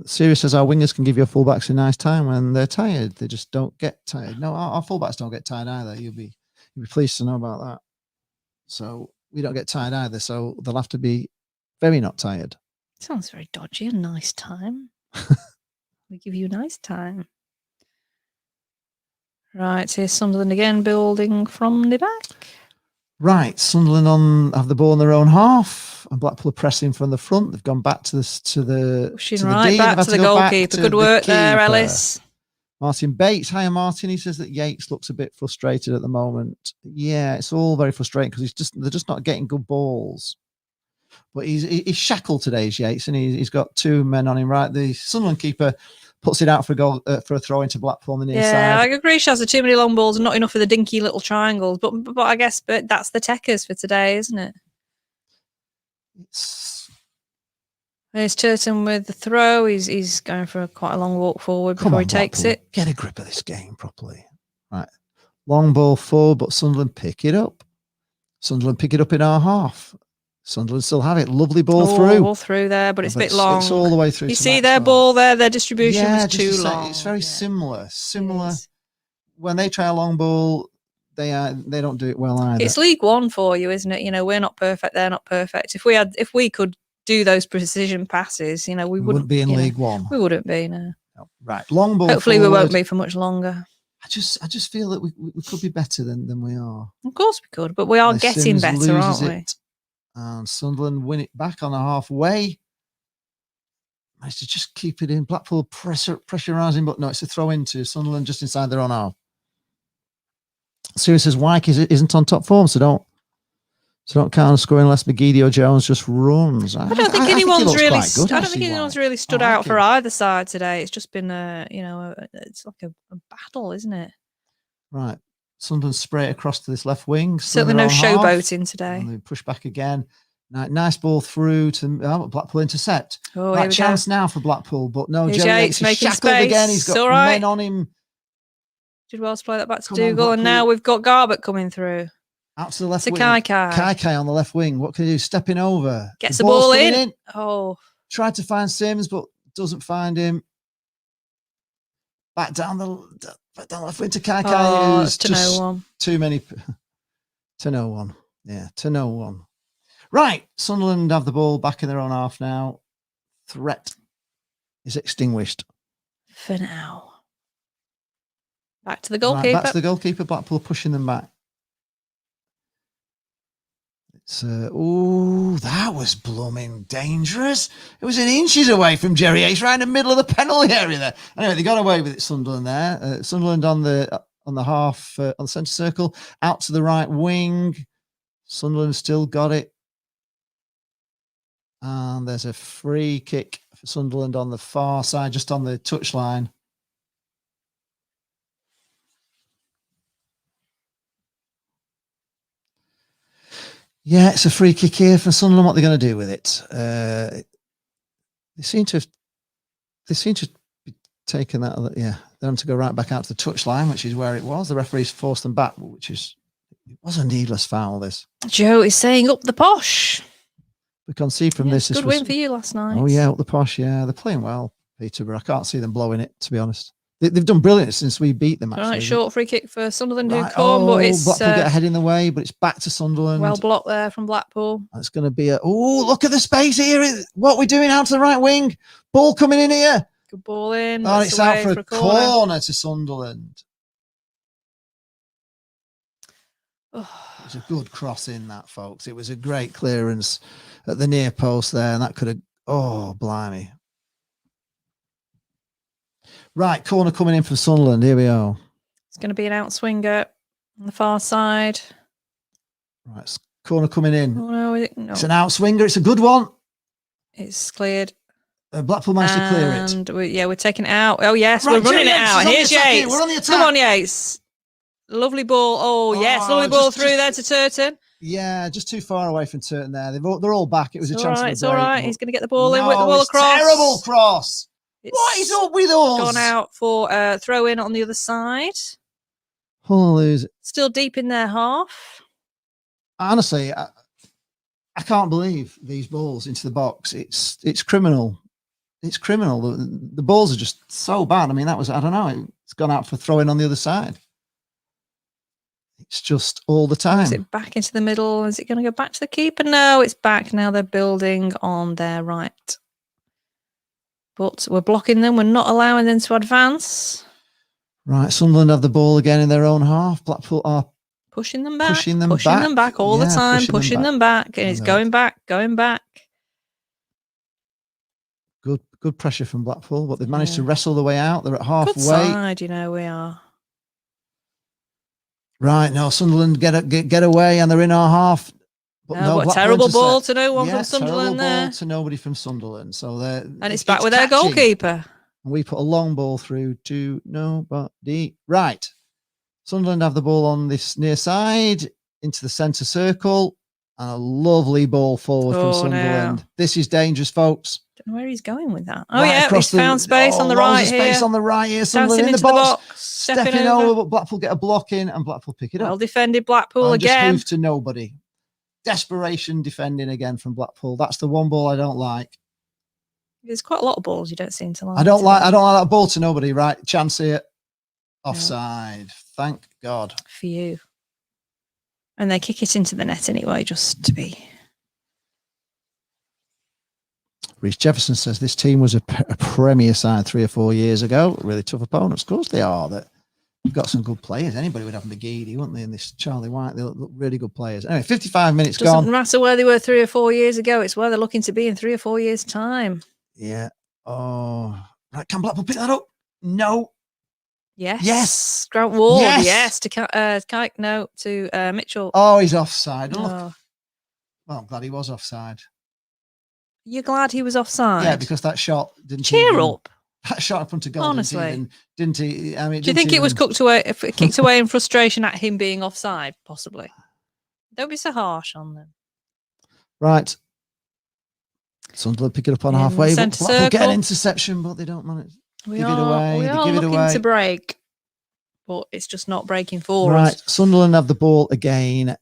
Sirius says our wingers can give your fullbacks a nice time when they're tired. They just don't get tired. No, our fullbacks don't get tired either. You'll be pleased to know about that. So we don't get tired either. So they'll have to be very not tired. Sounds very dodgy. A nice time. We give you a nice time. Right, here's Sunderland again, building from the back. Right, Sunderland have the ball in their own half, and Blackpool are pressing from the front. They've gone back to the Pushing to the right D. back to the goalkeeper. Good work there, keeper. Ellis. Martin Bates. Hiya, Martin. He says that Yates looks a bit frustrated at the moment. Yeah, it's all very frustrating because they're just not getting good balls. But he's shackled today, is Yates, and he's got two men on him. Right, the Sunderland keeper puts it out for a goal for a throw into Blackpool on the near side. Yeah, I agree. She has too many long balls and not enough of the dinky little triangles. But I guess that's the techers for today, isn't it? There's Turton with the throw. He's going for quite a long walk forward before he takes it. Get a grip of this game properly. Right, long ball forward, but Sunderland pick it up. Sunderland pick it up in our half. Sunderland still have it. Lovely ball through. Ball through there, but it's a bit long. It's all the way through. You see their ball there, their distribution was too say, long. it's very similar. When they try a long ball, they don't do it well either. It's League One for you, isn't it? You know, we're not perfect, they're not perfect. If we could do those precision passes, you know, we wouldn't be in League One. We wouldn't be, no. Right, long ball. Hopefully forward. we won't be for much longer. I just feel that we could be better than we are. Of course we could, but we are getting better, aren't we? And Sunderland win it back on the halfway. Managed to just keep it in. Blackpool pressurising, but no, it's a throw into Sunderland just inside their own half. Sirius says Wyke isn't on top form, so don't count on scoring unless McGeady or Jones just runs. I don't think anyone's really stood out for either side today. It's just been it's like a battle, isn't it? Right. Sunderland spray it across to this left wing. Certainly no showboating today. And they push back again. Nice ball through to Blackpool intercept. Oh, right, chance now for Blackpool, but no, Jerry Yates is shackled space. Again. He's got men on him. Did well to play that back to Dougal, and now we've got Garbutt coming through. Out to the left wing. Kai on the left wing. What can he do? Stepping over. Gets the ball in. Oh. Tried to find Sims, but doesn't find him. Back down the left wing to Kai. Who's to no one. Too many. To no one. Yeah, to no one. Right. Sunderland have the ball back in their own half now. Threat is extinguished. For now. Back to the goalkeeper. Right, back to the goalkeeper. Blackpool pushing them back. It's that was blooming dangerous. It was in inches away from Jerry Yates, right in the middle of the penalty area there. Anyway, they got away with it. Sunderland there. Sunderland on the half on the centre circle, out to the right wing. Sunderland still got it, and there's a free kick for Sunderland on the far side, just on the touchline. Yeah, it's a free kick here for Sunderland. What they're going to do with it? They seem to be taking that. Yeah, them to go right back out to the touchline, which is where it was. The referees forced them back, it was a needless foul. This Joe is saying up the posh. We can see from this. Good win for you last night. Oh yeah, up the posh. Yeah, they're playing well, Peterborough. I can't see them blowing it, to be honest. They've done brilliant since we beat them. Actually, right, short free kick for Sunderland who come, but it's Blackpool get ahead in the way, but it's back to Sunderland. Well blocked there from Blackpool. It's going to be look at the space here. What we're doing out to the right wing. Ball coming in here. Good ball in. Oh, it's out for a corner to Sunderland. Oh. It was a good cross in that, folks. It was a great clearance at the near post there, and that could have. Oh, blimey. Right, corner coming in for Sunderland. Here we are. It's going to be an outswinger on the far side. Right, corner coming in. Oh, no, it's an outswinger. It's a good one. It's cleared. Blackpool managed to clear it. We're taking it out. Oh, yes, right, we're running it out. Here's Yates. We're on the attack. Come on, Yates. Lovely ball. Oh, yes, lovely ball through there to Turton. Yeah, just too far away from Turton there. They're all back. It was a chance. It's all right. He's going to get the ball in with the ball across. Terrible cross. What is up with us? Gone out for a throw in on the other side. Oh, lose it. Still deep in their half. Honestly, I can't believe these balls into the box. It's criminal. It's criminal. The balls are just so bad. I mean, that was, I don't know, it's gone out for throwing on the other side. It's just all the time. Is it back into the middle? Is it going to go back to the keeper? No, it's back now. They're building on their right. But we're blocking them. We're not allowing them to advance. Right, Sunderland have the ball again in their own half. Blackpool are pushing them back. Pushing them back all the time. Pushing them back. And it's going back. Good pressure from Blackpool, but they've managed to wrestle the way out. They're at halfway. Good side, we are. Right, no, Sunderland get away, and they're in our half. But no, what a terrible ball to no one from Sunderland there. Ball to nobody from Sunderland. So and it's back with their goalkeeper. And we put a long ball through to nobody. Right. Sunderland have the ball on this near side into the centre circle, and a lovely ball forward from Sunderland. No. This is dangerous, folks. Don't know where he's going with that. Oh, yeah, he's found space on the right here. Space on the right here. Sunderland in the box. Stepping over, but Blackpool get a block in, and Blackpool pick it up. Well defended Blackpool again. Just moved to nobody. Desperation defending again from Blackpool. That's the one ball I don't like. There's quite a lot of balls you don't seem to like. I don't like that ball to nobody. Right, chance here. Offside. No. Thank God. For you. And they kick it into the net anyway, just to be. Rhys Jefferson says this team was a Premier side 3 or 4 years ago. Really tough opponents. Of course they are. They've got some good players. Anybody would have McGeady, wouldn't they? And this Charlie White, they look really good players. Anyway, 55 minutes gone. Doesn't matter where they were 3 or 4 years ago. It's where they're looking to be in 3 or 4 years' time. Yeah. Oh, right. Can Blackpool pick that up? No. Yes. Yes. Grant Ward. Yes. To Kike. No. To Mitchell. Oh, he's offside. Oh. Look. Well, I'm glad he was offside. You're glad he was offside? Yeah, because that shot didn't. Cheer up. That shot in front of goal. Honestly, didn't he? I mean, do you think it was kicked away in frustration at him being offside? Possibly. Don't be so harsh on them. Right. Sunderland pick it up on halfway. Blackpool get an interception, but they don't manage. We are looking to break, but it's just not breaking for us. Right. Sunderland have the ball again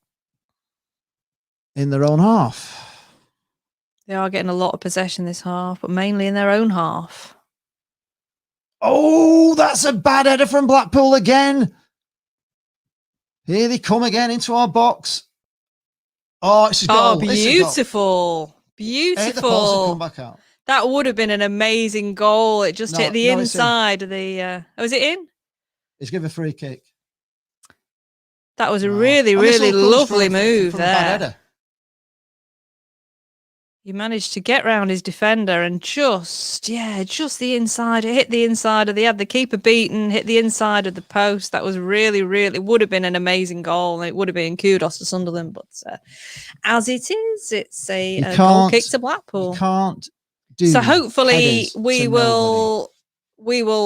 in their own half. They are getting a lot of possession this half, but mainly in their own half. Oh, that's a bad header from Blackpool again. Here they come again into our box. Oh, it's a goal. Oh, beautiful. Beautiful. Come back out. That would have been an amazing goal. It just hit the inside of the... Oh, is it in? It's given a free kick. That was a really lovely move there. He managed to get round his defender and just the inside. It hit the inside of the keeper beaten, hit the inside of the post. That was really, would have been an amazing goal. And it would have been kudos to Sunderland. But as it is, it's a goal kick to Blackpool. You can't do so hopefully we will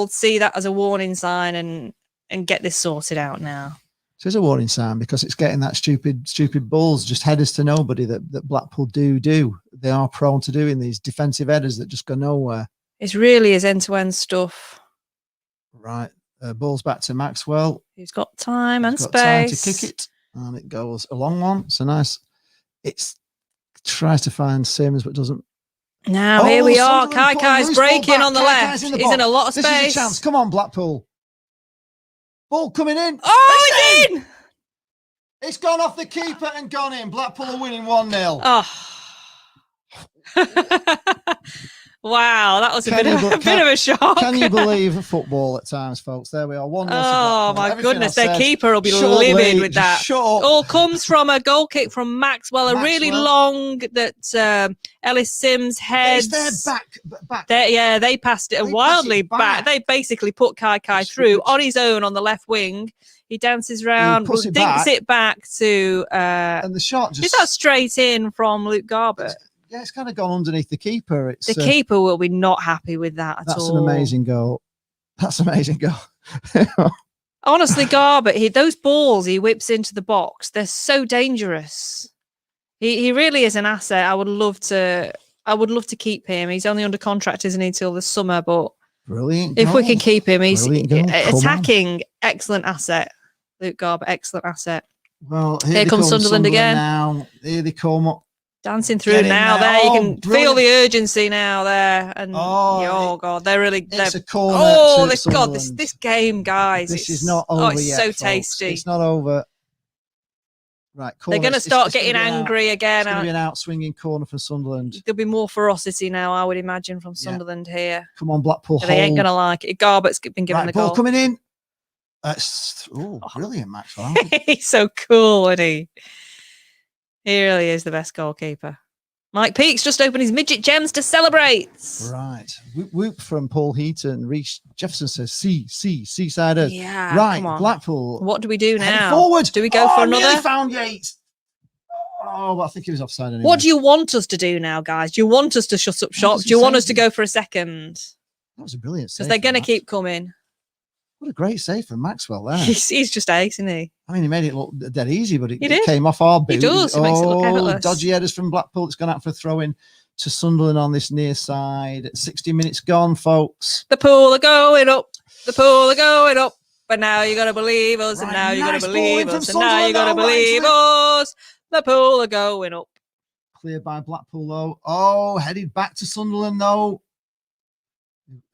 see that as a warning sign and get this sorted out now. So it's a warning sign because it's getting that stupid balls, just headers to nobody that Blackpool do. They are prone to doing these defensive headers that just go nowhere. It really is end-to-end stuff. Right. Ball's back to Maxwell. He's got time and space. Time to kick it. And it goes a long one. So nice. It tries to find Sims, but doesn't. Now here we are. Kaikai's breaking on the left. He's in a lot of space. This is a chance. Come on, Blackpool. Ball coming in. Oh, it's in! It's gone off the keeper and gone in. Blackpool are winning 1-0. Oh. Wow, that was a bit of a shock. Can you believe football at times, folks? There we are. 1-0. Oh, my goodness. Their keeper will be livid with that. All comes from a goal kick from Maxwell. A really long that Ellis Sims heads. It's their back. They passed it wildly back. They basically put Kaikai through on his own on the left wing. He dances around, dinks it back to... and the shot just... Is that straight in from Luke Garbutt? Yeah, it's kind of gone underneath the keeper. The keeper will be not happy with that at all. That's an amazing goal. Honestly, Garbutt, those balls he whips into the box, they're so dangerous. He really is an asset. I would love to keep him. He's only under contract, isn't he, till the summer? But brilliant. If we can keep him, he's attacking, excellent asset. Luke Garbutt, excellent asset. Well, here comes Sunderland again. Now, here they come up. Dancing through Get in now. there. There, you Oh, can feel brilliant. the urgency now there. And God, they're really. It's a corner. Oh, to God, Sunderland. this game, guys. This is not over it's yet, so folks. tasty. It's not over. Right, corner. They're going to start it's getting angry again. It's going to be an out-swinging corner for Sunderland. There'll be more ferocity now, I would imagine, from Sunderland here. Come on, Blackpool. They ain't going to like it. Garbutt's been given the ball goal. coming in. Brilliant, Maxwell. He's so cool, isn't he? He really is the best goalkeeper. Mike Peake's just opened his midget gems to celebrate. Right. Whoop, whoop from Paul Heaton. Reece Jefferson says, Seasiders. Yeah. Right, come on. Blackpool. What do we do Heading now? forward. Do we go for Nearly another? found Yates. Oh, well, I think he was offside anyway. What do you want us to do now, guys? Do you want us to shut up shop? does Do he you want say? us to go for a second? That was a brilliant save. Because they're going to from keep coming. Max. What a great save from Maxwell there. He's just ace, isn't he? I mean, he made it look dead easy, but it did. came off our boot. He does. He makes it look effortless. Dodgy headers from Blackpool. It's gone out for a throw-in to Sunderland on this near side. 60 minutes gone, folks. The pool are going up. The pool are going up. But now you got to believe us. Right, and now you got nice to ball in believe from us. And now you got to Sunderland now, believe us. The pool are going up. Cleared by Blackpool, though. Oh, headed back to Sunderland, though.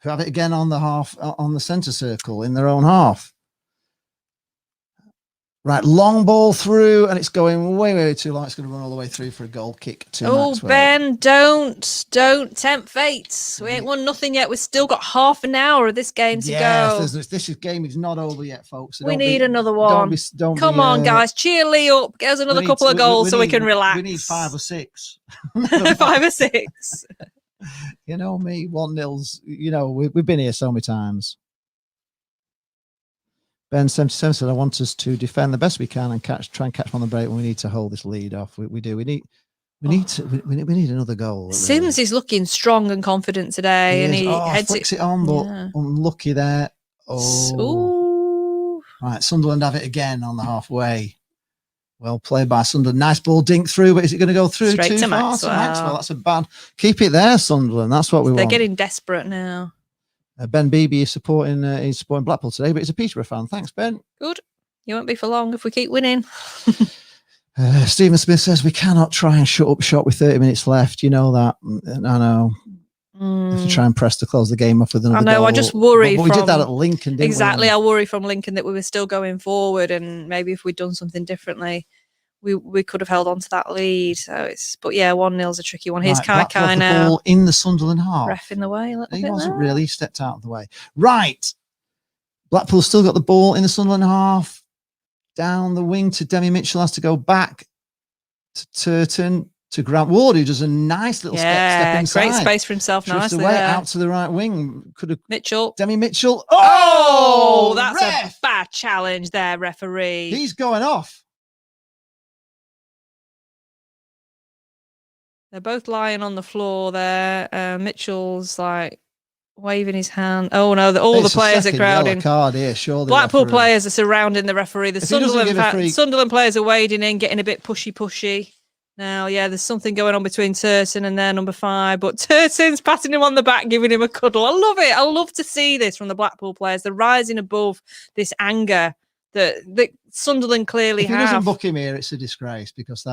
Who have it again on the half, on the centre circle in their own half. Right, long ball through, and it's going way too long. It's going to run all the way through for a goal kick to Maxwell. Ben, don't tempt fate. We ain't won nothing yet. We've still got half an hour of this game to go. This game is not over yet, folks. So we need another one. Come on, guys, cheer Lee up. Get us another couple of goals so we can relax. We need 5 or 6. 5 or 6. You know me, 1-0s. You know, we've been here so many times. Ben 77 said, I want us to defend the best we can and try and catch on the break when we need to hold this lead off. We do. We need another goal. Sims is looking strong and confident today, and he heads it on, but unlucky there. Ooh. Right, Sunderland have it again on the halfway. Well played by Sunderland. Nice ball dink through, but is it going to go through straight too to far? Maxwell. To Maxwell. That's a bad. Keep it there, Sunderland. That's what we want. They're getting desperate now. Ben Beebe is supporting Blackpool today, but he's a Peterborough fan. Thanks, Ben. Good. You won't be for long if we keep winning. Stephen Smith says we cannot try and shut up shop with 30 minutes left. You know that. I know. Have to try and press to close the game off with another goal. I just worry. But we did that at Lincoln, didn't we? Exactly. I worry from Lincoln that we were still going forward, and maybe if we'd done something differently, we could have held on to that lead. So but 1-0's a tricky one. Here's Kai now. Ball in the Sunderland half. Ref in the way a little bit. He wasn't really. He stepped out of the way. Right. Blackpool still got the ball in the Sunderland half. Down the wing to Demi Mitchell, has to go back to Turton, to Grant Ward, who does a nice little step inside. Great space for himself. Nicely away there. Out to the right wing. Could have Mitchell. Demi Mitchell. Oh, that's ref. a bad challenge there, referee. He's going off. They're both lying on the floor there. Mitchell's like waving his hand. Oh no, all the players are crowding. Card here, surely. Blackpool players are surrounding the referee. The Sunderland players are wading in, getting a bit pushy. Now, there's something going on between Turton and their number 5, but Turton's patting him on the back, giving him a cuddle. I love it. I love to see this from the Blackpool players. They're rising above this anger that Sunderland clearly have. If he doesn't book him here, it's a disgrace, because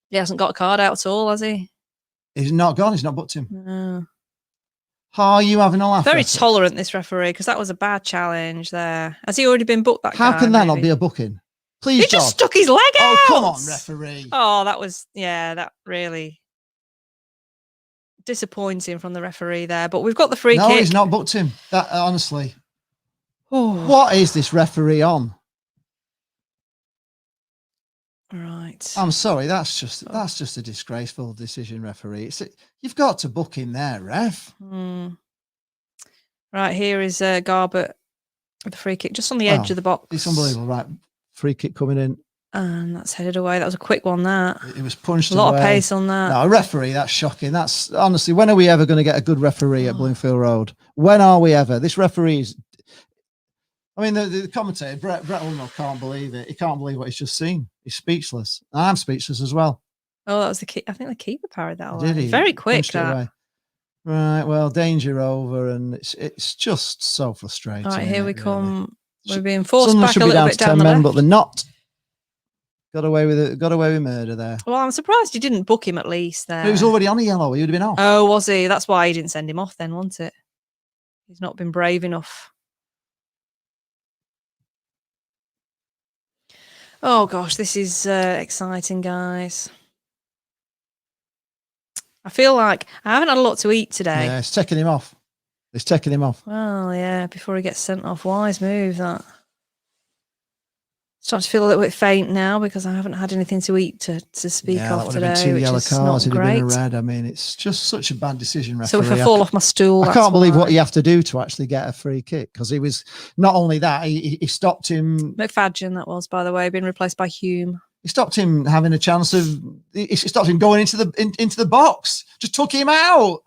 he hasn't got a card out at all, has he? He's not gone. He's not booked him. No. How are you having a laugh? Very tolerant, this referee, because that was a bad challenge there. Has he already been booked? How can that not be a booking? Please, he just stuck his leg out. Oh, come on, referee. Oh, that really disappointing from the referee there. But we've got the free kick. No, he's not booked him. That honestly. What is this referee on? Right. I'm sorry. That's just a disgraceful decision, referee. You've got to book him there, ref. Right, here is Garbutt with the free kick just on the edge of the box. It's unbelievable. Right, free kick coming in. And that's headed away. That was a quick one, that. It was punched away. A lot of pace on that. No, a referee, that's shocking. That's honestly, when are we ever going to get a good referee at Bloomfield Road? When are we ever? This referee is... I mean, the commentator, Brett Ulmer, can't believe it. He can't believe what he's just seen. He's speechless. I'm speechless as well. Oh, that was I think the keeper parried that away. Did he? Very quick, that. Right, well, danger over, and it's just so frustrating. All right, here we come. Really. We're being forced Sunderland back a little bit down the left. but they're not. Got away with it. Got away with murder there. Well, I'm surprised you didn't book him at least there. He was already on a yellow. He would have been off. Oh, was he? That's why he didn't send him off then, wasn't it? He's not been brave enough. Oh gosh, this is exciting, guys. I feel like I haven't had a lot to eat today. Yeah, it's taking him off. It's taking him off. Well, yeah, before he gets sent off. Wise move, that. Starting to feel a little bit faint now because I haven't had anything to eat to speak Yeah, that of would today. have been 2 yellow cards. It'd have been a Great. red. I mean, it's just such a bad decision, referee. So if I fall off my stool, I that's can't believe why. what you have to do to actually get a free kick, because he was not only that, he stopped him. McFadgen, that was, by the way, been replaced by Hume. He stopped him having a chance of. He stopped him going into the box. Just took him out.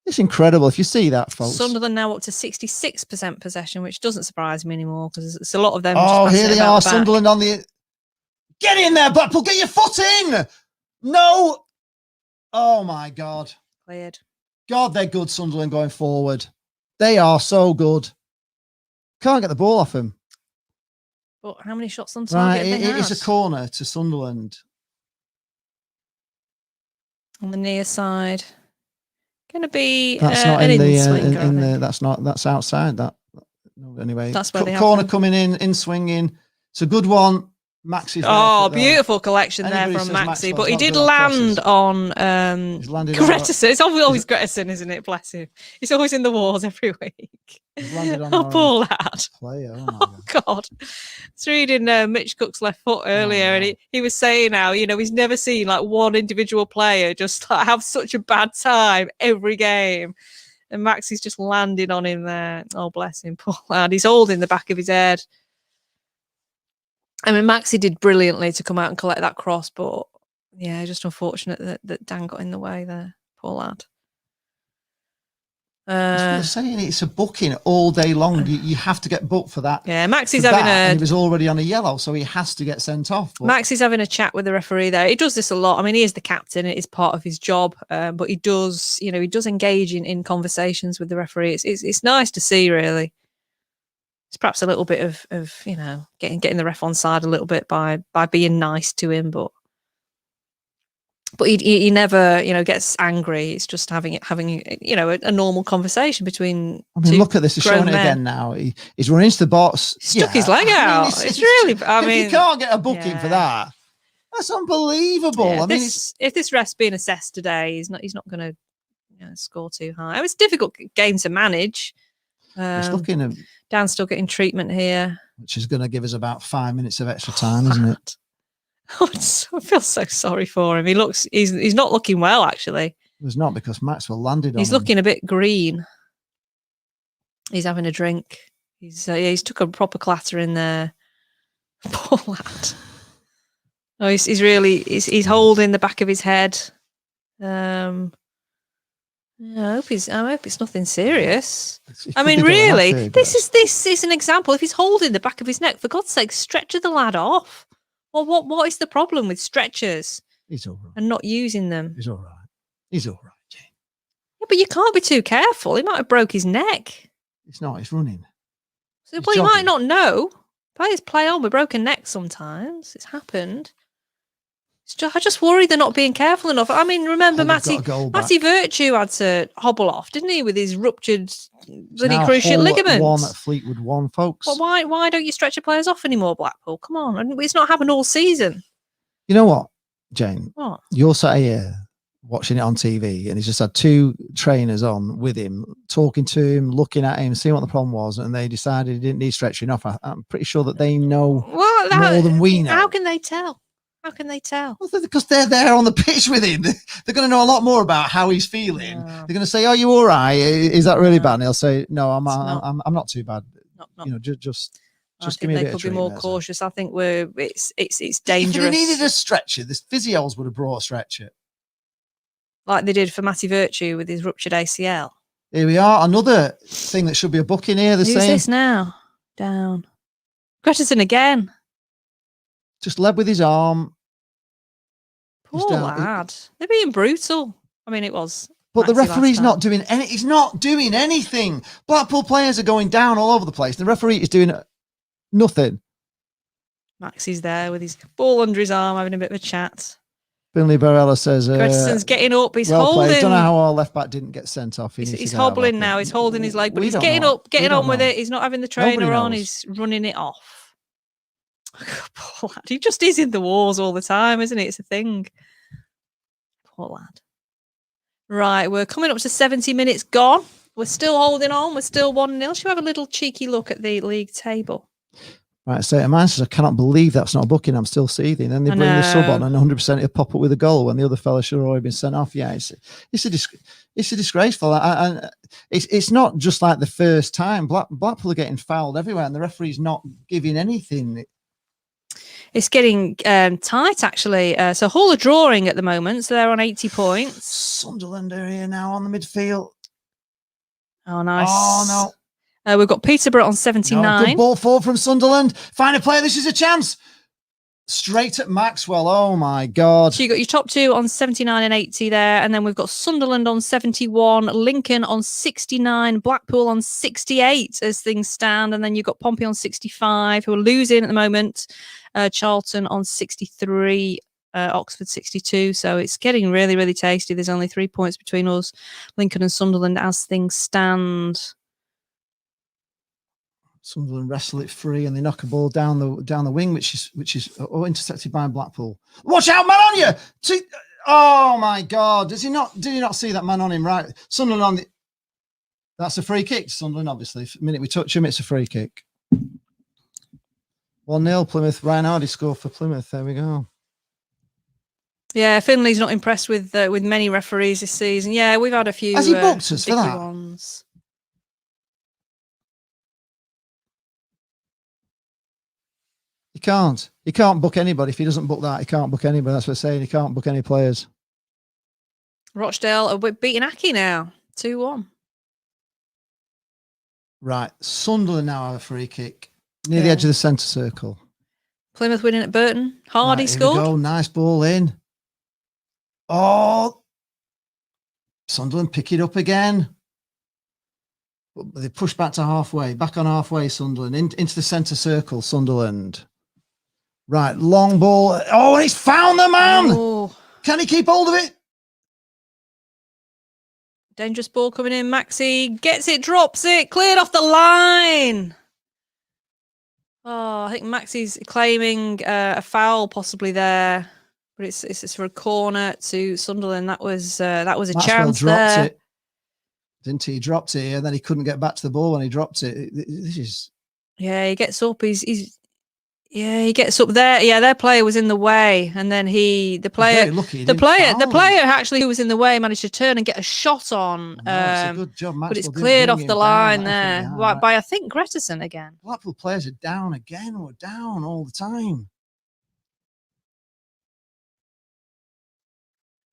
It's incredible if you see that, folks. Sunderland now up to 66% possession, which doesn't surprise me anymore because it's a lot of them. Oh, just here they passing it are, about the back. Sunderland on the. Get in there, Blackpool. Get your foot in. No. Oh my God. Cleared. God, they're good, Sunderland, going forward. They are so good. Can't get the ball off him. But how many shots on Right, target have they it's had? a corner to Sunderland. On the near side. Going to be That's not an in the in-swinger, I in the. think. That's outside. That no, anyway. That's where they have corner them. coming in swinging. It's a good one. Max's. Oh, beautiful collection there Anybody from says Maxi. Maxwell's But he not did good on land crosses. on He's landed on Gretterson. It's always Gretterson, isn't it? Bless him. He's always in the wars every week. He's landed on Oh, our poor lad. player. Oh my Oh God. God. I was reading Mitch Cook's left foot earlier, and he was saying how, he's never seen like one individual player just like have such a bad time every game. And Maxi's just landed on him there. Oh, bless him, poor lad. He's holding the back of his head. I mean, Maxi did brilliantly to come out and collect that cross, but yeah, just unfortunate that Dan got in the way there. Poor lad. They're saying it's a booking all day long. You have to get booked for that. Yeah, Maxi's for having that, and a he was already on a yellow, so he has to get sent off. But Maxi's having a chat with the referee there. He does this a lot. I mean, he is the captain; it is part of his job. But he does, he does engage in conversations with the referee. It's nice to see, really. It's perhaps a little bit of getting the ref on side a little bit by being nice to him, but he never gets angry. It's just having a normal conversation between. I mean, look at this. He's showing it men. again now. He's running into the box. Stuck his leg out. It's really. I mean, you can't get a booking yeah. for that. That's unbelievable. Yeah, I mean, if this ref's being assessed today, he's not going to score too high. It was a difficult game to manage. it's looking at. Dan's still getting treatment here. Which is going to give us about 5 minutes of extra time, isn't it? I feel so sorry for him. He's not looking well, actually. It's not, because Maxwell landed on He's him. looking a bit green. He's having a drink. He's took a proper clatter in there. Poor lad. No, he's holding the back of his head. I hope it's nothing serious. I mean, really, this is an example. If he's holding the back of his neck, for God's sake, stretcher the lad off. Well, what is the problem with stretchers? He's all right. And not using them? He's all right. He's all right, Jane. Yeah, but you can't be too careful. He might have broke his neck. It's not. He's running. So, He's well, you might jogging. not know. Players play on with broken necks sometimes. It's happened. I just worry they're not being careful enough. I mean, remember They've got a goal back. Matty Virtue had to hobble off, didn't he, with his ruptured bloody Now cruciate Hull ligament? One at Fleetwood One, folks. But why don't you stretch your players off anymore, Blackpool? Come on, and it's not happened all season. You know what, Jane? What? You're sat here watching it on TV, and he's just had 2 trainers on with him, talking to him, looking at him, seeing what the problem was, and they decided he didn't need stretching off. I'm pretty sure that they know more than we know. How can they tell? How can they tell? Well, because they're there on the pitch with him. They're going to know a lot more about how he's feeling. No. They're going to say, "Oh, you all right? Is that really No. bad?" And he'll say, "No, I'm not. I'm not too bad. Not, Just I give think me a they bit could of be more treatment." cautious. I think it's If dangerous. they needed a stretcher, the physios would have brought a stretcher. Like they did for Matty Virtue with his ruptured ACL. Here we are. Another thing that should be a booking here. The Who's same. this now? Down. Gretterson again. Just led with his arm. He's Poor down. lad. They're being brutal. I mean, it was. But the Maxi last referee's time. not doing any. He's not doing anything. Blackpool players are going down all over the place. The referee is doing nothing. Maxie's there with his ball under his arm, having a bit of a chat. Finley Barella says, Grettison's getting up. He's well holding. played. Don't know how our left back didn't get sent off. He's hobbling now. He's holding his leg, but he's getting up, getting on with it. He's not having the trainer on. He's running it off. Poor lad. He just is in the wars all the time, isn't it? It's a thing. Poor lad. Right, we're coming up to 70 minutes gone. We're still holding on. We're still 1-0. Should we have a little cheeky look at the league table? Right, state of mind says, I cannot believe that's not a booking. I'm still seething. Then they bring the sub on and 100% he'll pop up with a goal when the other fella should have already been sent off. Yeah, it's a disgraceful. And it's not just like the first time. Blackpool are getting fouled everywhere and the referee's not giving anything. It's getting tight, actually. So Hull are drawing at the moment, so they're on 80 points. Sunderland are here now on the midfield. Oh, nice. Oh, no. We've got Peterborough on 79. No, good ball forward from Sunderland. Find a player. This is a chance. Straight at Maxwell. Oh, my God. So you've got your top two on 79 and 80 there. And then we've got Sunderland on 71, Lincoln on 69, Blackpool on 68 as things stand. And then you've got Pompey on 65, who are losing at the moment. Charlton on 63, Oxford 62. So it's getting really, really tasty. There's only 3 points between us, Lincoln and Sunderland as things stand. Sunderland wrestle it free and they knock a ball down the wing, which is intercepted by Blackpool. Watch out, man on you! Oh my God! Did he not see that man on him? Right, Sunderland on the. That's a free kick. Sunderland, obviously. The minute we touch him, it's a free kick. 1-0 Plymouth. Ryan Hardy scored for Plymouth. There we go. Yeah, Finley's not impressed with many referees this season. Yeah, we've had a few. Has he booked us for that? Ones. He can't book anybody. If he doesn't book that, he can't book anybody. That's what I'm saying. He can't book any players. Rochdale are beating Aki now, 2-1. Right, Sunderland now have a free kick near the edge of the centre circle. Plymouth winning at Burton. Hardy scored. Oh, nice ball in. Oh, Sunderland pick it up again. They push back to halfway. Back on halfway, Sunderland. Into the centre circle, Sunderland. Right, long ball. Oh, and he's found the man. Oh. Can he keep hold of it? Dangerous ball coming in. Maxi gets it, drops it, cleared off the line. Oh, I think Maxi's claiming a foul possibly there, but it's for a corner to Sunderland. That was a Maxwell chance dropped there. it. Didn't he? He dropped it, and then he couldn't get back to the ball when he dropped it. This is. Yeah, he gets up. He gets up there. Yeah, their player was in the way, and then the player actually who was in the way managed to turn and get a shot on. It's a good job, but it's cleared off the line there by I think Grettison again. Blackpool players are down again. We're down all the time.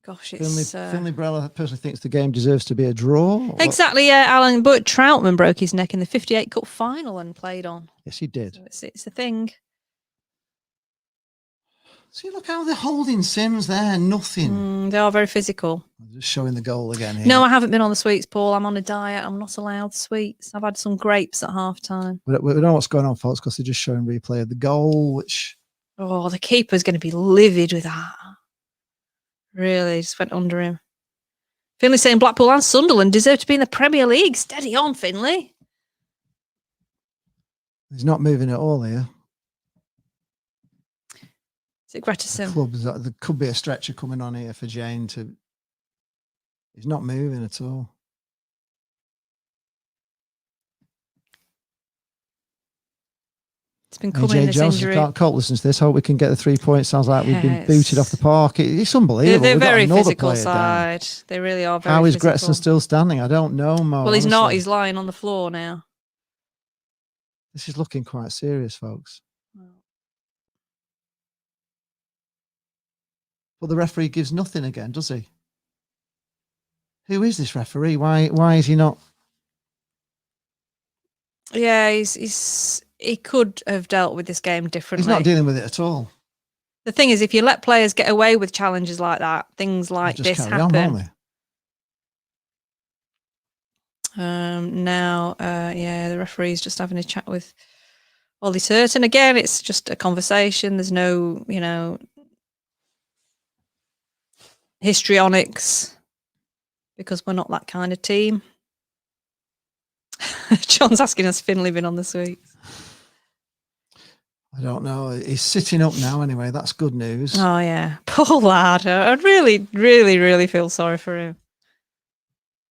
Gosh, it's Finley Barella personally thinks the game deserves to be a draw. Exactly, yeah, Alan. But Troutman broke his neck in the 58 Cup final and played on. Yes, he did. So it's a thing. See, look how they're holding Sims there. Nothing. They are very physical. I'm just showing the goal again here. No, I haven't been on the sweets, Paul. I'm on a diet. I'm not allowed sweets. I've had some grapes at half time. We don't know what's going on, folks, because they're just showing replay of the goal, which. Oh, the keeper's going to be livid with that. Really, just went under him. Finley saying Blackpool and Sunderland deserve to be in the Premier League. Steady on, Finley. He's not moving at all here. Is it Grettison? There could be a stretcher coming on here for Jane to. He's not moving at all. It's been coming. This injury. Can't listen to this. Hope we can get the 3 points. Sounds like we've been booted off the park. It's unbelievable. They're very physical side. They really are very. How is physical. Grettison still standing? I don't know, Mo. Well, he's not. He's lying on the floor now. This is looking quite serious, folks. But the referee gives nothing again, does he? Who is this referee? Why is he not? Yeah, he could have dealt with this game differently. He's not dealing with it at all. The thing is, if you let players get away with challenges like that, things like this happen. The referee's just having a chat with Ollie Turton again. It's just a conversation. There's no, histrionics because we're not that kind of team. John's asking us Finley been on this week. I don't know. He's sitting up now anyway. That's good news. Oh, yeah. Poor lad. I really, really, really feel sorry for him.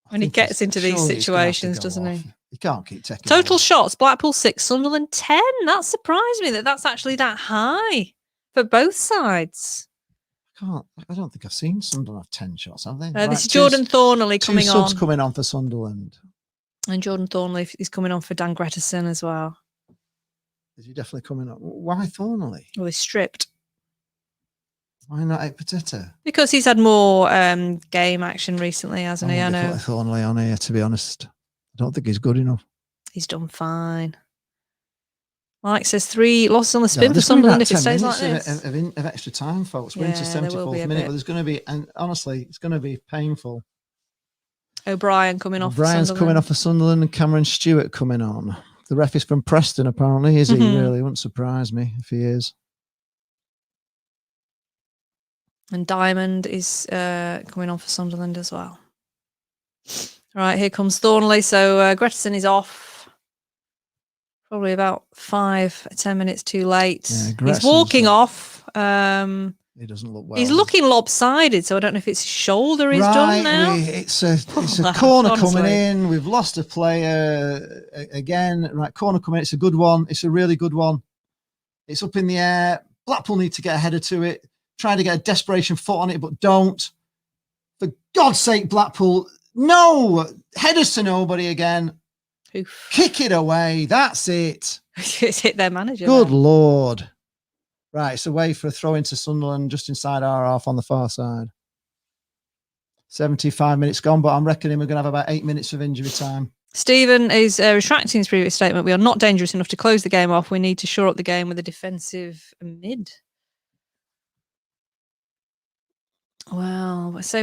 When he gets into these situations, doesn't he? He can't keep taking Total shots, Blackpool 6, Sunderland 10. That surprised me that that's actually that high for both sides. I don't think I've seen Sunderland have 10 shots, have they? This is Jordan Thornley coming on. 2 subs coming on for Sunderland. And Jordan Thornley is coming on for Dan Gretterson as well. Is he definitely coming on? Why Thornley? Well, he's stripped. Why not Ekpiteta? Because he's had more game action recently, hasn't he? I know. Put Thornley on here, to be honest. I don't think he's good enough. He's done fine. Mike says 3 losses on the spin for Sunderland if it stays like this. Of extra time, folks. We're into 74th minute, but there's going to be, and honestly, it's going to be painful. O'Brien coming off. O'Brien's coming off for Sunderland and Cameron Stewart coming on. The ref is from Preston, apparently. Is he really? Wouldn't surprise me if he is. And Diamond is coming on for Sunderland as well. All right, here comes Thornley. So Gretterson is off. Probably about 5-10 minutes too late. Yeah, he's walking off. He doesn't look well. He's looking lopsided, so I don't know if it's his shoulder he's done now. It's a corner coming in. We've lost a player again. Right, corner coming in. It's a good one. It's a really good one. It's up in the air. Blackpool need to get a header to it. Trying to get a desperation foot on it, but don't. For God's sake, Blackpool. No! Headers to nobody again. Oof. Kick it away. That's it. It's hit their manager. Good Lord. Right, it's away for a throw into Sunderland just inside our half on the far side. 75 minutes gone, but I'm reckoning we're going to have about 8 minutes of injury time. Stephen is retracting his previous statement. We are not dangerous enough to close the game off. We need to shore up the game with a defensive mid. Well, I say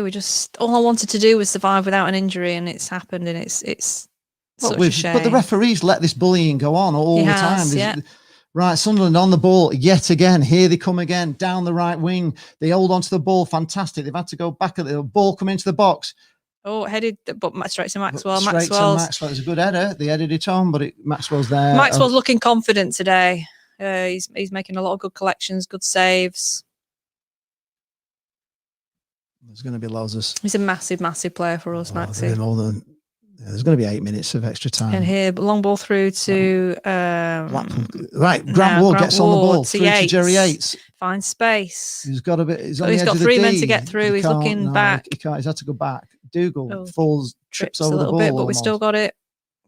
all I wanted to do was survive without an injury, and it's happened, and it's such a shame. But the referees let this bullying go on all the time. Yeah. Right, Sunderland on the ball yet again. Here they come again, down the right wing. They hold onto the ball, fantastic. They've had to go back at the ball, come into the box. Oh, headed, but straight to Maxwell. Maxwell. It's a good header. They headed it on, but Maxwell's there. Maxwell's looking confident today. He's making a lot of good collections, good saves. There's going to be loads of... He's a massive, massive player for us, Maxie. There's going to be 8 minutes of extra time. And here, long ball through to... right, Grant Ward gets on the ball, through to Jerry Yates. Finds space. He's got a bit... He's got 3 men to get through. He's looking back. He can't. He's had to go back. Dougal trips over a little the ball bit, but almost. we still got it.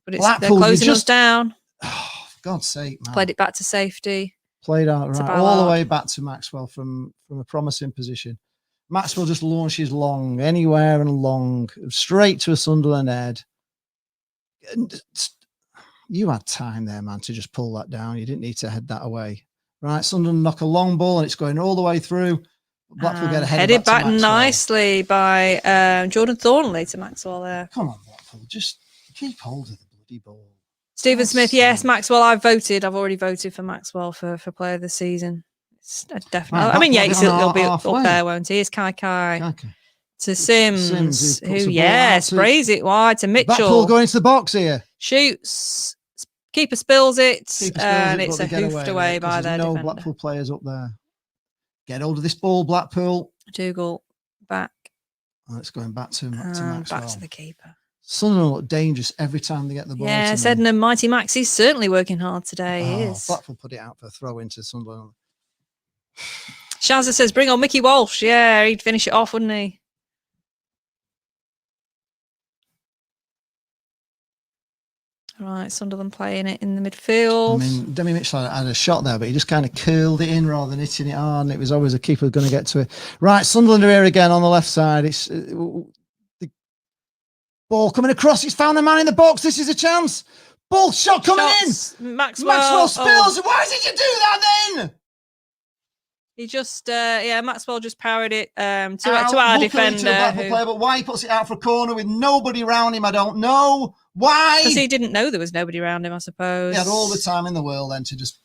But they're Blackpool, closing us down. Oh, for God's sake, man. Played it back to safety. Played out right, all the way back to Maxwell from a promising position. Maxwell just launches long, anywhere and long, straight to a Sunderland head. And you had time there, man, to just pull that down. You didn't need to head that away. Right, Sunderland knock a long ball, and it's going all the way through. Blackpool get a headed back nicely by Jordan Thornley to Maxwell there. Come on, Blackpool, just keep hold of the bloody ball. Stephen Smith, yes, Maxwell. I've already voted for Maxwell for player of the season. Definitely. I mean, Yates will be up there, won't he? It's Kai to Sims, who sprays it wide to Mitchell. Blackpool going into the box here. Shoots. Keeper spills it, and it's hoofed away by their defender. No Blackpool players up there. Get hold of this ball, Blackpool. Dougal back. Oh, it's going back to Maxwell. Back to the keeper. Sunderland look dangerous every time they get the ball. Yeah, Edna Mighty Max, he's certainly working hard today. He is. Blackpool put it out for a throw into Sunderland. Shazza says, bring on Mickey Walsh. Yeah, he'd finish it off, wouldn't he? Right, Sunderland playing it in the midfield. I mean, Demi Mitchell had a shot there, but he just kind of curled it in rather than hitting it hard, and it was always a keeper going to get to it. Right, Sunderland are here again on the left side. It's the ball coming across. He's found a man in the box. This is a chance. Ball shot coming in. Maxwell spills. Why did you do that then? He just, Maxwell just parried it to our defender. To a player, but why he puts it out for a corner with nobody around him, I don't know. Why? Because he didn't know there was nobody around him, I suppose. He had all the time in the world then to just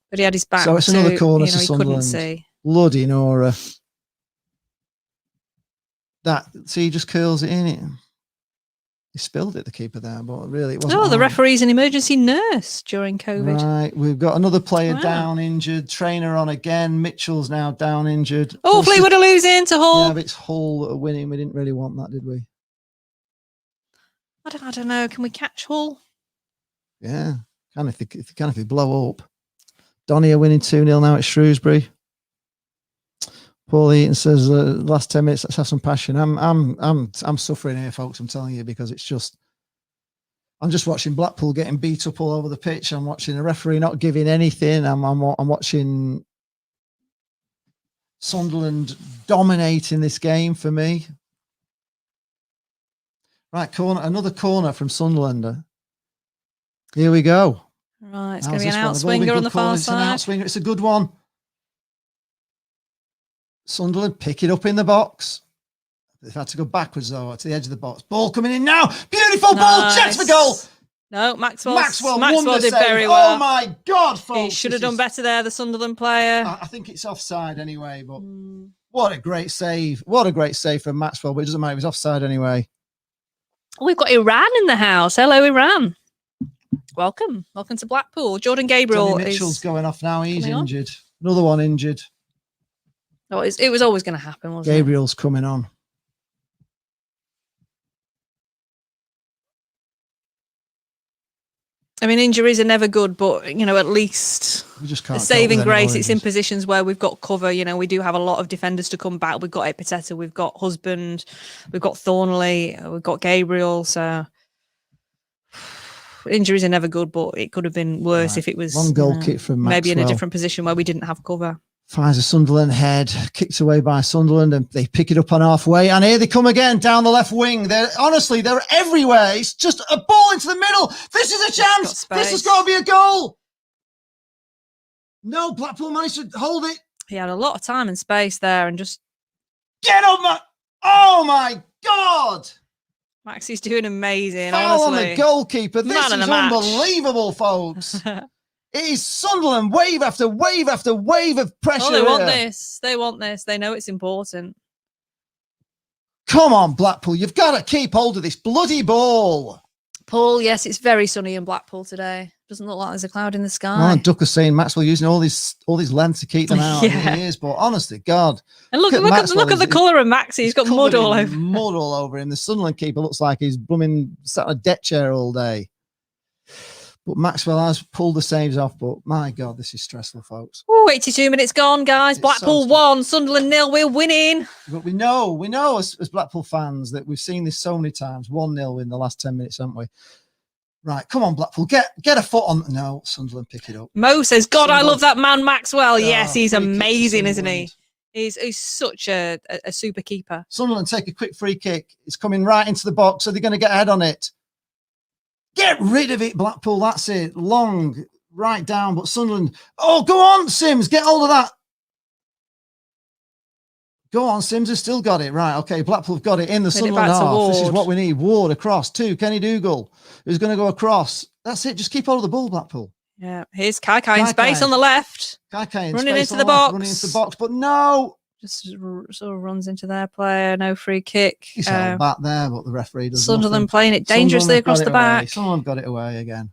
But he had his back. So it's another corner to he couldn't Sunderland. see. Bloody Nora. See, he just curls it in it. He spilled it, the keeper there, but really it wasn't. Oh, the referee's an emergency nurse during COVID. Right, we've got another player down injured. Trainer on again. Mitchell's now down injured. Oh, Fleetwood are losing to Hull. Yeah, but it's Hull that are winning. We didn't really want that, did we? I don't know. Can we catch Hull? Yeah, if they blow up. Donny are winning 2-0 now at Shrewsbury. Paul Eaton says, last 10 minutes, let's have some passion. I'm suffering here, folks. I'm telling you, because I'm just watching Blackpool getting beat up all over the pitch. I'm watching the referee not giving anything. I'm watching Sunderland dominating this game for me. Right, another corner from Sunderland. Here we go. Right, it's going to be an outswinger on the far side. It's an outswinger. It's a good one. Sunderland pick it up in the box. They've had to go backwards, though, to the edge of the box. Ball coming in now. Beautiful ball. Checks for goal. No, Maxwell did very well. Oh, my God, folks. He should have done better there, the Sunderland player. I think it's offside anyway, but what a great save. What a great save from Maxwell, but it doesn't matter. It was offside anyway. We've got Iran in the house. Hello, Iran. Welcome to Blackpool. Jordan Gabriel Mitchell's going off now. He's injured. Another one injured. Oh, it was always going to happen, wasn't it? Gabriel's coming on. I mean, injuries are never good, but at least we just can't. The saving grace. It's in positions where we've got cover. We do have a lot of defenders to come back. We've got Epiteta, we've got Husband, we've got Thornley, we've got Gabriel. So injuries are never good, but it could have been worse if it was long goal kick from Maxwell. Maybe in a different position where we didn't have cover. Finds a Sunderland head, kicked away by Sunderland, and they pick it up on halfway. And here they come again down the left wing. They're everywhere. It's just a ball into the middle. This is a chance. This has got to be a goal. No, Blackpool managed to hold it. He had a lot of time and space there, and just get up, man. Oh my God. Maxie's doing amazing. Foul honestly. On the goalkeeper. This is unbelievable, folks. It is Sunderland, wave after wave after wave of pressure. Oh, they want this. They want this. They know it's important. Come on, Blackpool. You've got to keep hold of this bloody ball. Paul, yes, it's very sunny in Blackpool today. Doesn't look like there's a cloud in the sky. Well, Duck is saying Maxwell using all these length to keep them out. Yeah. He is, but honestly, God. And look at the colour of Maxie. He's got mud all over. Mud all over him. The Sunderland keeper looks like he's blooming sat on a deck chair all day. But Maxwell has pulled the saves off, but my God, this is stressful, folks. Oh, 82 minutes gone, guys. Blackpool 1, Sunderland 0. We're winning. But we know as Blackpool fans that we've seen this so many times. 1-0 in the last 10 minutes, haven't we? Right, come on, Blackpool. Get a foot on. No, Sunderland pick it up. Mo says, God, I love that man, Maxwell. Yes, he's amazing, isn't he? He's such a super keeper. Sunderland take a quick free kick. It's coming right into the box, so they're going to get ahead on it. Get rid of it, Blackpool. That's it. Long, right down. But Sunderland. Oh, go on, Sims. Get hold of that. Go on, Sims has still got it. Right, okay. Blackpool have got it in the Sunderland half. This is what we need. Ward across to Kenny Dougal, who's going to go across. That's it. Just keep hold of the ball, Blackpool. Yeah, here's Kai in space on the left. Kai running into the box. Running into the box, but no. Just sort of runs into their player. No free kick. He's held back there, but the referee does Sunderland playing it dangerously across the back. Sunderland got it away again.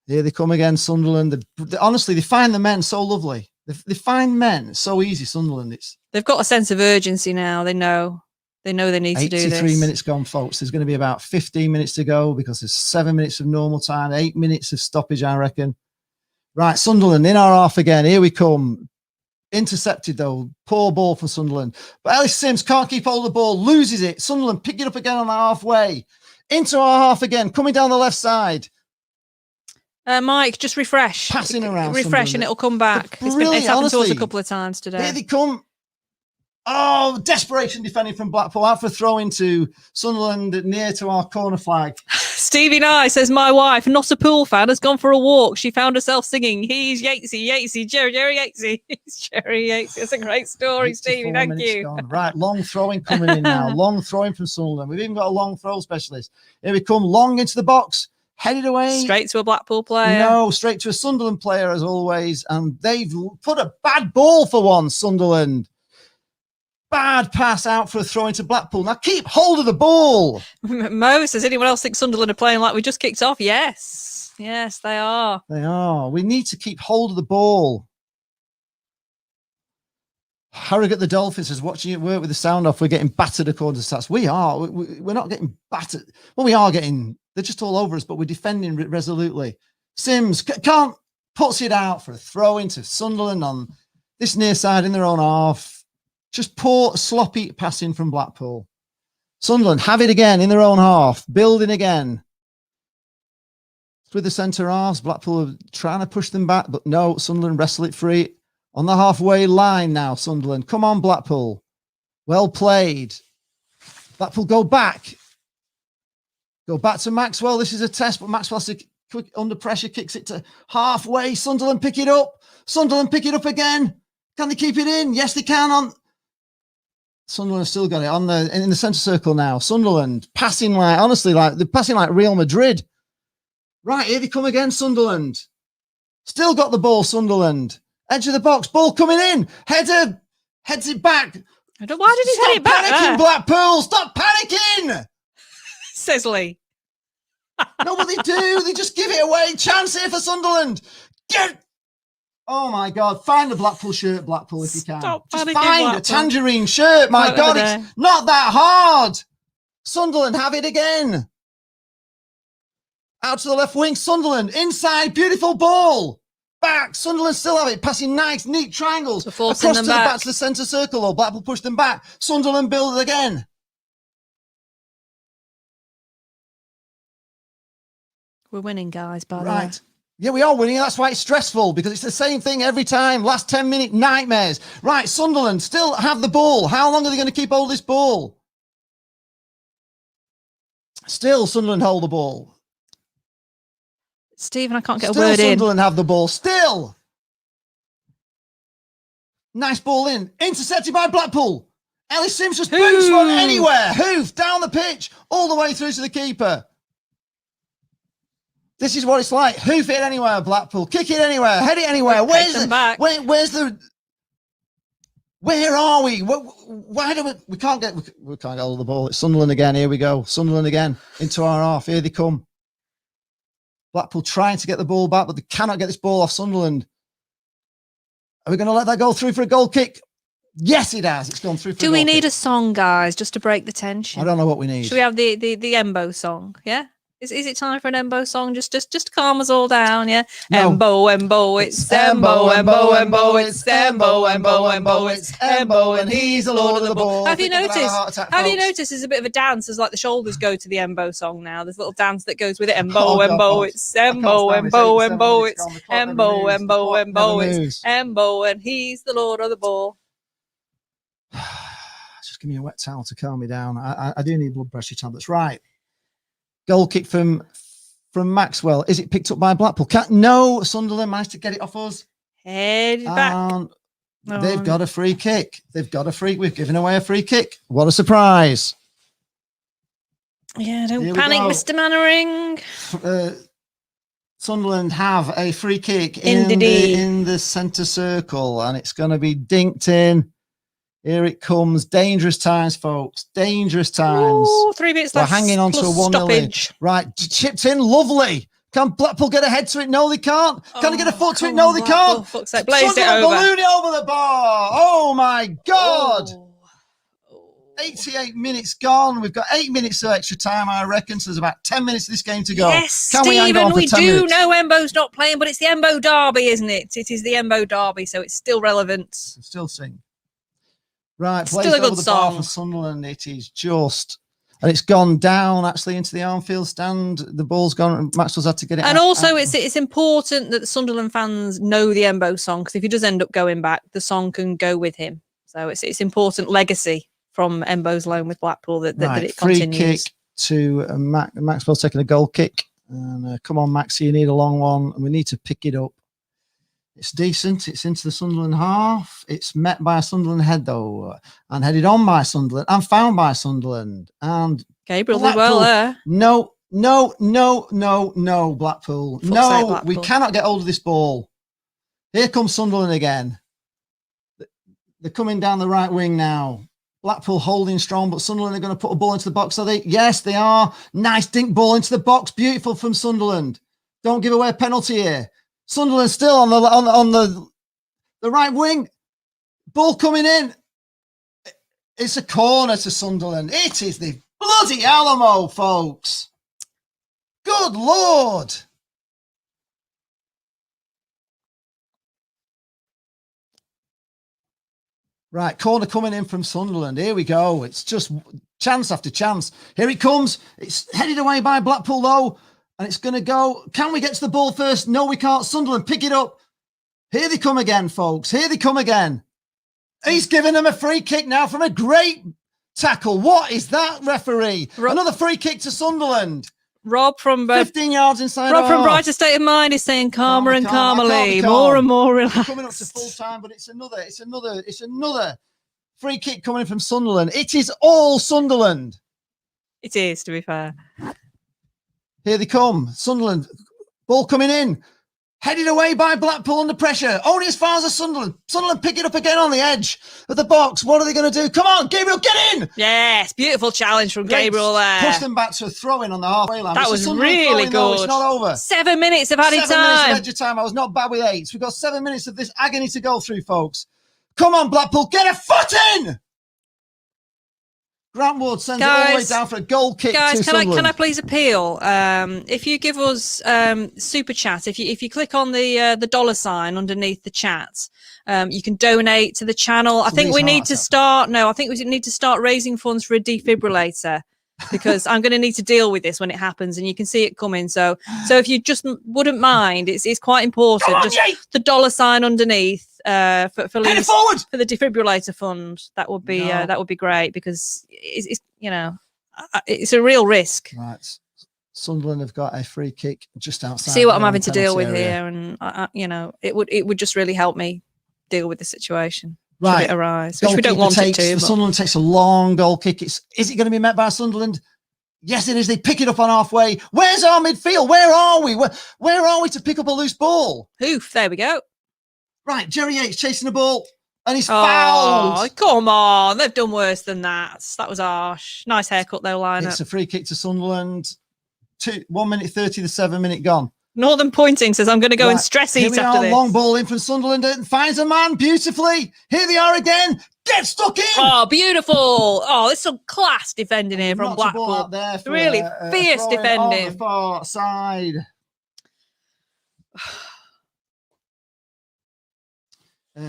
Here they come again, Sunderland. Honestly, they find the men so lovely. They find men so easy, Sunderland. They've got a sense of urgency now. They know they need to do this. 83 minutes gone, folks. There's going to be about 15 minutes to go because there's 7 minutes of normal time, 8 minutes of stoppage, I reckon. Right, Sunderland in our half again. Here we come. Intercepted though, poor ball for Sunderland. But Ellis Sims can't keep hold of the ball, loses it. Sunderland pick it up again on the halfway. Into our half again, coming down the left side. Mike, just refresh. Passing around. Refresh and it'll come back. It's happened to us a couple of times today. Here they come. Oh, desperation defending from Blackpool. Out for a throw into Sunderland near to our corner flag. Stevie Nye says, my wife, not a Pool fan, has gone for a walk. She found herself singing, he's Yatesy, Jerry Yatesy. He's Jerry Yatesy. That's a great story, Stevie. Thank you. Gone. Right, long throwing coming in now. Long throwing from Sunderland. We've even got a long throw specialist. Here we come, long into the box. Headed away. Straight to a Blackpool player. No, straight to a Sunderland player as always. And they've put a bad ball for once, Sunderland. Bad pass out for a throw into Blackpool. Now keep hold of the ball. Mo, does anyone else think Sunderland are playing like we just kicked off? Yes. Yes, they are. They are. We need to keep hold of the ball. Harrogate the Dolphins is watching it work with the sound off. We're getting battered according to stats. We are. We're not getting battered. Well, we are getting. They're just all over us, but we're defending resolutely. Sims can't puts it out for a throw into Sunderland on this near side in their own half. Just poor, sloppy passing from Blackpool. Sunderland have it again in their own half, building again. With the centre halves, Blackpool are trying to push them back, but no, Sunderland wrestle it free. On the halfway line now, Sunderland. Come on, Blackpool. Well played. Blackpool go back. Go back to Maxwell. This is a test, but Maxwell quick under pressure kicks it to halfway. Sunderland pick it up. Sunderland pick it up again. Can they keep it in? Yes, they can. Sunderland have still got it in the centre circle now. Sunderland passing they're passing like Real Madrid. Right, here they come again, Sunderland. Still got the ball, Sunderland. Edge of the box, ball coming in. Header, heads it back. Why did he head it back? Stop panicking, Blackpool. Stop panicking. Says Lee. No, but they do. They just give it away. Chance here for Sunderland. Oh my God! Find the Blackpool shirt, Blackpool, if you can. Stop just panicking, find Blackpool. a tangerine shirt. My Right God, over it's there. not that hard. Sunderland have it again. Out to the left wing, Sunderland inside, beautiful ball. Back, Sunderland still have it, passing nice, neat triangles So across forcing to them the back. back to the centre circle. Or Blackpool push them back. Sunderland build it again. We're winning, guys, by the way. Right. Yeah, we are winning. That's why it's stressful, because it's the same thing every time. Last 10-minute nightmares. Right, Sunderland still have the ball. How long are they going to keep hold of this ball? Still, Sunderland hold the ball. Stephen, I can't get Still a word Sunderland have the ball. Still. Nice ball in. Intercepted by Blackpool. Ellis Sims just boots one anywhere. Hoof down the pitch, all the way through to the keeper. This is what it's like. Hoof it anywhere, Blackpool. Kick it anywhere. Head it anywhere. Where's where are we? Why do we can't get hold of the ball? It's Sunderland again. Here we go. Sunderland again into our half. Here they come. Blackpool trying to get the ball back, but they cannot get this ball off Sunderland. Are we going to let that go through for a goal kick? Yes, it has. It's gone through for a Do goal we need kick. a song, guys, just to break the tension? I don't know what we need. Should we have the Embo song? Yeah. Is it time for an Embo song? Just to calm us all down, yeah. No. Embo, it's Embo, it's Embo, it's Embo, and he's the lord of the ball. Have you Think about a heart noticed? attack, Have you folks. noticed? There's a bit of a dance as like the shoulders go to the Embo song now. There's a little dance that goes with it. Embo, Oh, God, Embo, folks. it's I can't Embo, stand this. Embo, 87 Embo, minutes it's gone. The clock never Embo, moves. The Embo, clock Embo, never it's moves. Embo, and he's the lord of the ball. Just give me a wet towel to calm me down. I do need blood pressure tablets. Right. Goal kick from Maxwell. Is it picked up by Blackpool? No, Sunderland managed to get it off us. Head back. They've got a free kick. They've got a free. We've given away a free kick. What a surprise. Yeah, don't Here we panic, go. Mr. Mannering. Sunderland have a free kick Indeed. in the centre circle, and it's going to be dinked in. Here it comes. Dangerous times, folks. Dangerous times. Ooh, 3 minutes We're left. hanging on to a plus 1-0 lead. stoppage. Right, chipped in. Lovely. Can Blackpool get a head to it? No, they can't. Can they get a foot to it? come No, on, they Blackpool. can't. Fuck's sake, blaze it Sunderland over. balloon it over the bar. Oh, my God. Oh. 88 minutes gone. We've got 8 minutes of extra time, I reckon. So there's about 10 minutes of this game to go. Yes, Can we hang on Stephen, for we 10 do minutes? know Embo's not playing, but it's the Embo derby, isn't it? It is the Embo derby, so it's still relevant. Still sing. Right, Still plays a good over the bar song. for Sunderland. It is just, and it's gone down actually into the Armfield stand. The ball's gone. Maxwell's had to get it. And out, also, out. it's important that the Sunderland fans know the Embo song, because if he does end up going back, the song can go with him. So it's important legacy from Embo's loan with Blackpool that it free continues. kick to Maxwell's taking a goal kick. And come on, Maxie, you need a long one, and we need to pick it up. It's decent. It's into the Sunderland half. It's met by a Sunderland head, though, and headed on by Sunderland and found by Sunderland. And Gabriel did well there. No, No, Blackpool. Fuck's No, sake, we Blackpool. cannot get hold of this ball. Here comes Sunderland again. They're coming down the right wing now. Blackpool holding strong, but Sunderland are going to put a ball into the box, are they? Yes, they are. Nice dink ball into the box. Beautiful from Sunderland. Don't give away a penalty here. Sunderland still on the right wing. Ball coming in. It's a corner to Sunderland. It is the bloody Alamo, folks. Good Lord. Right, corner coming in from Sunderland. Here we go. It's just chance after chance. Here it comes. It's headed away by Blackpool, though. And it's going to go. Can we get to the ball first? No, we can't. Sunderland, pick it up. Here they come again, folks. Here they come again. He's giving them a free kick now from a great tackle. What is that, referee? Another free kick to Sunderland. Rob from 15 yards inside. Rob from Brighter State of Mind is saying calmer and calmly, calm. more and more relaxed. Coming up to full time, but it's another free kick coming in from Sunderland. It is all Sunderland. It is, to be fair. Here they come. Sunderland, ball coming in. Headed away by Blackpool under pressure. Only as far as the Sunderland. Sunderland pick it up again on the edge of the box. What are they going to do? Come on, Gabriel, get in! Yes, beautiful challenge from Gabriel there. Push them back to a throw-in on the halfway line. That was really good. Though. It's not over. 7 minutes of added 7 minutes time. of extra time. I was not bad with 8. We've got 7 minutes of this agony to go through, folks. Come on, Blackpool, get a foot in! Grant Wood sends it all the way down for a goal kick to Sunderland. Can I please appeal? If you give us super chat, if you click on the $ underneath the chat, you can donate to the channel. I think we need to start. No, I think we need to start raising funds for a defibrillator because I'm going to need to deal with this when it happens, and you can see it coming. So if you just wouldn't mind, it's quite important. On, just the $sign underneath. For the defibrillator fund, that would be great because it's it's a real risk. Right, Sunderland have got a free kick just outside. See what I'm having to deal with area here, and it would just really help me deal with the situation. Right, should it arise, which we don't want it to. Sunderland takes a long goal kick. Is it going to be met by Sunderland? Yes, it is. They pick it up on halfway. Where's our midfield? Where are we? Where are we to pick up a loose ball? Oof! There we go. Right, Jerry Yates chasing the ball, and he's fouled. Oh, come on. They've done worse than that. That was harsh. Nice haircut, though, lineup. It's a free kick to Sunderland. 1 minute 30, the 7 minute gone. Northern Pointing says, I'm going to go and stress eat after this. Long ball in from Sunderland and finds a man beautifully. Here they are again. Get stuck in. Oh, beautiful. Oh, there's some class defending here from Blackpool. Out there for really fierce defending. On the far side.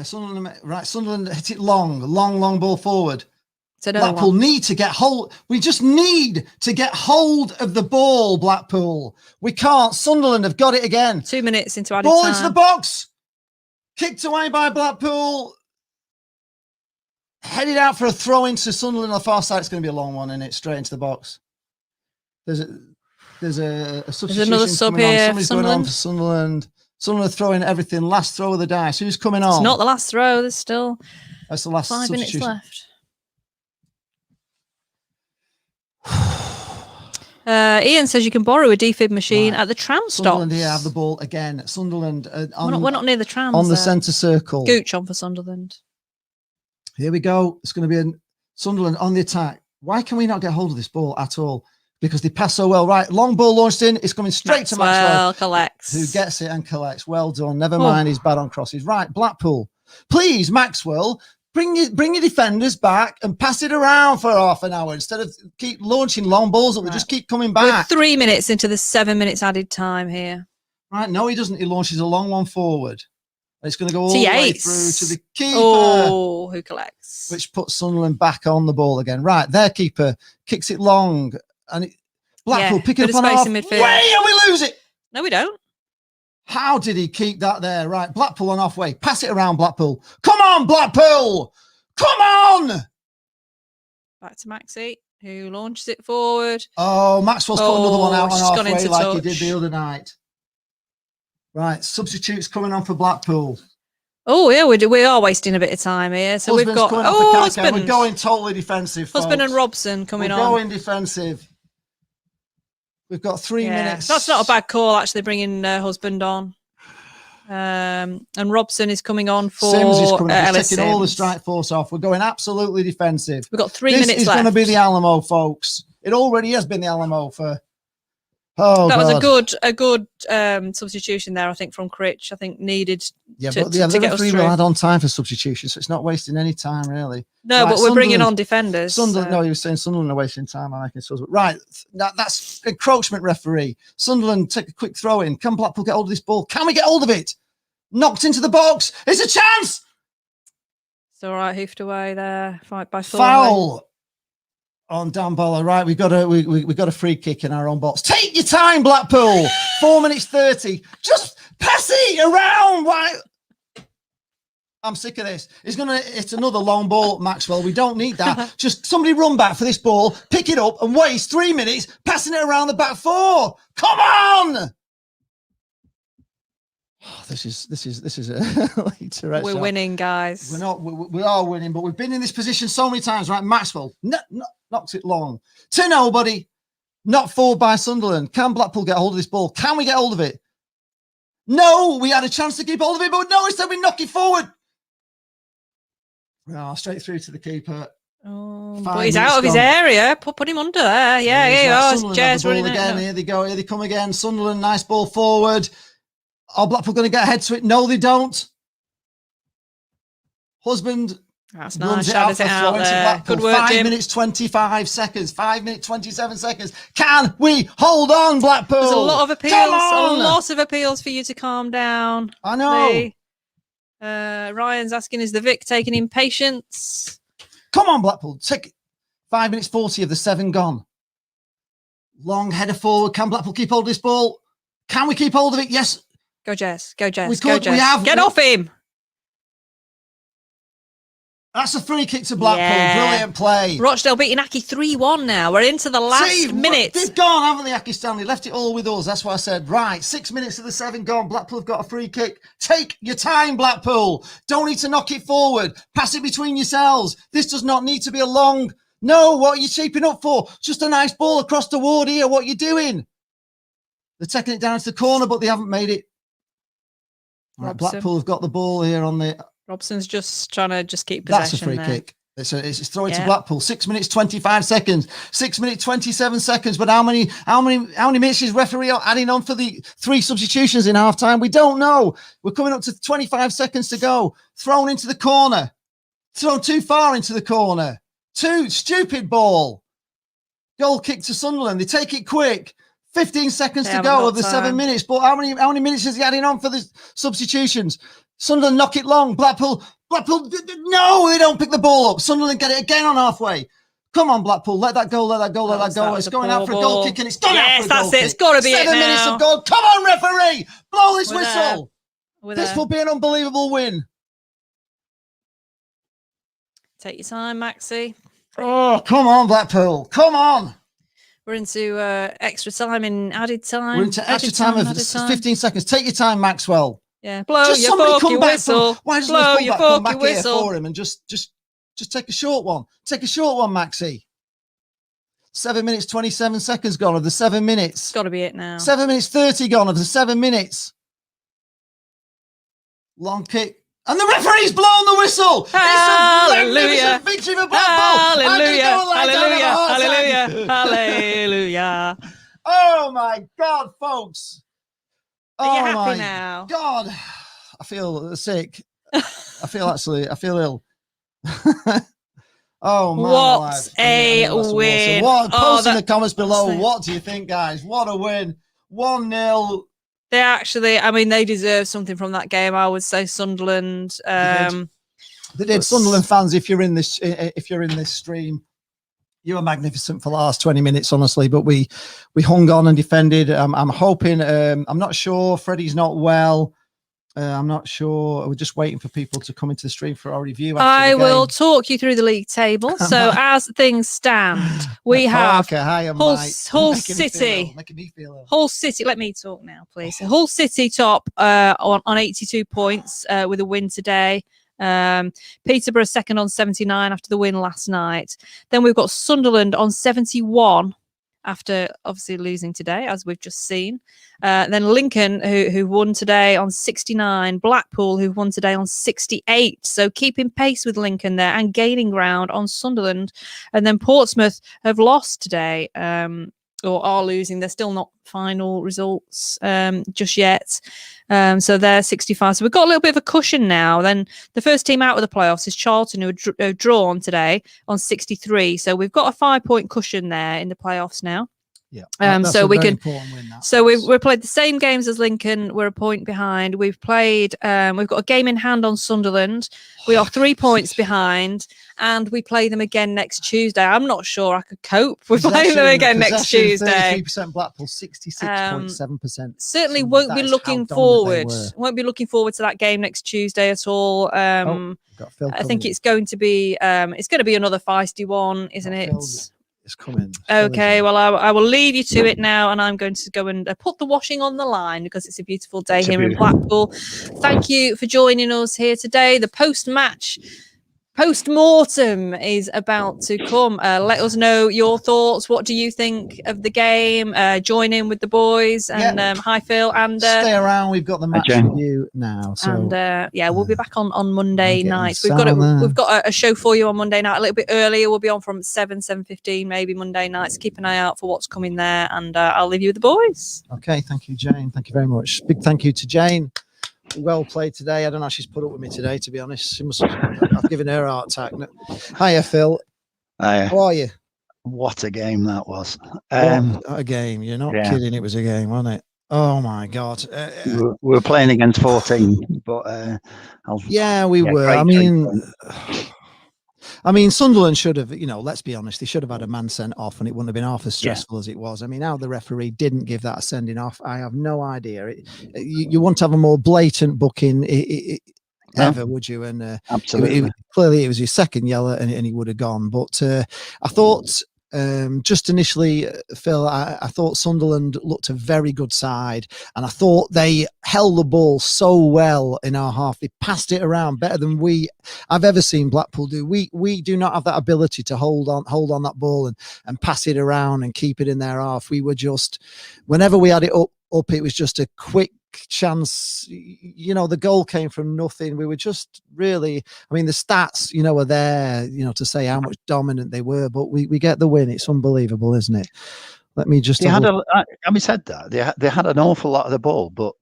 Sunderland hit it long ball forward. Blackpool need to get hold. We just need to get hold of the ball, Blackpool. We can't. Sunderland have got it again. 2 minutes into added ball time. Into the box. Kicked away by Blackpool. Headed out for a throw into Sunderland on the far side. It's going to be a long one, isn't it? Straight into the box. There's a substitution. There's another sub here. Somebody's going on for Sunderland. Sunderland throwing everything. Last throw of the dice. Who's coming on? It's not the last throw. There's still that's the last 5 minutes left. Ian says you can borrow a defib machine at the tram stop. Sunderland here have the ball again. Sunderland. We're not near the trams. On the centre circle. Gooch on for Sunderland. Here we go. It's going to be a Sunderland on the attack. Why can we not get hold of this ball at all? Because they pass so well. Right, long ball launched in. It's coming straight to Maxwell. Collects. Who gets it and collects. Well done. Never mind, he's bad on crosses. Right, Blackpool. Please, Maxwell, bring your defenders back and pass it around for half an hour instead of keep launching long balls that will just keep coming back. We're 3 minutes into the 7 minutes added time here. Right, no, he doesn't. He launches a long one forward. And it's going to go all the way through to the keeper. Oh, who collects? Which puts Sunderland back on the ball again. Right, their keeper kicks it long. And Blackpool pick it up on half. Wait, and we lose it. No, we don't. How did he keep that there? Right, Blackpool on halfway. Pass it around, Blackpool. Come on, Blackpool. Come on. Back to Maxie, who launches it forward. Oh, Maxwell's put another one out on halfway like he did the other night. Right, substitutes coming on for Blackpool. Oh, yeah, we are wasting a bit of time here. So Husband's we've got husband. We're going totally defensive. Husband folks. and Robson coming We're on. going defensive. We've got 3 minutes. That's not a bad call, actually, bringing husband on. And Robson is coming on for Sims is coming on. He's taking all the Sims. strike force off. We're going absolutely defensive. We've got 3 This minutes is left. going to be the Alamo, folks. It already has been the Alamo for. Oh, that God. was a good substitution there, I think, from Critch. I think needed Yeah, to, but to the get us referee will through. add on time for substitution, so it's not wasting any time, really. No, Right, but we're bringing Sunderland- on defenders. Sunderland, no, he was saying Sunderland are wasting time. I'm making so. Right, that's encroachment, referee. Sunderland take a quick throw in. Can Blackpool get hold of this ball? Can we get hold of it? Knocked into the box. It's a chance. It's all right, hoofed away there. Fight by Thornley. Foul on Dan Boller. Right, we got a free kick in our own box. Take your time, Blackpool. 4 minutes 30. Just pass it around. Why? I'm sick of this. He's going to hit another long ball, Maxwell. We don't need that. Just somebody run back for this ball, pick it up, and waste 3 minutes passing it around the back four. Come on! Oh, this is a like Tourette We're shot. winning, guys. We are winning, but we've been in this position so many times. Right, Maxwell knocks it long to nobody. Not forward by Sunderland. Can Blackpool get hold of this ball? Can we get hold of it? No, we had a chance to keep hold of it, but no, instead we knock it forward. Oh, straight through to the keeper. Oh, 5 but he's minutes out of his gone. area. Put him under there. Yeah, Here's yeah. that. Oh, Sunderland Jez have the ball running again. out. Here they go. Here they come again. Sunderland, nice ball forward. Are Blackpool going to get ahead to it? No, they don't. Husband That's runs nice. it out Shadows for it a out throw into there. Blackpool. Good work, 5 Jim. minutes 25 seconds. 5 minutes 27 seconds. Can we hold on, Blackpool? There's a lot of appeals. Come A on! lot of appeals for you to calm down. I know. Lee. Ryan's asking, is the Vic taking impatience? Come on, Blackpool. Take 5 minutes 40 of the 7 gone. Long header forward. Can Blackpool keep hold of this ball? Can we keep hold of it? Yes. Go, Jess. Go, Jess. We Go, could, we Jess. have- Get we- off him. That's a free kick to Blackpool. Yeah. Brilliant play. Rochdale beating Aki 3-1 now. We're into the last See, minute. They've gone, haven't they, Aki Stanley? Left it all with us. That's what I said. Right, 6 minutes of the 7 gone. Blackpool have got a free kick. Take your time, Blackpool. Don't need to knock it forward. Pass it between yourselves. This does not need to be a long... No, what are you shaping up for? Just a nice ball across the ward here. What are you doing? They're taking it down to the corner, but they haven't made it. Right, Robson. Blackpool have got the ball here on the... Robson's just trying to just keep possession. That's a free there. kick. It's throwing to Yeah. Blackpool. 6 minutes 25 seconds. 6 minutes 27 seconds. But how many minutes is referee adding on for the 3 substitutions in half time? We don't know. We're coming up to 25 seconds to go. Thrown into the corner. Thrown too far into the corner. Too stupid ball. Goal kick to Sunderland. They take it quick. 15 seconds They to haven't go got of the time. 7 minutes. But how many minutes is he adding on for the substitutions? Sunderland knock it long. Blackpool, no, they don't pick the ball up. Sunderland get it again on halfway. Come on, Blackpool, let that go. That It's was a going out poor for a goal ball. kick, and it's gone Yes, out for a goal that's it. kick. It's gotta be it 7 minutes now. of goal. Come on, referee, blow this We're whistle. We're This there. will be an unbelievable win. Take your time, Maxi. Oh, come on, Blackpool, come on. We're into extra time in added time. We're into extra time of added time. 15 seconds. Take your time, Maxwell. Yeah, blow Just your somebody forky come back whistle. from, why doesn't Blow the your fullback come forky back here whistle. for him and just take a short one? Take a short one, Maxi. 7 minutes 27 seconds gone of the 7 minutes. It's got to be it now. 7 minutes 30 gone of the 7 minutes. Long kick. And the referee's blown the whistle. Hallelujah. It's a victory for Blackpool. Hallelujah. I'm gonna go and lie down and have a heart Hallelujah. attack. Hallelujah. Oh my God, folks. Are you Oh happy my now? God. I feel sick. I feel ill. Oh my What life. a That's awesome. win. What, Oh, post in the comments below. honestly. What do you think, guys? What a win. 1-0. They actually, I mean, they deserve something from that game. I would say Sunderland. They did. Sunderland fans, if you're in this stream, you were magnificent for the last 20 minutes, honestly. But we hung on and defended. I'm hoping. I'm not sure. Freddie's not well. I'm not sure. We're just waiting for people to come into the stream for our review. After I the will game. talk you through the league table. So as things stand, we have Parker, hi, I'm Hull, Mike. Hull Making me feel City. ill, making me feel ill. Hull City, let me talk now, please. Hull City top on 82 points with a win today. Peterborough second on 79 after the win last night. Then we've got Sunderland on 71 after obviously losing today, as we've just seen. Then Lincoln, who won today on 69. Blackpool, who won today on 68. So keeping pace with Lincoln there and gaining ground on Sunderland. And then Portsmouth have lost today, or are losing. They're still not final results just yet. So they're 65. So we've got a little bit of a cushion now. Then the first team out of the playoffs is Charlton, who are drawn today on 63. So we've got a 5-point cushion there in the playoffs now. Yeah. So we can. Win, so we've played the same games as Lincoln. We're a point behind. We've played. We've got a game in hand on Sunderland. We are 3 points behind, and we play them again next Tuesday. I'm not sure I could cope with playing them again next Tuesday. 33% Blackpool, 66.7%. Certainly won't be looking forward. Won't be looking forward to that game next Tuesday at all. I think it's going to be. It's going to be another feisty one, isn't it? It's coming. Okay, well, I will leave you to it now, and I'm going to go and put the washing on the line because it's a beautiful day here in Blackpool. Thank you for joining us here today. The post-mortem is about to come. Let us know your thoughts. What do you think of the game? Join in with the boys. And hi, Phil. And stay around. We've got the match review now. So and we'll be back on Monday night. We've got a show for you on Monday night a little bit earlier. We'll be on from 7:15 maybe Monday night. So keep an eye out for what's coming there. And I'll leave you with the boys. Okay. Thank you, Jane. Thank you very much. Big thank you to Jane. Well played today. I don't know how she's put up with me today, to be honest. She must I've given her a heart attack. Hiya, Phil. Hiya. How are you? What a game that was. What a game. You're not kidding. It was a game, wasn't it? Oh, my God. We were playing against 14, but... we were. I mean, Sunderland should have, let's be honest, they should have had a man sent off and it wouldn't have been half as stressful as it was. I mean, how the referee didn't give that a sending off, I have no idea. You wouldn't have a more blatant booking ever, would you? And absolutely. Clearly, it was his second yellow and he would have gone. But I thought... just initially, Phil, I thought Sunderland looked a very good side, and I thought they held the ball so well in our half. They passed it around better than I've ever seen Blackpool do. We do not have that ability to hold on that ball and pass it around and keep it in their half. We were just, whenever we had it up, it was just a quick chance. The goal came from nothing. We were just really, I mean, the stats, are there, to say how much dominant they were, but we get the win. It's unbelievable, isn't it? Let me just. Having said that, they had an awful lot of the ball, but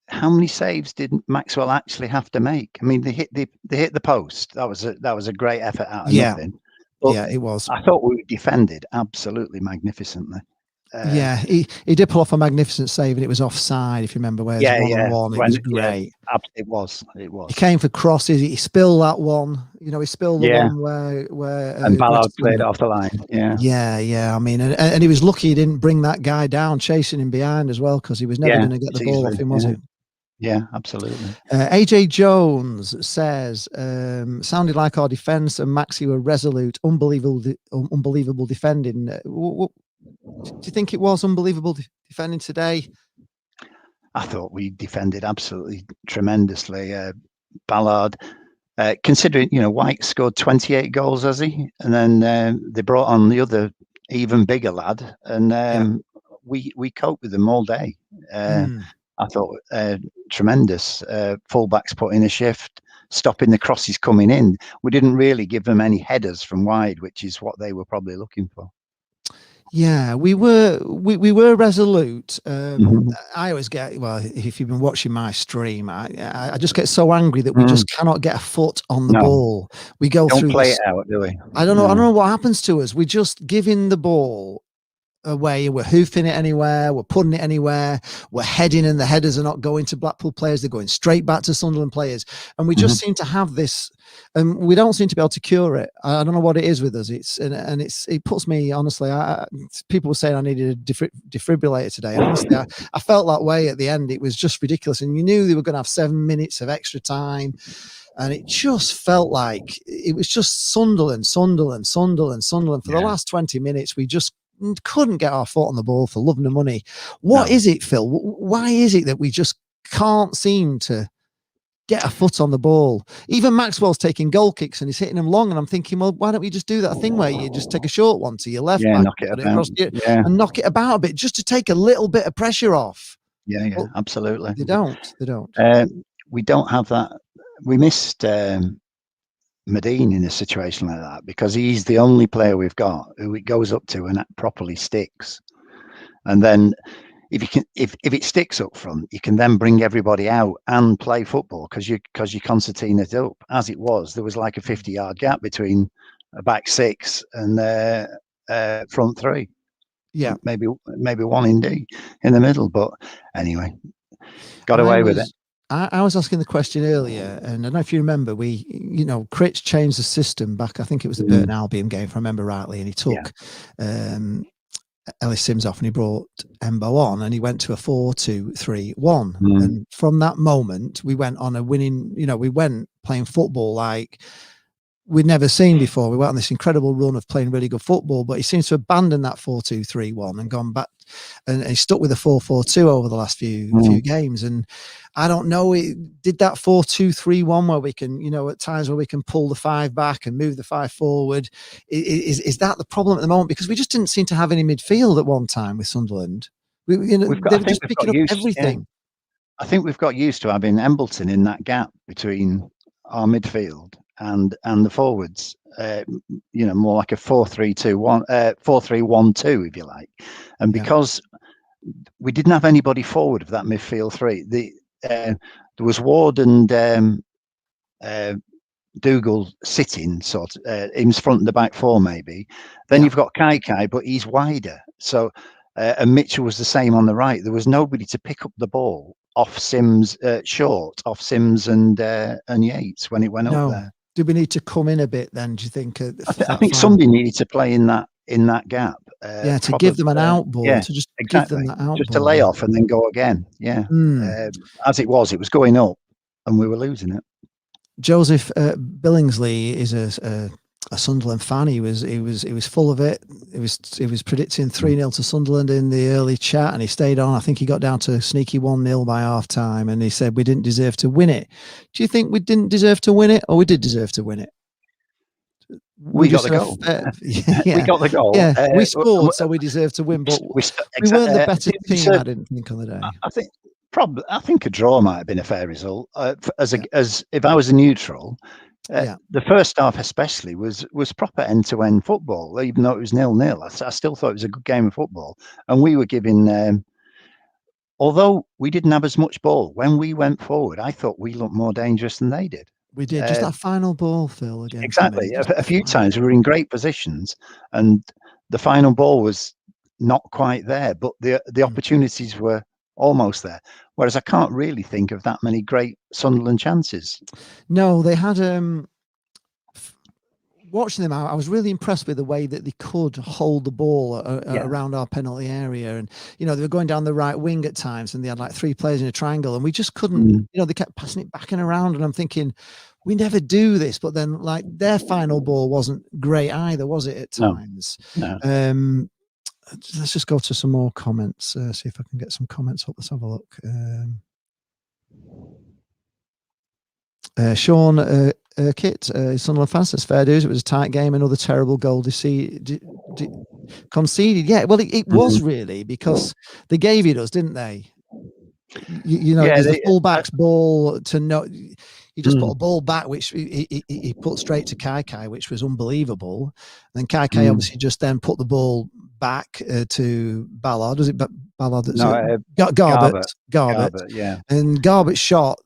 how many saves did Maxwell actually have to make? I mean, they hit the post. That was a great effort out of nothing. But it was. I thought we defended absolutely magnificently. He did pull off a magnificent save, and it was offside. If you remember, where it was great. It was. He came for crosses. He spilled that one. He spilled the one where and Ballard played off the line. Yeah. I mean, and he was lucky he didn't bring that guy down, chasing him behind as well, because he was never going to get the ball off him, was he? Yeah, absolutely. AJ Jones says, sounded like our defence and Maxi were resolute, unbelievable defending. Do you think it was unbelievable defending today? I thought we defended absolutely tremendously. Ballard, considering, White scored 28 goals, has he? And then they brought on the other even bigger lad, and we coped with them all day. I thought tremendous. Fullbacks put in a shift, stopping the crosses coming in. We didn't really give them any headers from wide, which is what they were probably looking for. Yeah, we were resolute. I always get, if you've been watching my stream, I just get so angry that we just cannot get a foot on the ball. We don't play it out, do we? I don't know what happens to us. We just give in the ball away. We're hoofing it anywhere. We're putting it anywhere. We're heading, and the headers are not going to Blackpool players. They're going straight back to Sunderland players. And we just seem to have this, and we don't seem to be able to cure it. I don't know what it is with us. It puts me, honestly, people were saying I needed a defibrillator today. And honestly, I felt that way at the end. It was just ridiculous. And you knew they were going to have 7 minutes of extra time. And it just felt like it was just Sunderland for the last 20 minutes. We just couldn't get our foot on the ball for love and money. What is it, Phil? Why is it that we just can't seem to get a foot on the ball. Even Maxwell's taking goal kicks and he's hitting them long, and I'm thinking, well, why don't we just do that thing where you just take a short one to your left back, knock it about, and knock it about a bit, just to take a little bit of pressure off. Yeah, Well, absolutely. They don't. We don't have that. We missed Medine in a situation like that, because he's the only player we've got who it goes up to and properly sticks. And then if it sticks up front, you can then bring everybody out and play football, because you concertina it up. As it was, there was like a 50-yard gap between a back six and front three. Yeah, maybe one in the middle. But anyway, got away with it. I was asking the question earlier, and I don't know if you remember, Critch changed the system back. I think it was the Burton Albion game, if I remember rightly, and he took Ellis Sims off and he brought Embo on, and he went to a 4-2-3-1. And from that moment, we went on a winning, we went playing football like we'd never seen before. We went on this incredible run of playing really good football, but he seems to abandon that 4-2-3-1 and gone back, and he stuck with the 4-4-2 over the last few games. And I don't know, did that 4-2-3-1 where we can, at times where we can pull the 5 back and move the 5 forward. Is that the problem at the moment? Because we just didn't seem to have any midfield at one time with Sunderland. They were just picking up everything. Yeah. I think we've got used to having Embleton in that gap between our midfield and the forwards, more like a 4-3-2-1, 4-3-1-2, if you like. And because we didn't have anybody forward of that midfield three, there was Ward and Dougal sitting sort of in front of the back four, maybe. Then you've got Kai, but he's wider. So and Mitchell was the same on the right. There was nobody to pick up the ball off Sims, off Sims and Yates when it went up there. Do we need to come in a bit then, do you think? I think somebody needed to play in that gap. To give them an out ball, to just give them that out just ball. To lay off and then go again. As it was going up and we were losing it. Joseph Billingsley is a Sunderland fan. He was full of it. He was predicting 3-0 to Sunderland in the early chat, and he stayed on. I think he got down to sneaky 1-0 by half time, and he said we didn't deserve to win it. Do you think we didn't deserve to win it, or we did deserve to win it? We got the goal. We got the goal. Yeah, we scored, so we deserved to win, but we weren't the better team. I didn't think on the day. I think a draw might have been a fair result. As if I was a neutral. The first half especially was proper end-to-end football, even though it was 0-0. I still thought it was a good game of football, and we were giving although we didn't have as much ball when we went forward, I thought we looked more dangerous than they did. We did. Just that final ball, Phil, again. Exactly. A few times we were in great positions and the final ball was not quite there, but the opportunities were almost there. Whereas I can't really think of that many great Sunderland chances. No, they had watching them, I was really impressed with the way that they could hold the ball around our penalty area. And, they were going down the right wing at times and they had like 3 players in a triangle and we just couldn't, they kept passing it back and around. And I'm thinking, we never do this. But then like their final ball wasn't great either, was it, at times? No. Let's just go to some more comments, see if I can get some comments up. Let's have a look. Sean Kit, Sunderland fans, that's fair dues. It was a tight game, another terrible goal conceded. Yeah, well, it was really, because they gave it us, didn't they? The fullback's ball to he just put a ball back, which he put straight to Kai, which was unbelievable. And then Kai obviously just then put the ball back to Ballard. Was it Ballard? Garbett, yeah. And Garbett's shot,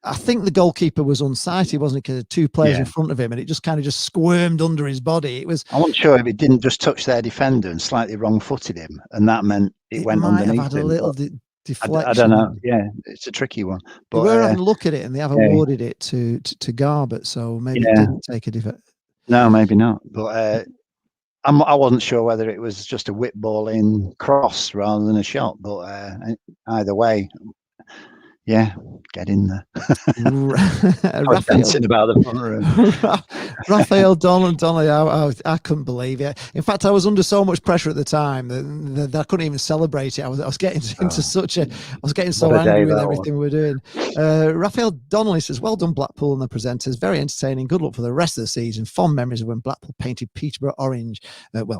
I think the goalkeeper was unsighted, wasn't it? Because 2 players in front of him, and it just kind of squirmed under his body. It was. I wasn't sure if it didn't just touch their defender and slightly wrong-footed him, and that meant it went underneath him. Might have had a little deflection. I don't know. Yeah, it's a tricky one. But we're having a look at it, and they have awarded it to Garbett, so maybe it didn't take a defect. No, maybe not. But I wasn't sure whether it was just a whip ball in cross rather than a shot. But either way, Yeah, get in there. Raphael Dancing about the front room. Raphael Donnelly, I couldn't believe it. In fact, I was under so much pressure at the time that I couldn't even celebrate it. I was getting into I was getting so angry with everything we were doing. Raphael Donnelly says, "Well done, Blackpool and the presenters. Very entertaining. Good luck for the rest of the season. Fond memories of when Blackpool painted Peterborough orange,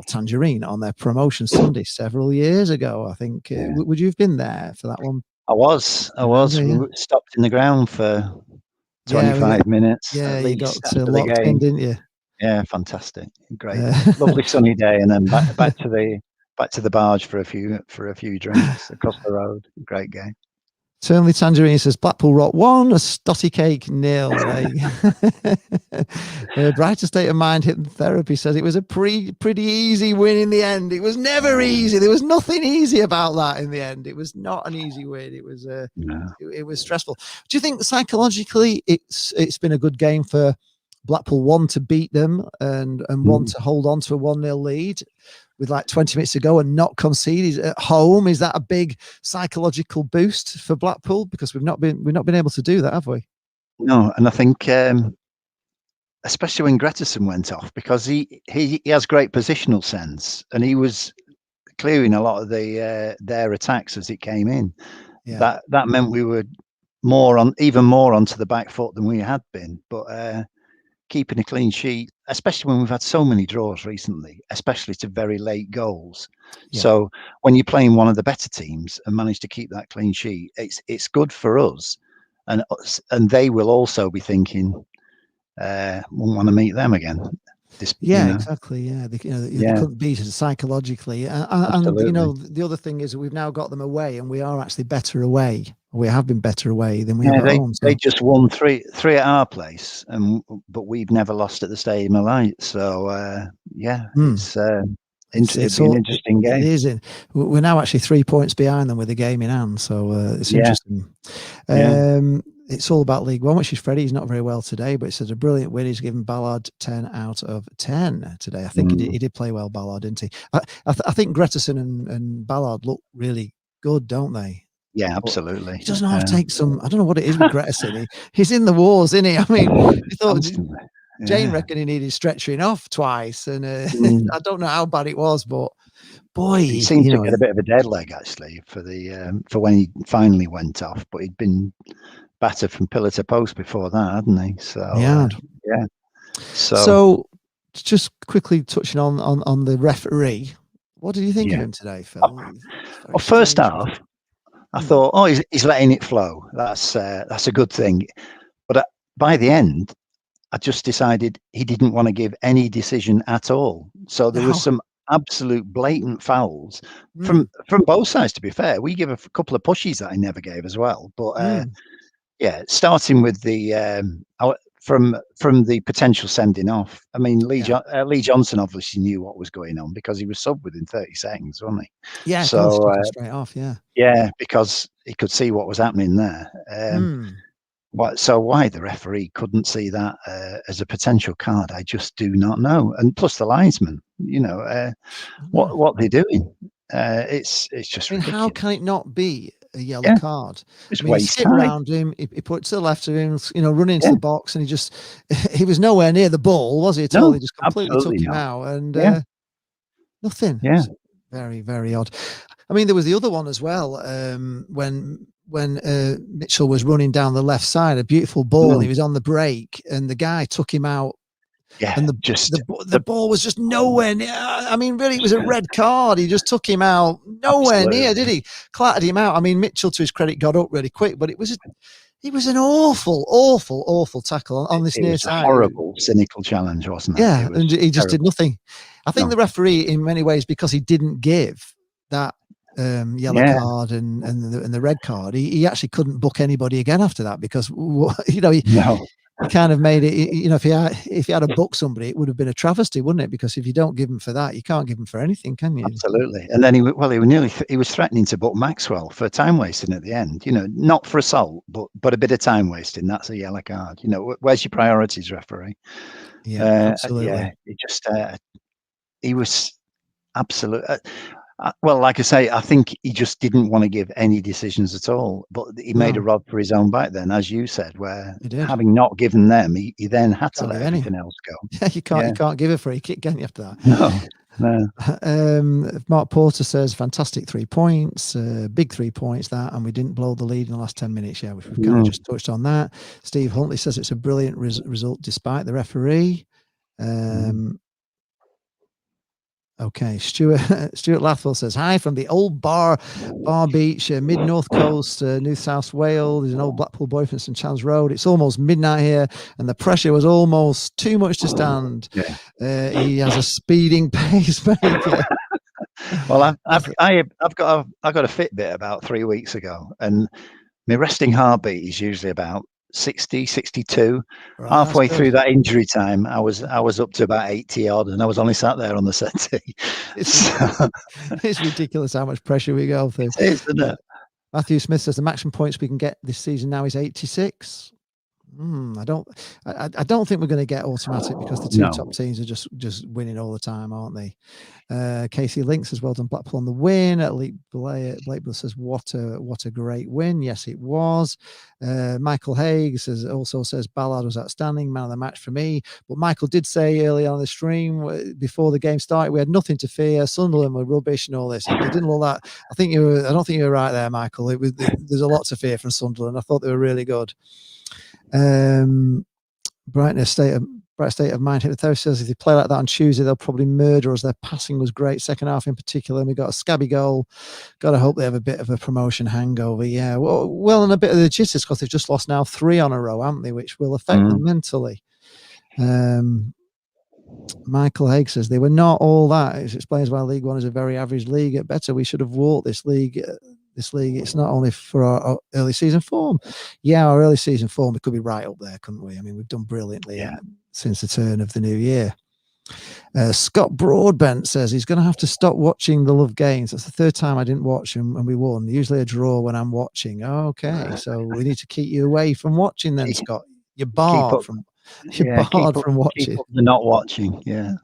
tangerine, on their promotion Sunday several years ago. I think. Would you have been there for that one?" I was. We stopped in the ground for 25 minutes. Yeah, at you least got after the locked game. in, didn't you? Yeah, fantastic, great, lovely sunny day, and then back to the barge for a few drinks across the road. Great game. Certainly, Tangerine says Blackpool Rock 1, a Stotty Cake 0. Brighter State of Mind Hidden Therapy says it was a pretty easy win in the end. It was never easy. There was nothing easy about that in the end. It was not an easy win. It was it was stressful. Do you think psychologically it's been a good game for Blackpool, one to beat them and one to hold on to a 1-0 lead with like 20 minutes to go and not concede at home? Is that a big psychological boost for Blackpool? Because we've not been able to do that, have we? No, and I think especially when Gretterson went off, because he has great positional sense, and he was clearing a lot of their attacks as it came in. Yeah. That meant we were even more onto the back foot than we had been. But keeping a clean sheet, especially when we've had so many draws recently, especially to very late goals. Yeah. So when you're playing one of the better teams and manage to keep that clean sheet, it's good for us, and they will also be thinking, we want to meet them again. Exactly. Yeah, they couldn't beat us psychologically, and the other thing is we've now got them away, and we are actually better away. We have been better away than we have at home. So. They just won three at our place, but we've never lost at the Stadium of Light. So it's an interesting game. It is. We're now actually 3 points behind them with a game in hand, so it's interesting. It's all about League One, which is Freddie. He's not very well today, but it's a brilliant win. He's given Ballard 10 out of 10 today. I think he did play well, Ballard, didn't he? I think Gretterson and Ballard look really good, don't they? Yeah, absolutely. He doesn't have to take some. I don't know what it is with Gretterson. He's in the wars, isn't he? I mean, he thought Jane reckoned he needed stretching off twice, and I don't know how bad it was, but boy, he seemed to get a bit of a dead leg actually for when he finally went off. But he'd been battered from pillar to post before that, hadn't he? So yeah. So just quickly touching on the referee, what did you think of him today, Phil? Well, first half, I thought, he's letting it flow. That's a good thing. But by the end, I just decided he didn't want to give any decision at all. So there was some absolute blatant fouls from both sides. To be fair, we give a couple of pushes that I never gave as well. But starting with the from the potential sending off. I mean, Lee Johnson obviously knew what was going on because he was subbed within 30 seconds, wasn't he? Yeah, so straight off. Yeah, because he could see what was happening there. So why the referee couldn't see that as a potential card, I just do not know. And plus the linesman, what they're doing, it's just. ridiculous. How can it not be a yellow card? Just he skipped around him, he put to the left of him, running into the box, and he was nowhere near the ball, was he at all? He just completely took him out, and nothing. Yeah, very, very odd. I mean, there was the other one as well, when Mitchell was running down the left side, a beautiful ball, he was on the break, and the guy took him out. Yeah, and the ball was just nowhere near. I mean, really, it was a red card. He just took him out, nowhere near, did he? Clattered him out. I mean, Mitchell, to his credit, got up really quick, but it was an awful tackle on this near side. A horrible, cynical challenge, wasn't it? Yeah, and he just did nothing. I think the referee, in many ways, because he didn't give that yellow card and the red card, he actually couldn't book anybody again after that, because he kind of made it, if he had to book somebody, it would have been a travesty, wouldn't it? Because if you don't give him for that, you can't give him for anything, can you? Absolutely. And then he was threatening to book Maxwell for time wasting at the end, not for assault, but a bit of time wasting. That's a yellow card. Where's your priorities, referee? Yeah, absolutely. He was absolute. Well, like I say, I think he just didn't want to give any decisions at all. But he made a rod for his own back then, as you said, where having not given them, he then had to let everything else go. You can't give a free kick, can you, after that? No. Mark Porter says, fantastic 3 points, big 3 points that, and we didn't blow the lead in the last 10 minutes, which we've kind of just touched on that. Steve Huntley says it's a brilliant result despite the referee. Okay, Stuart Lathwell says, hi from the old Bar Beach, mid-north coast, New South Wales. There's an old Blackpool boy from St. Charles Road. It's almost midnight here, and the pressure was almost too much to stand. He has a speeding pacemaker. Well, I got a Fitbit about 3 weeks ago, and my resting heartbeat is usually about 60, 62. Halfway through that injury time, I was up to about 80 odd, and I was only sat there on the settee. It's ridiculous how much pressure we go through. It is, isn't it? Matthew Smith says the maximum points we can get this season now is 86. I don't think we're going to get automatic, because the two top teams are just winning all the time, aren't they? Casey Link says, well done Blackpool on the win. Blake says, what a great win. Yes, it was. Michael Haig also says Ballard was outstanding, man of the match for me. But Michael did say early on the stream, before the game started, we had nothing to fear. Sunderland were rubbish and all this. It didn't look that. I don't think you were right there, Michael. There's a lot to fear from Sunderland. I thought they were really good. Bright state of mind. Hypnotherapy says if they play like that on Tuesday, they'll probably murder us. Their passing was great, second half in particular, and we got a scabby goal. Got to hope they have a bit of a promotion hangover. Yeah, well, and a bit of the jitters, because they've just lost now 3 on a row, haven't they? Which will affect them mentally. Michael Haig says they were not all that. It explains why League One is a very average league. At better, we should have walked this league. It's not only for our early season form. Yeah, our early season form, we could be right up there, couldn't we? I mean, we've done brilliantly since the turn of the new year. Scott Broadbent says he's going to have to stop watching the Love games. That's the 3rd time I didn't watch them and we won. Usually a draw when I'm watching. Okay, so we need to keep you away from watching then, Scott. You're barred from watching. Keep up the not watching. Yeah.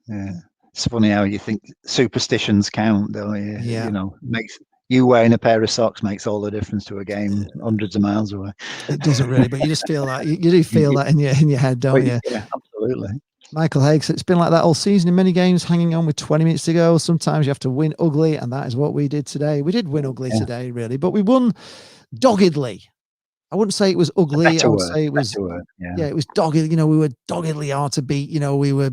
It's funny how you think superstitions count, though. Yeah. You know, makes you wearing a pair of socks makes all the difference to a game hundreds of miles away. It doesn't really, but you just feel that. You do feel that in your head, don't you? Yeah, absolutely. Michael Haig, it's been like that all season in many games, hanging on with 20 minutes to go. Sometimes you have to win ugly, and that is what we did today. We did win ugly today, really, but we won doggedly. I wouldn't say it was ugly. I would say it was, it was dogged. You know, we were doggedly hard to beat. You know, we were,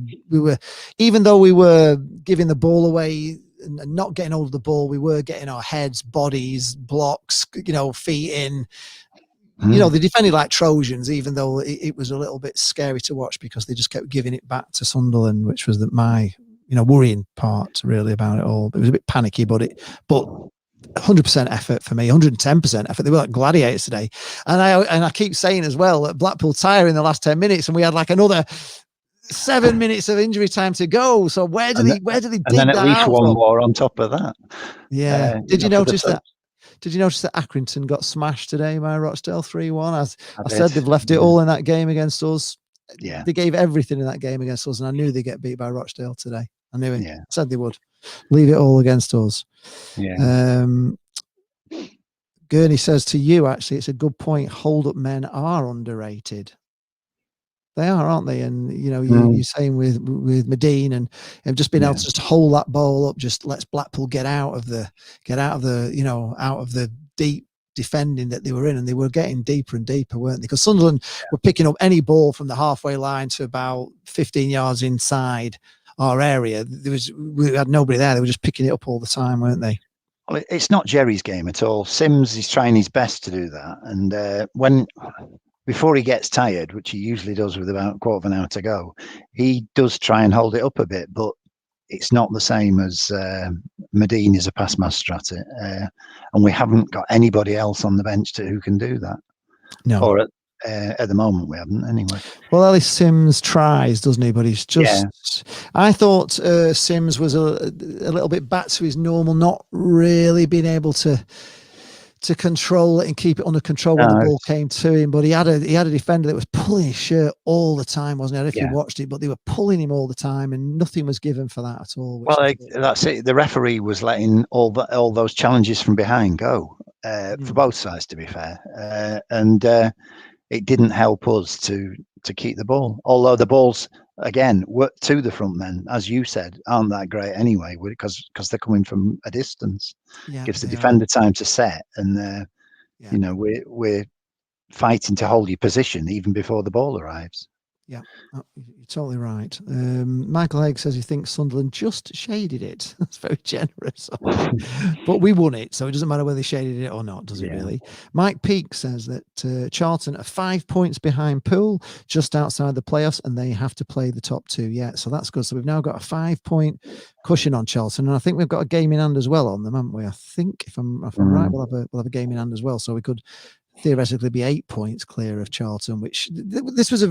even though we were giving the ball away and not getting hold of the ball, we were getting our heads, bodies, blocks, feet in. You know, they defended like Trojans, even though it was a little bit scary to watch because they just kept giving it back to Sunderland, which was my worrying part really about it all. It was a bit panicky, but 100% effort for me, 110% effort. They were like gladiators today. And I keep saying as well that Blackpool tire in the last 10 minutes and we had like another 7 minutes of injury time to go. So where did they dig that out? And then at least one more on top of that. Yeah. Did you notice that? Did you notice that Accrington got smashed today by Rochdale 3-1? I said they've left it all in that game against us. Yeah. They gave everything in that game against us, and I knew they'd get beat by Rochdale today. I knew it. I said they would. Leave it all against us. Yeah. Gurney says to you, actually, it's a good point. Hold-up men are underrated. They are, aren't they? And you're saying with Medine and just being able to just hold that ball up, just lets Blackpool get out of the deep defending that they were in, and they were getting deeper and deeper, weren't they? Because Sunderland were picking up any ball from the halfway line to about 15 yards inside our area. We had nobody there. They were just picking it up all the time, weren't they? Well, it's not Jerry's game at all. Sims is trying his best to do that, and before he gets tired, which he usually does with about a quarter of an hour to go, he does try and hold it up a bit, but it's not the same as Medine is a pass master at it. And we haven't got anybody else on the bench who can do that. No. Or at the moment, we haven't anyway. Well, Ellis Sims tries, doesn't he? But he's just... I thought Sims was a little bit back to his normal, not really being able to to control it and keep it under control when the ball came to him. But he had a defender that was pulling his shirt all the time, wasn't it? I don't know if you watched it, but they were pulling him all the time, and nothing was given for that at all. Well, that's it. The referee was letting all those challenges from behind go for both sides, to be fair, and it didn't help us to keep the ball. Although the balls again to the front men, as you said, aren't that great anyway, because they're coming from a distance. Gives the defender time to set, and you know, we're fighting to hold your position even before the ball arrives. Yeah, you're totally right. Michael Haig says he thinks Sunderland just shaded it. That's very generous. But we won it, so it doesn't matter whether they shaded it or not, does it really? Mike Peake says that Charlton are 5 points behind Poole, just outside the playoffs, and they have to play the top 2. Yeah, so that's good. So we've now got a 5-point cushion on Charlton, and I think we've got a game in hand as well on them, haven't we? I think if I'm right, we'll have a game in hand as well, so we could theoretically be 8 points clear of Charlton, which this was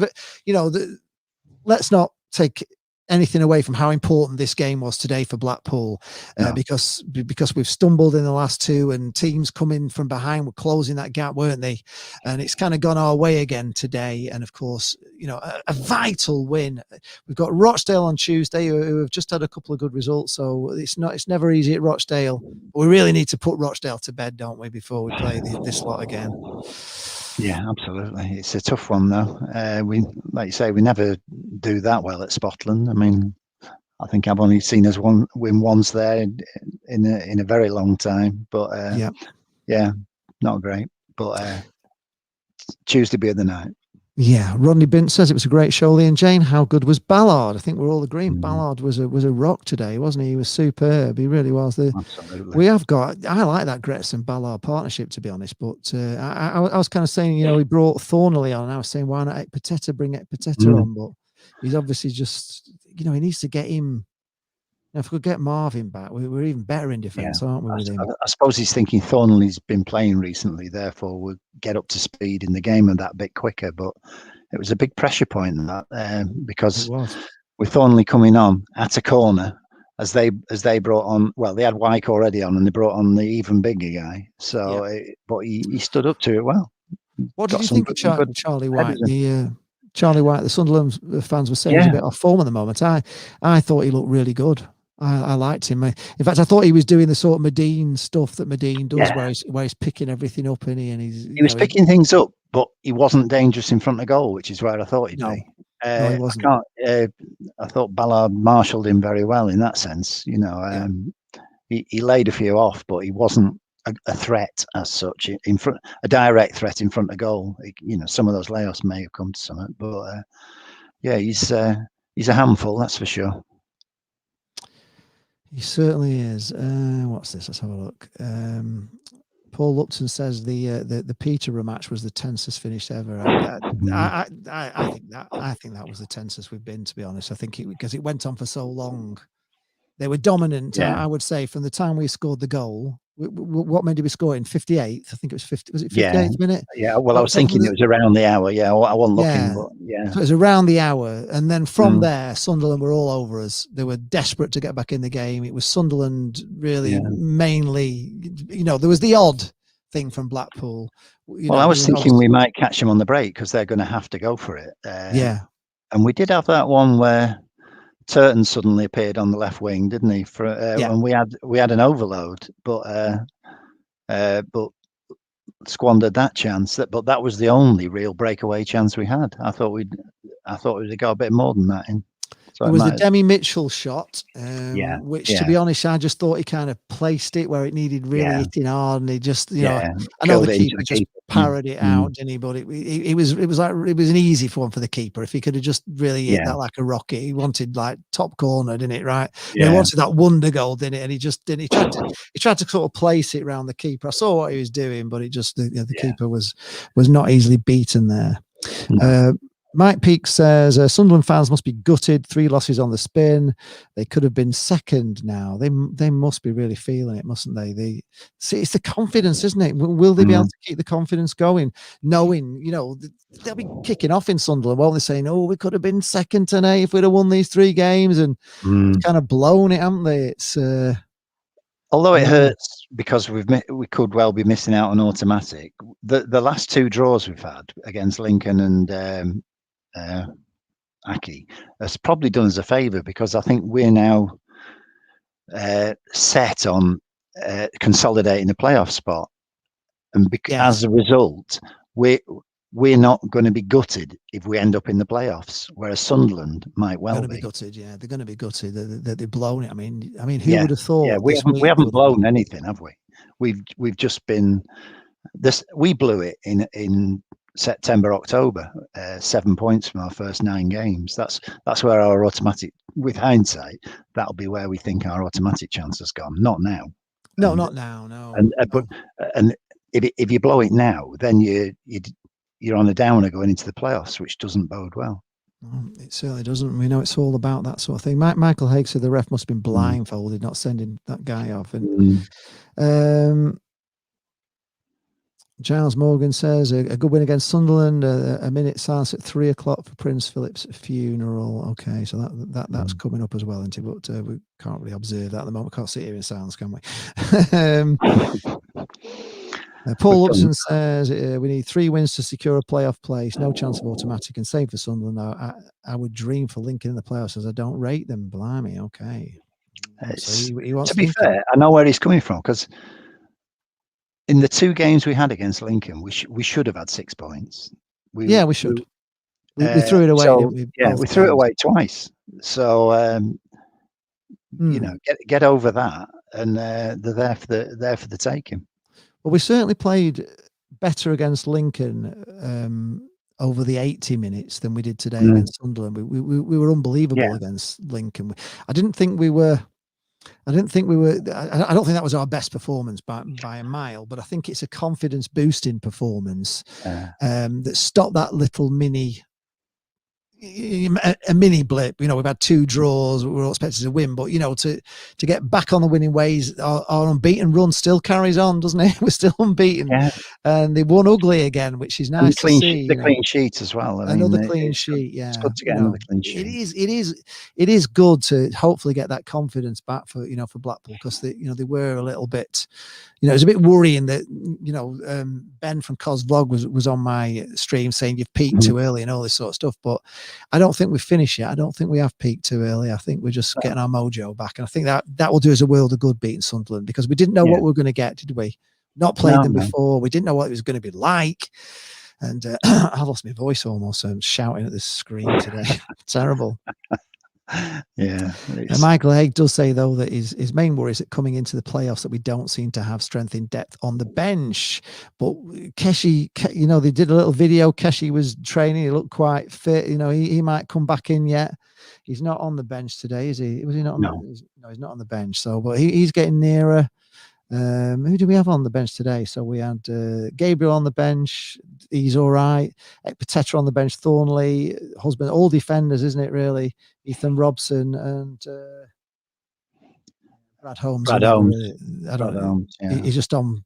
let's not take anything away from how important this game was today for Blackpool, because we've stumbled in the last 2, and teams coming from behind were closing that gap, weren't they? And it's kind of gone our way again today. And of course, you know, a vital win. We've got Rochdale on Tuesday, who have just had a couple of good results, so it's never easy at Rochdale. We really need to put Rochdale to bed, don't we, before we play this lot again? Yeah, absolutely. It's a tough one, though. We, like you say, we never do that well at Scotland. I mean, I think I've only seen us win once there in a very long time. But yeah, not great. But Tuesday be the night. Yeah, Rodney Bint says it was a great show. Lee and Jane, how good was Ballard? I think we're all agreeing Ballard was a rock today, wasn't he? He was superb. He really was. Absolutely. We have got. I like that Gretson Ballard partnership, to be honest. But I was kind of saying, you know, he brought Thornley on, and I was saying, why not bring Ekpeteta on? But he's obviously just, you know, he needs to get him. You know, if we could get Marvin back, we're even better in defence, aren't we? With him? I suppose he's thinking Thornley's been playing recently, therefore we'll get up to speed in the game and that bit quicker. But it was a big pressure point in that, because with Thornley coming on at a corner, as they brought on, well, they had Wyke already on, and they brought on the even bigger guy. So, but he stood up to it well. What did you think of Charlie White? Charlie White, the Sunderland fans were saying he's a bit off form at the moment. I thought he looked really good. I liked him. In fact, I thought he was doing the sort of Medine stuff that Medine does, where he's picking everything up, and he was picking things up, but he wasn't dangerous in front of goal, which is where I thought he'd be. No, he wasn't. I thought Ballard marshalled him very well in that sense. You know, he laid a few off, but he wasn't a threat as such in front, a direct threat in front of goal. You know, some of those layoffs may have come to something, but he's a handful, that's for sure. He certainly is. What's this? Let's have a look. Paul Lupton says the Peterborough match was the tensest finish ever. I think that was the tensest we've been, to be honest. I think because it went on for so long. They were dominant. I would say from the time we scored the goal. What minute did we score in? 58th. I think it was 50. Was it 58th minute? Yeah. Well, I was thinking it was around the hour. Yeah, I wasn't looking, but So it was around the hour, and then from there, Sunderland were all over us. They were desperate to get back in the game. It was Sunderland really mainly. You know, there was the odd thing from Blackpool. I was thinking we might catch them on the break because they're going to have to go for it. And we did have that one where Turton suddenly appeared on the left wing, didn't he? And we had an overload, but squandered that chance. But that was the only real breakaway chance we had. I thought we'd have got a bit more than that in. So it was the Demi Mitchell shot, which, to be honest, I just thought he kind of placed it where it needed really hitting hard, and he just, you know, I know the keeper just parried it out, didn't he? But it was an easy one for the keeper. If he could have just really hit that like a rocket, he wanted like top corner, didn't it? Right? He wanted that wonder goal, didn't it? And he just didn't. He tried to sort of place it around the keeper. I saw what he was doing, but it just the keeper was not easily beaten there. Mike Peake says Sunderland fans must be gutted. 3 losses on the spin. They could have been second now. They must be really feeling it, mustn't they? See, it's the confidence, isn't it? Will they be able to keep the confidence going, knowing, you know, they'll be kicking off in Sunderland, won't they? Saying, "Oh, we could have been second tonight if we'd have won these 3 games," and kind of blown it, haven't they? It's although it hurts because we could well be missing out on automatic. The last 2 draws we've had against Lincoln and Aki has probably done us a favour, because I think we're now set on consolidating the playoff spot, and as a result, we're not going to be gutted if we end up in the playoffs, whereas Sunderland might well be gutted. Yeah, they're going to be gutted. They've blown it. I mean, who would have thought? Yeah, we haven't blown anything, have we? We've just been this. We blew it in September, October. 7 points from our first 9 games. That's where our automatic. With hindsight, that'll be where we think our automatic chance has gone. Not now. No, not now. No. But if you blow it now, then you're on a downer going into the playoffs, which doesn't bode well. It certainly doesn't. We know it's all about that sort of thing. Michael Haig said the ref must have been blindfolded, not sending that guy off. And Giles Morgan says a good win against Sunderland. A minute silence at 3 o'clock for Prince Philip's funeral. Okay, so that's coming up as well, isn't it? But we can't really observe that at the moment. We can't sit here in silence, can we? Paul Upson says we need 3 wins to secure a playoff place. No chance of automatic, and same for Sunderland. I would dream for Lincoln in the playoffs, as I don't rate them. Blimey, okay. So he wants to be fair, I know where he's coming from, because in the 2 games we had against Lincoln, we should have had 6 points. We should. We threw it away. So, didn't we? We threw it away twice. So get over that, and they're there for the taking. Well, we certainly played better against Lincoln over the 80 minutes than we did today against Sunderland. We were unbelievable against Lincoln. I don't think that was our best performance by a mile, but I think it's a confidence boosting performance that stopped that little mini blip. We've had 2 draws. We were all expected to win, but to get back on the winning ways, our unbeaten run still carries on, doesn't it? We're still unbeaten, and they won ugly again, which is nice to see. The clean sheet as well. Another clean sheet. Yeah, it's good to get another clean sheet. It is good to hopefully get that confidence back for Blackpool, because they were a little bit. It was a bit worrying that Ben from Cos Vlog was on my stream saying you've peaked too early and all this sort of stuff, but I don't think we've finished yet. I don't think we have peaked too early. I think we're just getting our mojo back, and I think that will do us a world of good beating Sunderland, because we didn't know what we were going to get, did we? Not played them before. We didn't know what it was going to be like, and I lost my voice almost. I'm shouting at this screen today. Terrible. Yeah. Michael Haig does say, though, that his main worry is that coming into the playoffs that we don't seem to have strength in depth on the bench. But Keshi, they did a little video. Keshi was training. He looked quite fit. He might come back in yet. He's not on the bench today, is he? Was he not? No, he's not on the bench. So, but he's getting nearer. Who do we have on the bench today? So we had Gabriel on the bench. He's all right. Ekpiteta on the bench. Thornley, husband, all defenders, isn't it? Really, Ethan Robson and Brad Holmes. Brad Holmes. I don't know. Yeah. He's just on.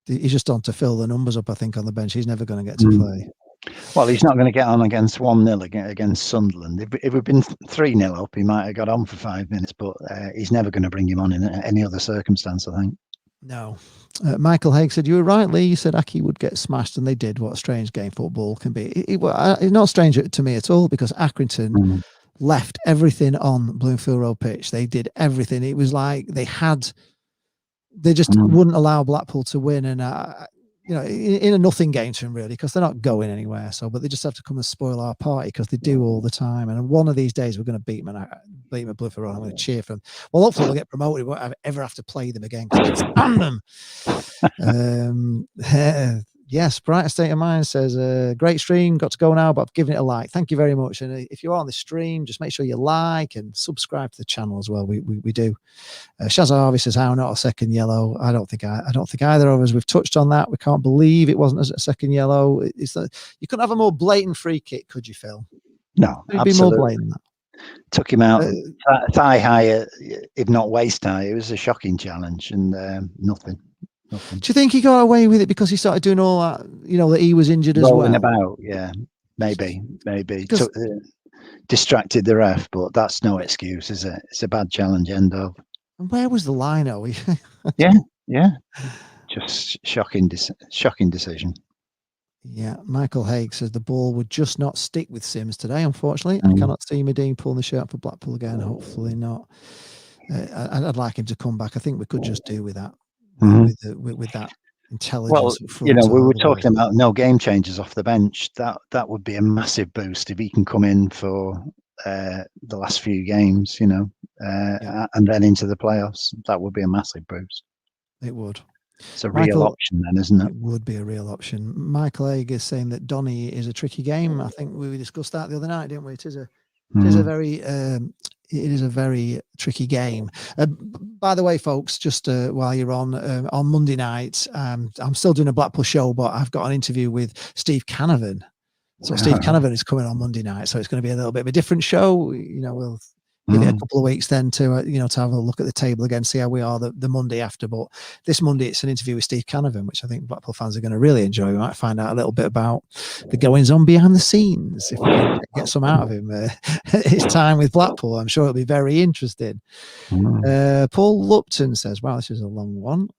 He's just on to fill the numbers up, I think, on the bench. He's never going to get to play. Well, he's not going to get on against 1-0 against Sunderland. If we've been 3-0 up, he might have got on for 5 minutes, but he's never going to bring him on in any other circumstance, I think. No. Michael Haig said, you were right, Lee. You said Aki would get smashed, and they did. What a strange game football can be. It's not strange to me at all, because Accrington left everything on Bloomfield Road pitch. They did everything. It was like they just wouldn't allow Blackpool to win. And, in a nothing game to them, really, because they're not going anywhere. But they just have to come and spoil our party, because they do all the time. And one of these days, we're going to beat them at Bloomfield Road. I'm going to cheer for them. Well, hopefully we'll get promoted. We won't ever have to play them again, because I can't stand them. Yes, Brighter State of Mind says, great stream, got to go now, but I've given it a like. Thank you very much. And if you're on the stream, just make sure you like and subscribe to the channel as well. We do. Shaz Harvey says, how not a second yellow? I don't think either of us, we've touched on that. We can't believe it wasn't a second yellow. You couldn't have a more blatant free kick, could you, Phil? No, it'd be more blatant than that. Took him out thigh high, if not waist high. It was a shocking challenge, and nothing. Do you think he got away with it because he started doing all that, that he was injured as well? Rolling about, yeah. Maybe. Distracted the ref, but that's no excuse, is it? It's a bad challenge, end of. And where was the lino? Yeah. Just shocking decision. Yeah, Michael Haig says the ball would just not stick with Sims today. Unfortunately, I Mm. cannot see Medine pulling the shirt for Blackpool again. Hopefully not. I'd like him to come back. I think we could just do with that, with that intelligence. Well, Up front, we were otherwise- talking about no game changers off the bench. That would be a massive boost if he can come in for the last few games, and then into the playoffs. That would be a massive boost. It would. It's a real option then, isn't it? It would be a real option. Michael Haig is saying that Donny is a tricky game. I think we discussed that the other night, didn't we? It is a very tricky game. By the way, folks, just while you're on Monday night, I'm still doing a Blackpool show, but I've got an interview with Steve Canavan. So Steve Canavan is coming on Monday night, so it's going to be a little bit of a different show. We'll give it a couple of weeks then to have a look at the table again, see how we are the Monday after. But this Monday, it's an interview with Steve Canavan, which I think Blackpool fans are going to really enjoy. We might find out a little bit about the goings on behind the scenes if we can get some out of him. His time with Blackpool, I'm sure it'll be very interesting. Paul Lupton says, wow, this is a long one.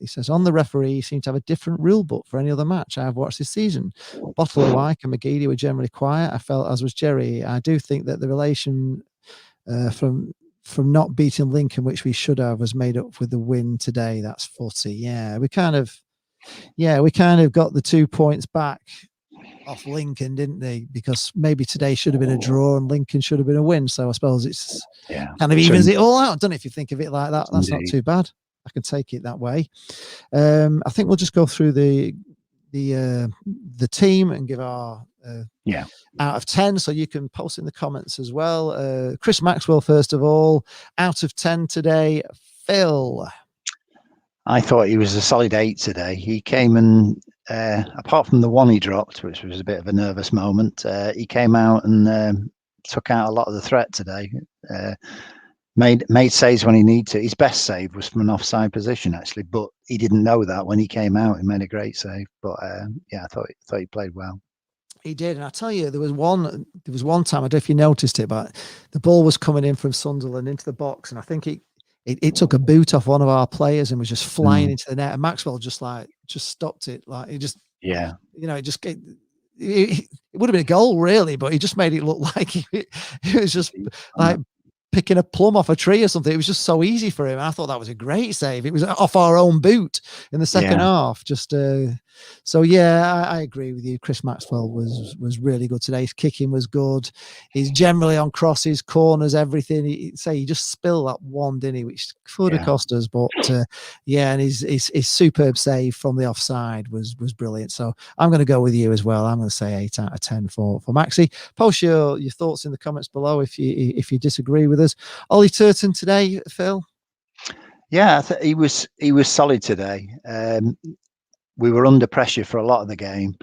He says, on the referee, seem to have a different rule book for any other match I've watched this season. Bottle, Wyke and McGeady were generally quiet. I felt, as was Jerry. I do think that the relation from not beating Lincoln, which we should have, was made up with the win today. That's footy. Yeah, we kind of got the 2 points back off Lincoln, didn't they? Because maybe today should have been a draw and Lincoln should have been a win. So I suppose it's kind of evens it all out, don't it? If you think of it like that, that's not too bad. I can take it that way. I think we'll just go through the team and give our out of 10, so you can post in the comments as well. Chris Maxwell, first of all, out of 10 today. Phil, I thought he was a solid 8 today. He came and apart from the one he dropped, which was a bit of a nervous moment, he came out and took out a lot of the threat today. Made saves when he needed to. His best save was from an offside position, actually, but he didn't know that when he came out. He made a great save, but I thought he played well. He did, and I tell you, there was one time, I don't know if you noticed it, but the ball was coming in from Sunderland into the box, and I think it took a boot off one of our players and was just flying into the net, and Maxwell just stopped it, like he just it would have been a goal really, but he just made it look like it was just like picking a plum off a tree or something. It was just so easy for him. I thought that was a great save. It was off our own boot in the second half. Just I agree with you. Chris Maxwell was really good today. His kicking was good. He's generally on crosses, corners, everything. He just spilled that one, didn't he, which could have cost us. But and his superb save from the offside was brilliant. So I'm going to go with you as well. I'm going to say 8 out of 10 for Maxi. Post your thoughts in the comments below if you disagree with us. Ollie Turton today, Phil. Yeah, he was solid today. We were under pressure for a lot of the game.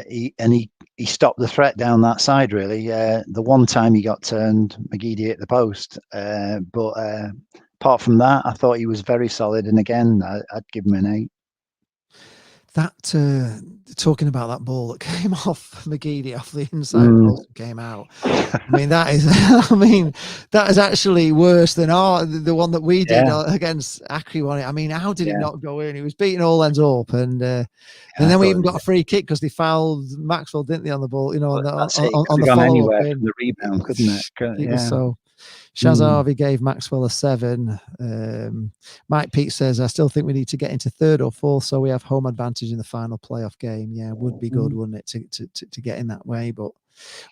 He stopped the threat down that side, really. The one time he got turned, McGeady at the post. But apart from that, I thought he was very solid. And again, I'd give him an 8. That talking about that ball that came off McGeady off the inside post came out. I mean, that is actually worse than the one that we did against Acri. I mean, how did it not go in? He was beating all ends up, and then we even got a free kick because they fouled Maxwell, didn't they, on the ball? On the follow up, the rebound, couldn't it? It was so. Shazarvi gave Maxwell a 7. Mike Pete says, I still think we need to get into 3rd or 4th so we have home advantage in the final playoff game. Yeah, would be good, wouldn't it, to get in that way? But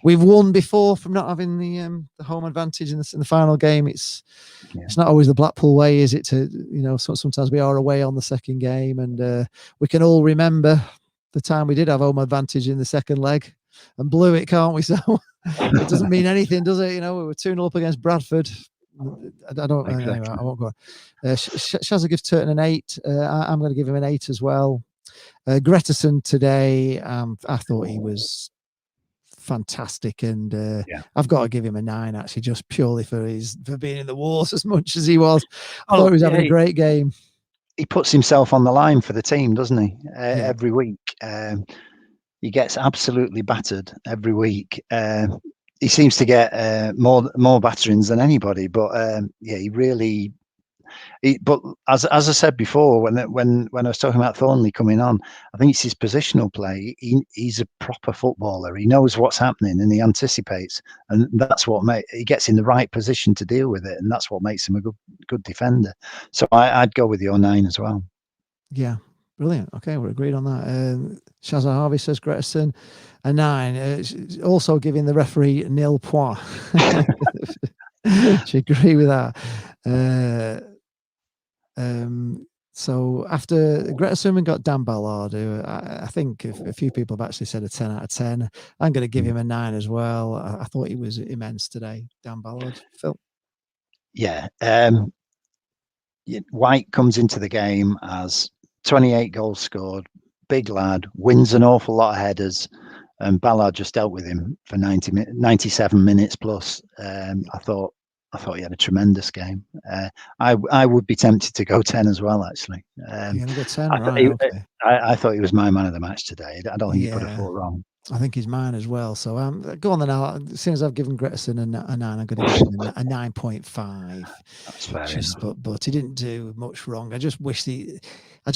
we've won before from not having the home advantage in the final game. It's not always the Blackpool way, is it? So sometimes we are away on the second game, and we can all remember the time we did have home advantage in the second leg and blew it, can't we? So it doesn't mean anything, does it? We were 2-0 up against Bradford. I don't know. Anyway, I won't go on. Shazza gives Turton an 8. I'm going to give him an 8 as well. Gretterson today, I thought he was fantastic, and I've got to give him a 9 actually, just purely for being in the wars as much as he was. I thought he was having a great game. He puts himself on the line for the team, doesn't he? Every week. He gets absolutely battered every week. he seems to get more batterings than anybody. But yeah, he really. But as I said before, when I was talking about Thornley coming on, I think it's his positional play. He's a proper footballer. He knows what's happening and he anticipates, and that's what he gets in the right position to deal with it, and that's what makes him a good defender. So I'd go with your 9 as well. Yeah, brilliant. Okay, we're agreed on that. Shazza Harvey says Gretson a 9. Also giving the referee nil point. Should agree with that. So after Gretson, we got Dan Ballard, who I think a few people have actually said a 10 out of 10. I'm going to give him a 9 as well. I thought he was immense today, Dan Ballard. Phil? Yeah. White comes into the game as 28 goals scored, big lad, wins an awful lot of headers, and Ballard just dealt with him for 97 minutes plus. I thought he had a tremendous game. I would be tempted to go 10 as well, actually. You're going to go 10, I thought he was my man of the match today. I don't think he put a foot wrong. I think he's mine as well. So go on then. As soon as I've given Gretson a 9, I'm going to give him a 9.5. That's fair enough. But he didn't do much wrong. I just wish we had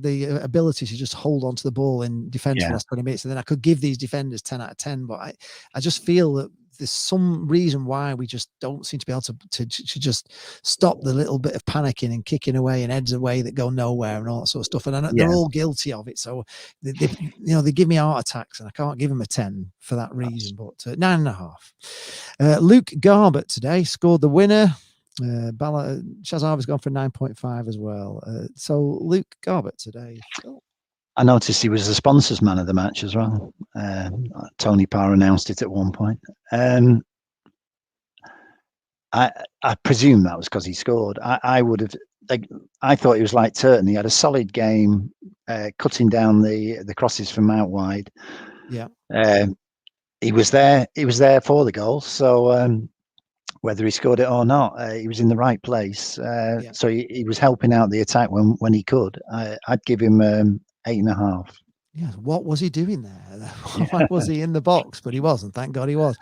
the ability to just hold on to the ball and defend for the last 20 minutes, and then I could give these defenders 10 out of 10. But I just feel that there's some reason why we just don't seem to be able to just stop the little bit of panicking and kicking away and heads away that go nowhere and all that sort of stuff. And I know they're all guilty of it. So they give me heart attacks, and I can't give them a 10 for that reason. But 9.5. Luke Garbett today scored the winner. Shazar's gone for 9.5 as well. So Luke Garbett today. I noticed he was the sponsors man of the match as well. Tony Parr announced it at one point. I presume that was because he scored. I would have. I thought he was like Turton. He had a solid game, cutting down the crosses from out wide. Yeah. He was there. He was there for the goal. So whether he scored it or not, he was in the right place. So he was helping out the attack when he could. I'd give him 8.5. Yeah, what was he doing there? Why was he in the box? But he wasn't. Thank God he was.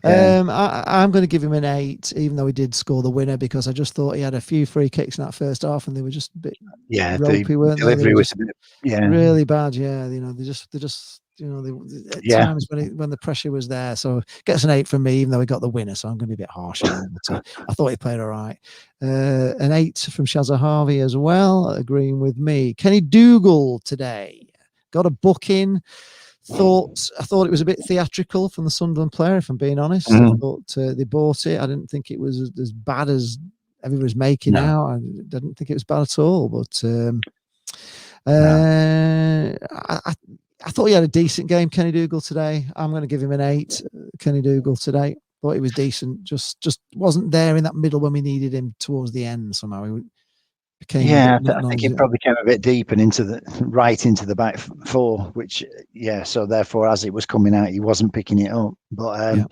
I'm going to give him an 8, even though he did score the winner, because I just thought he had a few free kicks in that first half, and they were just a bit ropey, weren't they? Delivery was a bit, really bad. Yeah, they just at times when the pressure was there. So gets an 8 from me, even though he got the winner. So I'm going to be a bit harsh on him. But I thought he played all right. An 8 from Shazza Harvey as well, agreeing with me. Kenny Dougal today got a booking. I thought it was a bit theatrical from the Sunderland player, if I'm being honest. I thought they bought it. I didn't think it was as bad as everyone was making out. I didn't think it was bad at all. But I thought he had a decent game, Kenny Dougal, today. I'm going to give him an 8, Kenny Dougal, today. Thought he was decent. Just wasn't there in that middle when we needed him towards the end somehow. He became I think he probably came a bit deep and into the back four, which, so therefore, as it was coming out, he wasn't picking it up. But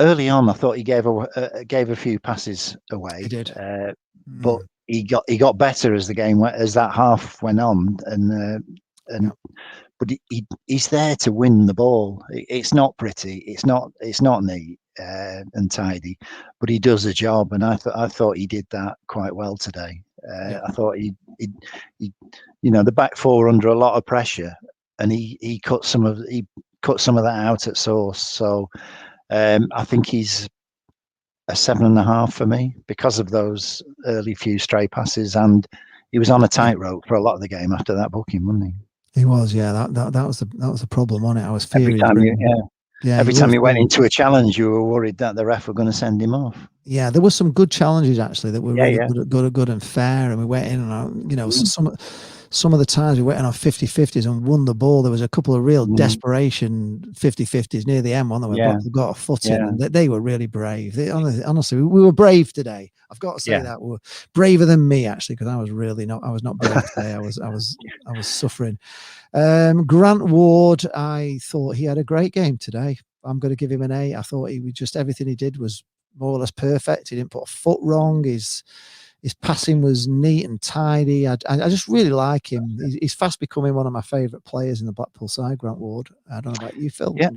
early on, I thought he gave a few passes away. He did. But he got better as the game as that half went on, but he's there to win the ball. It's not pretty, it's not neat and tidy, but he does a job, and I thought he did that quite well today. I thought he the back four under a lot of pressure, and he cut some of that out at source. So I think he's a 7.5 for me because of those early few stray passes, and he was on a tightrope for a lot of the game after that booking, wasn't he? He was, that was the problem on it. I was fearing every time he went into a challenge, you were worried that the ref were going to send him off. Yeah, there were some good challenges actually that were really good and fair, and we went in and some of the times we went in on 50-50s and won the ball. There was a couple of real desperation 50-50s near the end one that we got a foot in, and they were really brave. Honestly, we were brave today. I've got to say that we were braver than me actually, because I was not brave today. I was suffering. Grant Ward, I thought he had a great game today. I'm going to give him an 8. I thought everything he did was more or less perfect. He didn't put a foot wrong. His His passing was neat and tidy. I just really like him. He's fast becoming one of my favourite players in the Blackpool side, Grant Ward. I don't know about you, Phil. Yeah.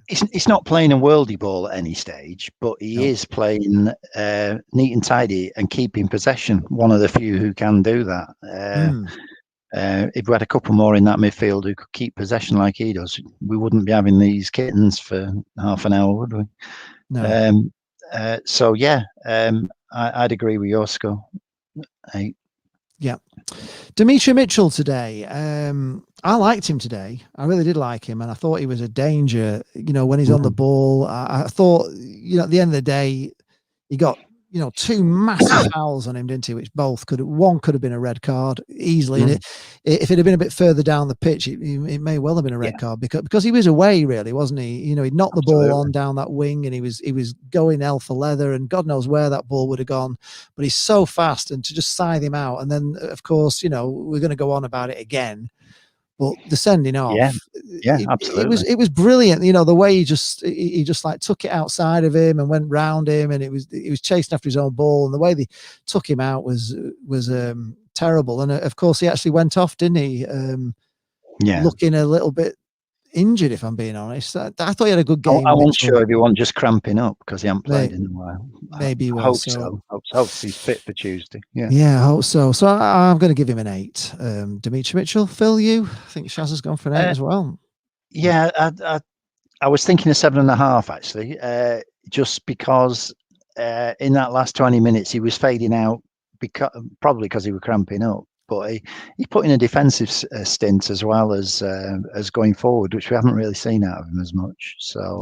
He's not playing a worldie ball at any stage, but he is playing neat and tidy and keeping possession. One of the few who can do that. If we had a couple more in that midfield who could keep possession like he does, we wouldn't be having these kittens for half an hour, would we? No. So yeah, I'd agree with your score. 8. Yeah. Dimitri Mitchell today. I liked him today. I really did like him, and I thought he was a danger. You know, when he's on the ball, I thought, you know, at the end of the day, he got, you know, 2 massive fouls on him, didn't he? Which one could have been a red card easily. And if it had been a bit further down the pitch, it may well have been a red card because he was away, really, wasn't he? You know, he'd knocked the ball on down that wing, and he was going hell for leather, and God knows where that ball would have gone. But he's so fast, and to just scythe him out, and then of course, you know, we're going to go on about it again. But the sending off, absolutely, it was brilliant. You know, the way he just like took it outside of him and went round him, and he was chasing after his own ball, and the way they took him out was terrible. And of course, he actually went off, didn't he? Looking a little bit injured, if I'm being honest. I thought he had a good game. I wasn't sure if he wasn't just cramping up because he hadn't played in a while. Maybe he was. Hope he's fit for Tuesday. I hope so. So I'm going to give him an 8. Dimitri Mitchell. Phil, you? I think Shaz has gone for an 8 as well. Yeah, I was thinking of 7.5 actually, just because in that last 20 minutes he was fading out probably because he was cramping up. But he put in a defensive stint as well as going forward, which we haven't really seen out of him as much. So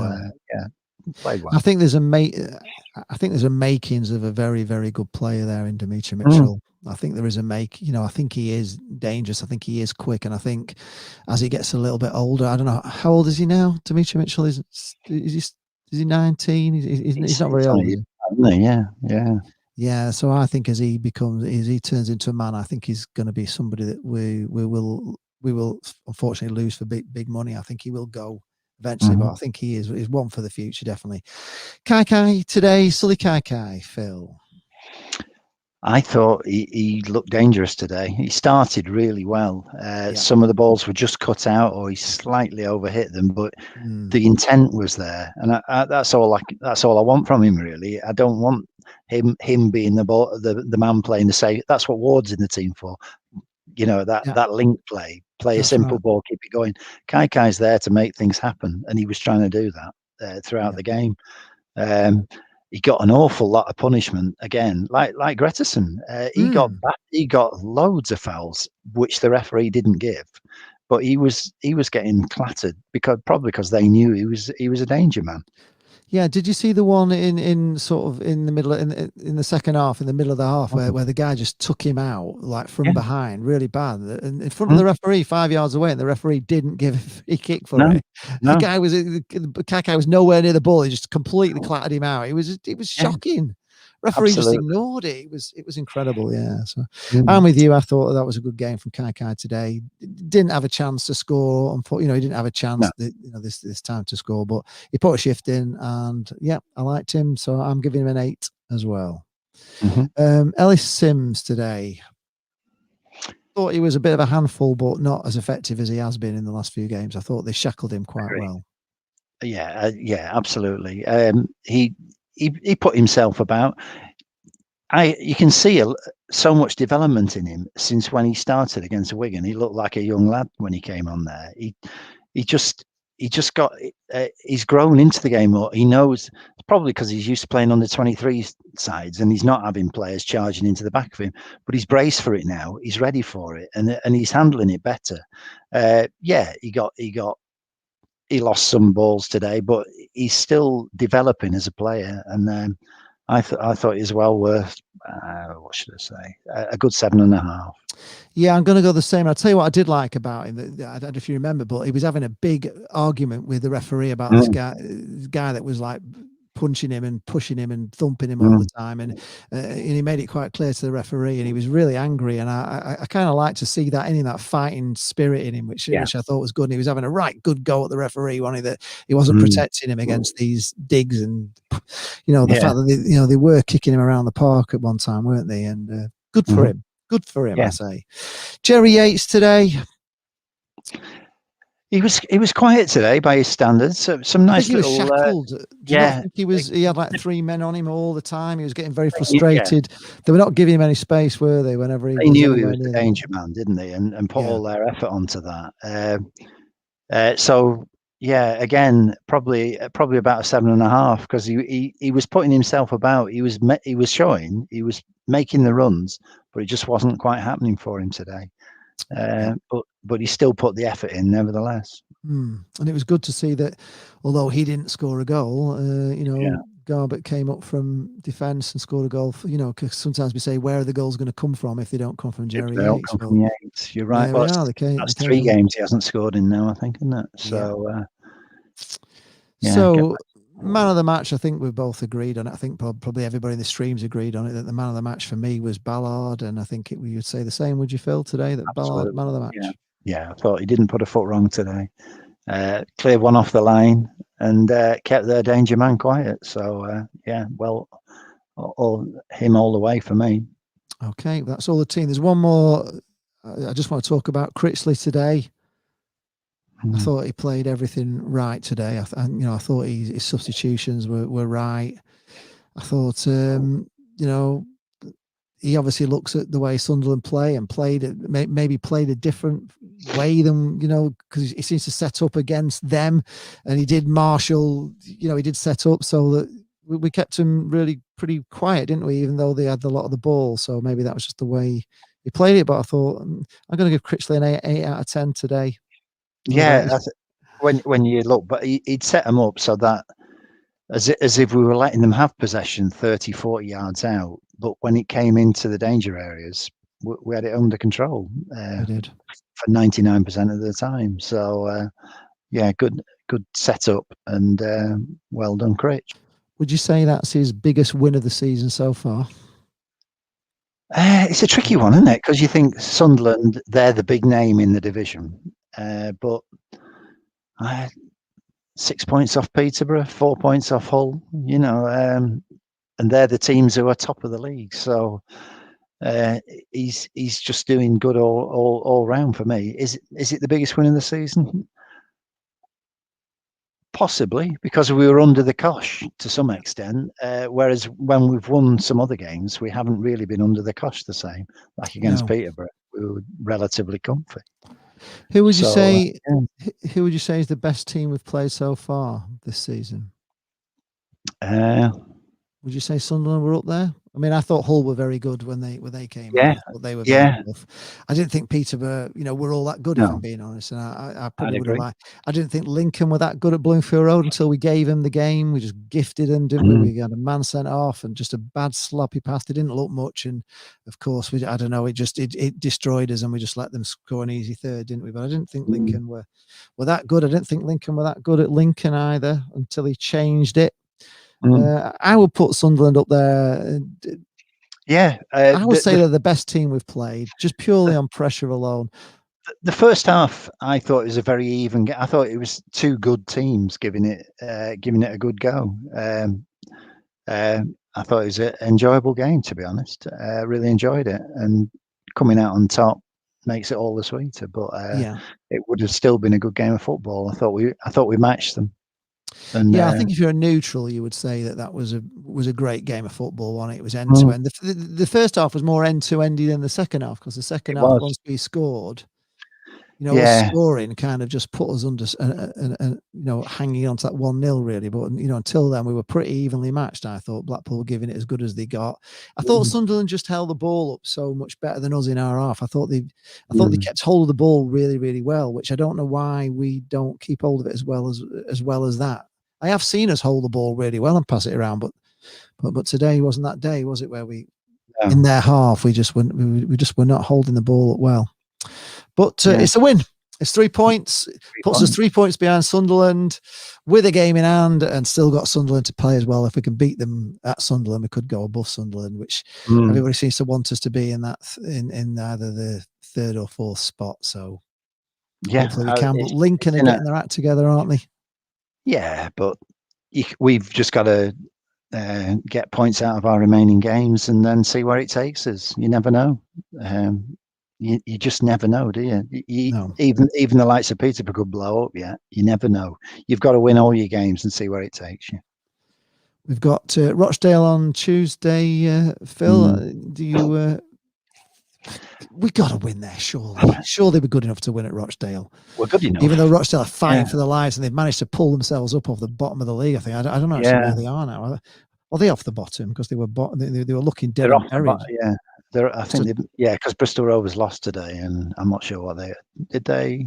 played well. I think there's a makings of a very, very good player there in Dimitri Mitchell. I think there is I think he is dangerous. I think he is quick, and I think as he gets a little bit older, I don't know how old is he now. Dimitri Mitchell is he 19? He's not very old. Yeah, so I think as he turns into a man, I think he's going to be somebody that we will unfortunately lose for big money. I think he will go eventually, but I think he is one for the future, definitely. Kai today, Sully Kai, Phil. I thought he looked dangerous today. He started really well. Some of the balls were just cut out, or he slightly overhit them, but the intent was there, and that's all I want from him. Really, I don't want him being the man playing the safe. That's what Ward's in the team for. You know, that link play a simple ball, keep it going. Kai's there to make things happen, and he was trying to do that throughout the game. He got an awful lot of punishment again, like Gretterson. He got loads of fouls, which the referee didn't give, but he was getting clattered probably because they knew he was a danger man. Yeah, did you see the one in sort of in the middle in the second half, in the middle of the half, where the guy just took him out like from behind, really bad, and in front of the referee 5 yards away, and the referee didn't give a free kick for it. The guy Kakai was nowhere near the ball. He just completely clattered him out. It was shocking. Referee just ignored it. It was incredible. Yeah. So I'm with you. I thought that was a good game from Kai today. Didn't have a chance to score. He didn't have a chance this time to score, but he put a shift in, and I liked him. So I'm giving him an 8 as well. Ellis Sims today. Thought he was a bit of a handful, but not as effective as he has been in the last few games. I thought they shackled him quite well. Yeah, absolutely. He put himself about. You can see so much development in him since when he started against Wigan. He looked like a young lad when he came on there. He just got. He's grown into the game more. He knows, probably because he's used to playing on the 23 sides, and he's not having players charging into the back of him. But he's braced for it now. He's ready for it, and he's handling it better. He lost some balls today, but he's still developing as a player, and I thought he was well worth. What should I say? A good 7.5. Yeah, I'm going to go the same. I'll tell you what I did like about him. I don't know if you remember, but he was having a big argument with the referee about this guy that was like punching him and pushing him and thumping him all the time, and he made it quite clear to the referee, and he was really angry, and I kind of like to see that in him, that fighting spirit in him, which I thought was good, and he was having a right good go at the referee, that he wasn't protecting him against these digs, and the fact that they were kicking him around the park at one time, weren't they? And good for him. Good for him, I say. Jerry Yates today. He was quiet today by his standards. So some nice little. He was shackled. He had like 3 men on him all the time. He was getting very frustrated. They were not giving him any space, were they? Whenever they knew he was the danger man, didn't they? And put all their effort onto that. So yeah, again, probably about a 7.5, because he was putting himself about. He was showing. He was making the runs, but it just wasn't quite happening for him today. But he still put the effort in, nevertheless. And it was good to see that, although he didn't score a goal, Garbutt came up from defence and scored a goal. Because sometimes we say, where are the goals going to come from if they don't come from Jerry Yates? You're right. That's 3 games he hasn't scored in now, I think, isn't it? So, so man of the match, I think we've both agreed on it. I think probably everybody in the streams agreed on it, that the man of the match for me was Ballard, and I think we would say the same. Would you, Phil, today, that Ballard man of the match? Yeah, I thought he didn't put a foot wrong today. Cleared one off the line and kept their danger man quiet. So him all the way for me. Okay, that's all the team. There's one more. I just want to talk about Critchley today. I thought he played everything right today. I thought his substitutions were right. I thought, he obviously looks at the way Sunderland play and maybe played a different way than, because he seems to set up against them, and he did marshal, he did set up so that we kept him really pretty quiet, didn't we? Even though they had a lot of the ball. So maybe that was just the way he played it. But I thought, I'm going to give Critchley an 8 out of 10 today. Yeah, that's when you look, but he'd set them up so that as if we were letting them have possession 30, 40 yards out. But when it came into the danger areas, we had it under control. We did for 99% of the time. So good setup, and well done, Critch. Would you say that's his biggest win of the season so far? It's a tricky one, isn't it? Because you think Sunderland, they're the big name in the division, but 6 points off Peterborough, 4 points off Hull, and they're the teams who are top of the league. So he's just doing good all round for me. Is it the biggest win of the season? Possibly, because we were under the cosh to some extent, whereas when we've won some other games, we haven't really been under the cosh the same. Like against Peterborough, we were relatively comfy. Who would you say? Who would you say is the best team we've played so far this season? Would you say Sunderland were up there? I mean, I thought Hull were very good when they came. Yeah, but they were very tough. I didn't think Peterborough, were all that good. If I'm being honest, and I probably would have liked. I didn't think Lincoln were that good at Bloomfield Road until we gave them the game. We just gifted them, didn't we? We had a man sent off and just a bad sloppy pass. They didn't look much, and of course, I don't know. It destroyed us, and we just let them score an easy third, didn't we? But I didn't think Lincoln were that good. I didn't think Lincoln were that good at Lincoln either until he changed it. I would put Sunderland up there. I would say they're the best team we've played, just purely on pressure alone. The first half, I thought it was a very even game. I thought it was 2 good teams giving it a good go. I thought it was an enjoyable game, to be honest. Really enjoyed it, and coming out on top makes it all the sweeter. But it would have still been a good game of football. I thought we matched them. And, I think if you're a neutral, you would say that was a great game of football. One, it was end to end. The first half was more end to endy than the second half, because the second half, once we scored, scoring kind of just put us under and hanging on to that 1-0 really. But until then, we were pretty evenly matched. I thought Blackpool were giving it as good as they got. I thought Sunderland just held the ball up so much better than us in our half. I thought they kept hold of the ball really, really well, which I don't know why we don't keep hold of it as well as that. I have seen us hold the ball really well and pass it around, but today wasn't that day, was it? Where in their half we just were not holding the ball up well. But it's a win. It's 3 points. Puts us 3 points behind Sunderland with a game in hand, and still got Sunderland to play as well. If we can beat them at Sunderland, we could go above Sunderland, which everybody seems to want us to be in that in either the 3rd or 4th spot. So yeah, hopefully we can. But Lincoln are getting their act together, aren't they? Yeah, but we've just got to get points out of our remaining games and then see where it takes us. You never know. You just never know, do you? No. Even the likes of Peterborough could blow up. Yeah, you never know. You've got to win all your games and see where it takes you. We've got Rochdale on Tuesday. Phil, do you? We got to win there, surely. Surely we're good enough to win at Rochdale. We're good enough. Even though Rochdale are fighting for their lives and they've managed to pull themselves up off the bottom of the league. I think I don't know actually where they are now. Are they off the bottom because they were they were looking dead and buried? Yeah. I think because Bristol Rovers lost today, and I'm not sure what did they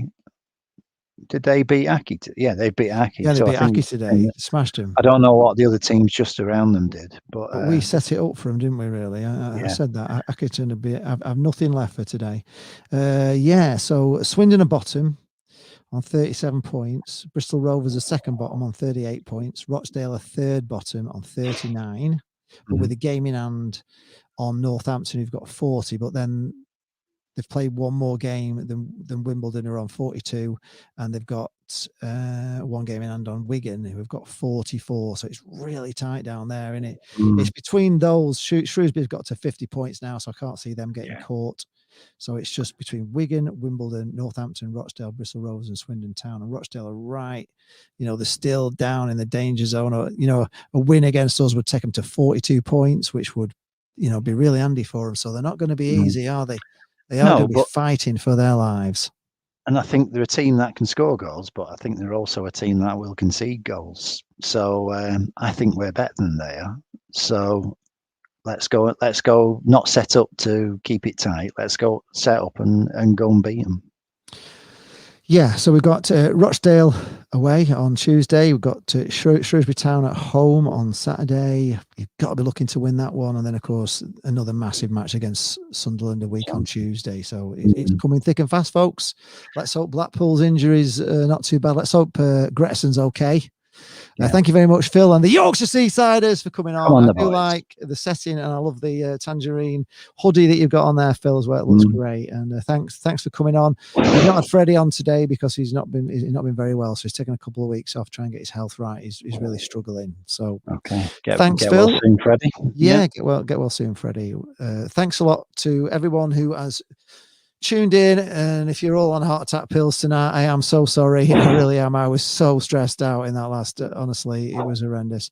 beat Aki? Yeah, they beat Aki. Yeah, they beat Aki today. Smashed him. I don't know what the other teams just around them did, but we set it up for them, didn't we? Really, I said that Aki turned a bit. I've nothing left for today. So Swindon are bottom on 37 points. Bristol Rovers are second bottom on 38 points. Rochdale are third bottom on 39, but with a game in hand on Northampton, who've got 40, but then they've played one more game than Wimbledon, who are on 42, and they've got one game in hand on Wigan, who have got 44. So it's really tight down there, isn't it? It's between those. Shrewsbury's got to 50 points now, so I can't see them getting caught. So it's just between Wigan, Wimbledon, Northampton, Rochdale, Bristol Rovers, and Swindon Town. And Rochdale are right. They're still down in the danger zone. Or, a win against us would take them to 42 points, which would, be really handy for them. So they're not going to be easy, are they? They are going to be fighting for their lives. And I think they're a team that can score goals, but I think they're also a team that will concede goals. So I think we're better than they are. So let's go not set up to keep it tight. Let's go set up and go and beat them. Yeah, so we've got Rochdale away on Tuesday. We've got Shrewsbury Town at home on Saturday. You've got to be looking to win that one. And then, of course, another massive match against Sunderland a week on Tuesday. So it's coming thick and fast, folks. Let's hope Blackpool's injuries are not too bad. Let's hope Grettison's okay. Thank you very much, Phil, and the Yorkshire Seasiders for coming on. I do like the setting, and I love the tangerine hoodie that you've got on there, Phil, as well. It looks great. And thanks for coming on. We've not had Freddie on today because he's not been very well, so he's taken a couple of weeks off trying to get his health right. He's really struggling. So thanks, Phil. Well soon, Freddie. Get well soon, Freddie. Thanks a lot to everyone who has tuned in, and if you're all on heart attack pills tonight, I am so sorry. I really am. I was so stressed out in that last. Honestly, it was horrendous.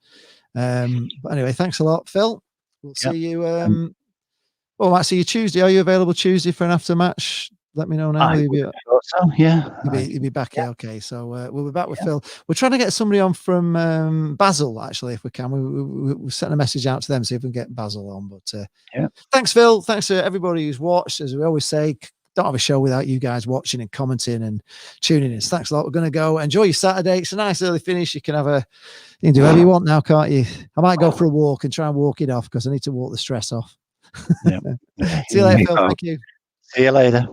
But anyway, thanks a lot, Phil. We'll see you. I might see you Tuesday. Are you available Tuesday for an after match? Let me know now. You'll be back here. Okay, so we'll be back with Phil. We're trying to get somebody on from Basel, actually, if we can. We're sending a message out to them, see if we can get Basel on. But thanks, Phil. Thanks to everybody who's watched. As we always say, don't have a show without you guys watching and commenting and tuning in. So thanks a lot. We're going to go enjoy your Saturday. It's a nice early finish. You can do whatever you want now, can't you? I might go for a walk and try and walk it off because I need to walk the stress off. See you later, Phil. Thank you. See you later.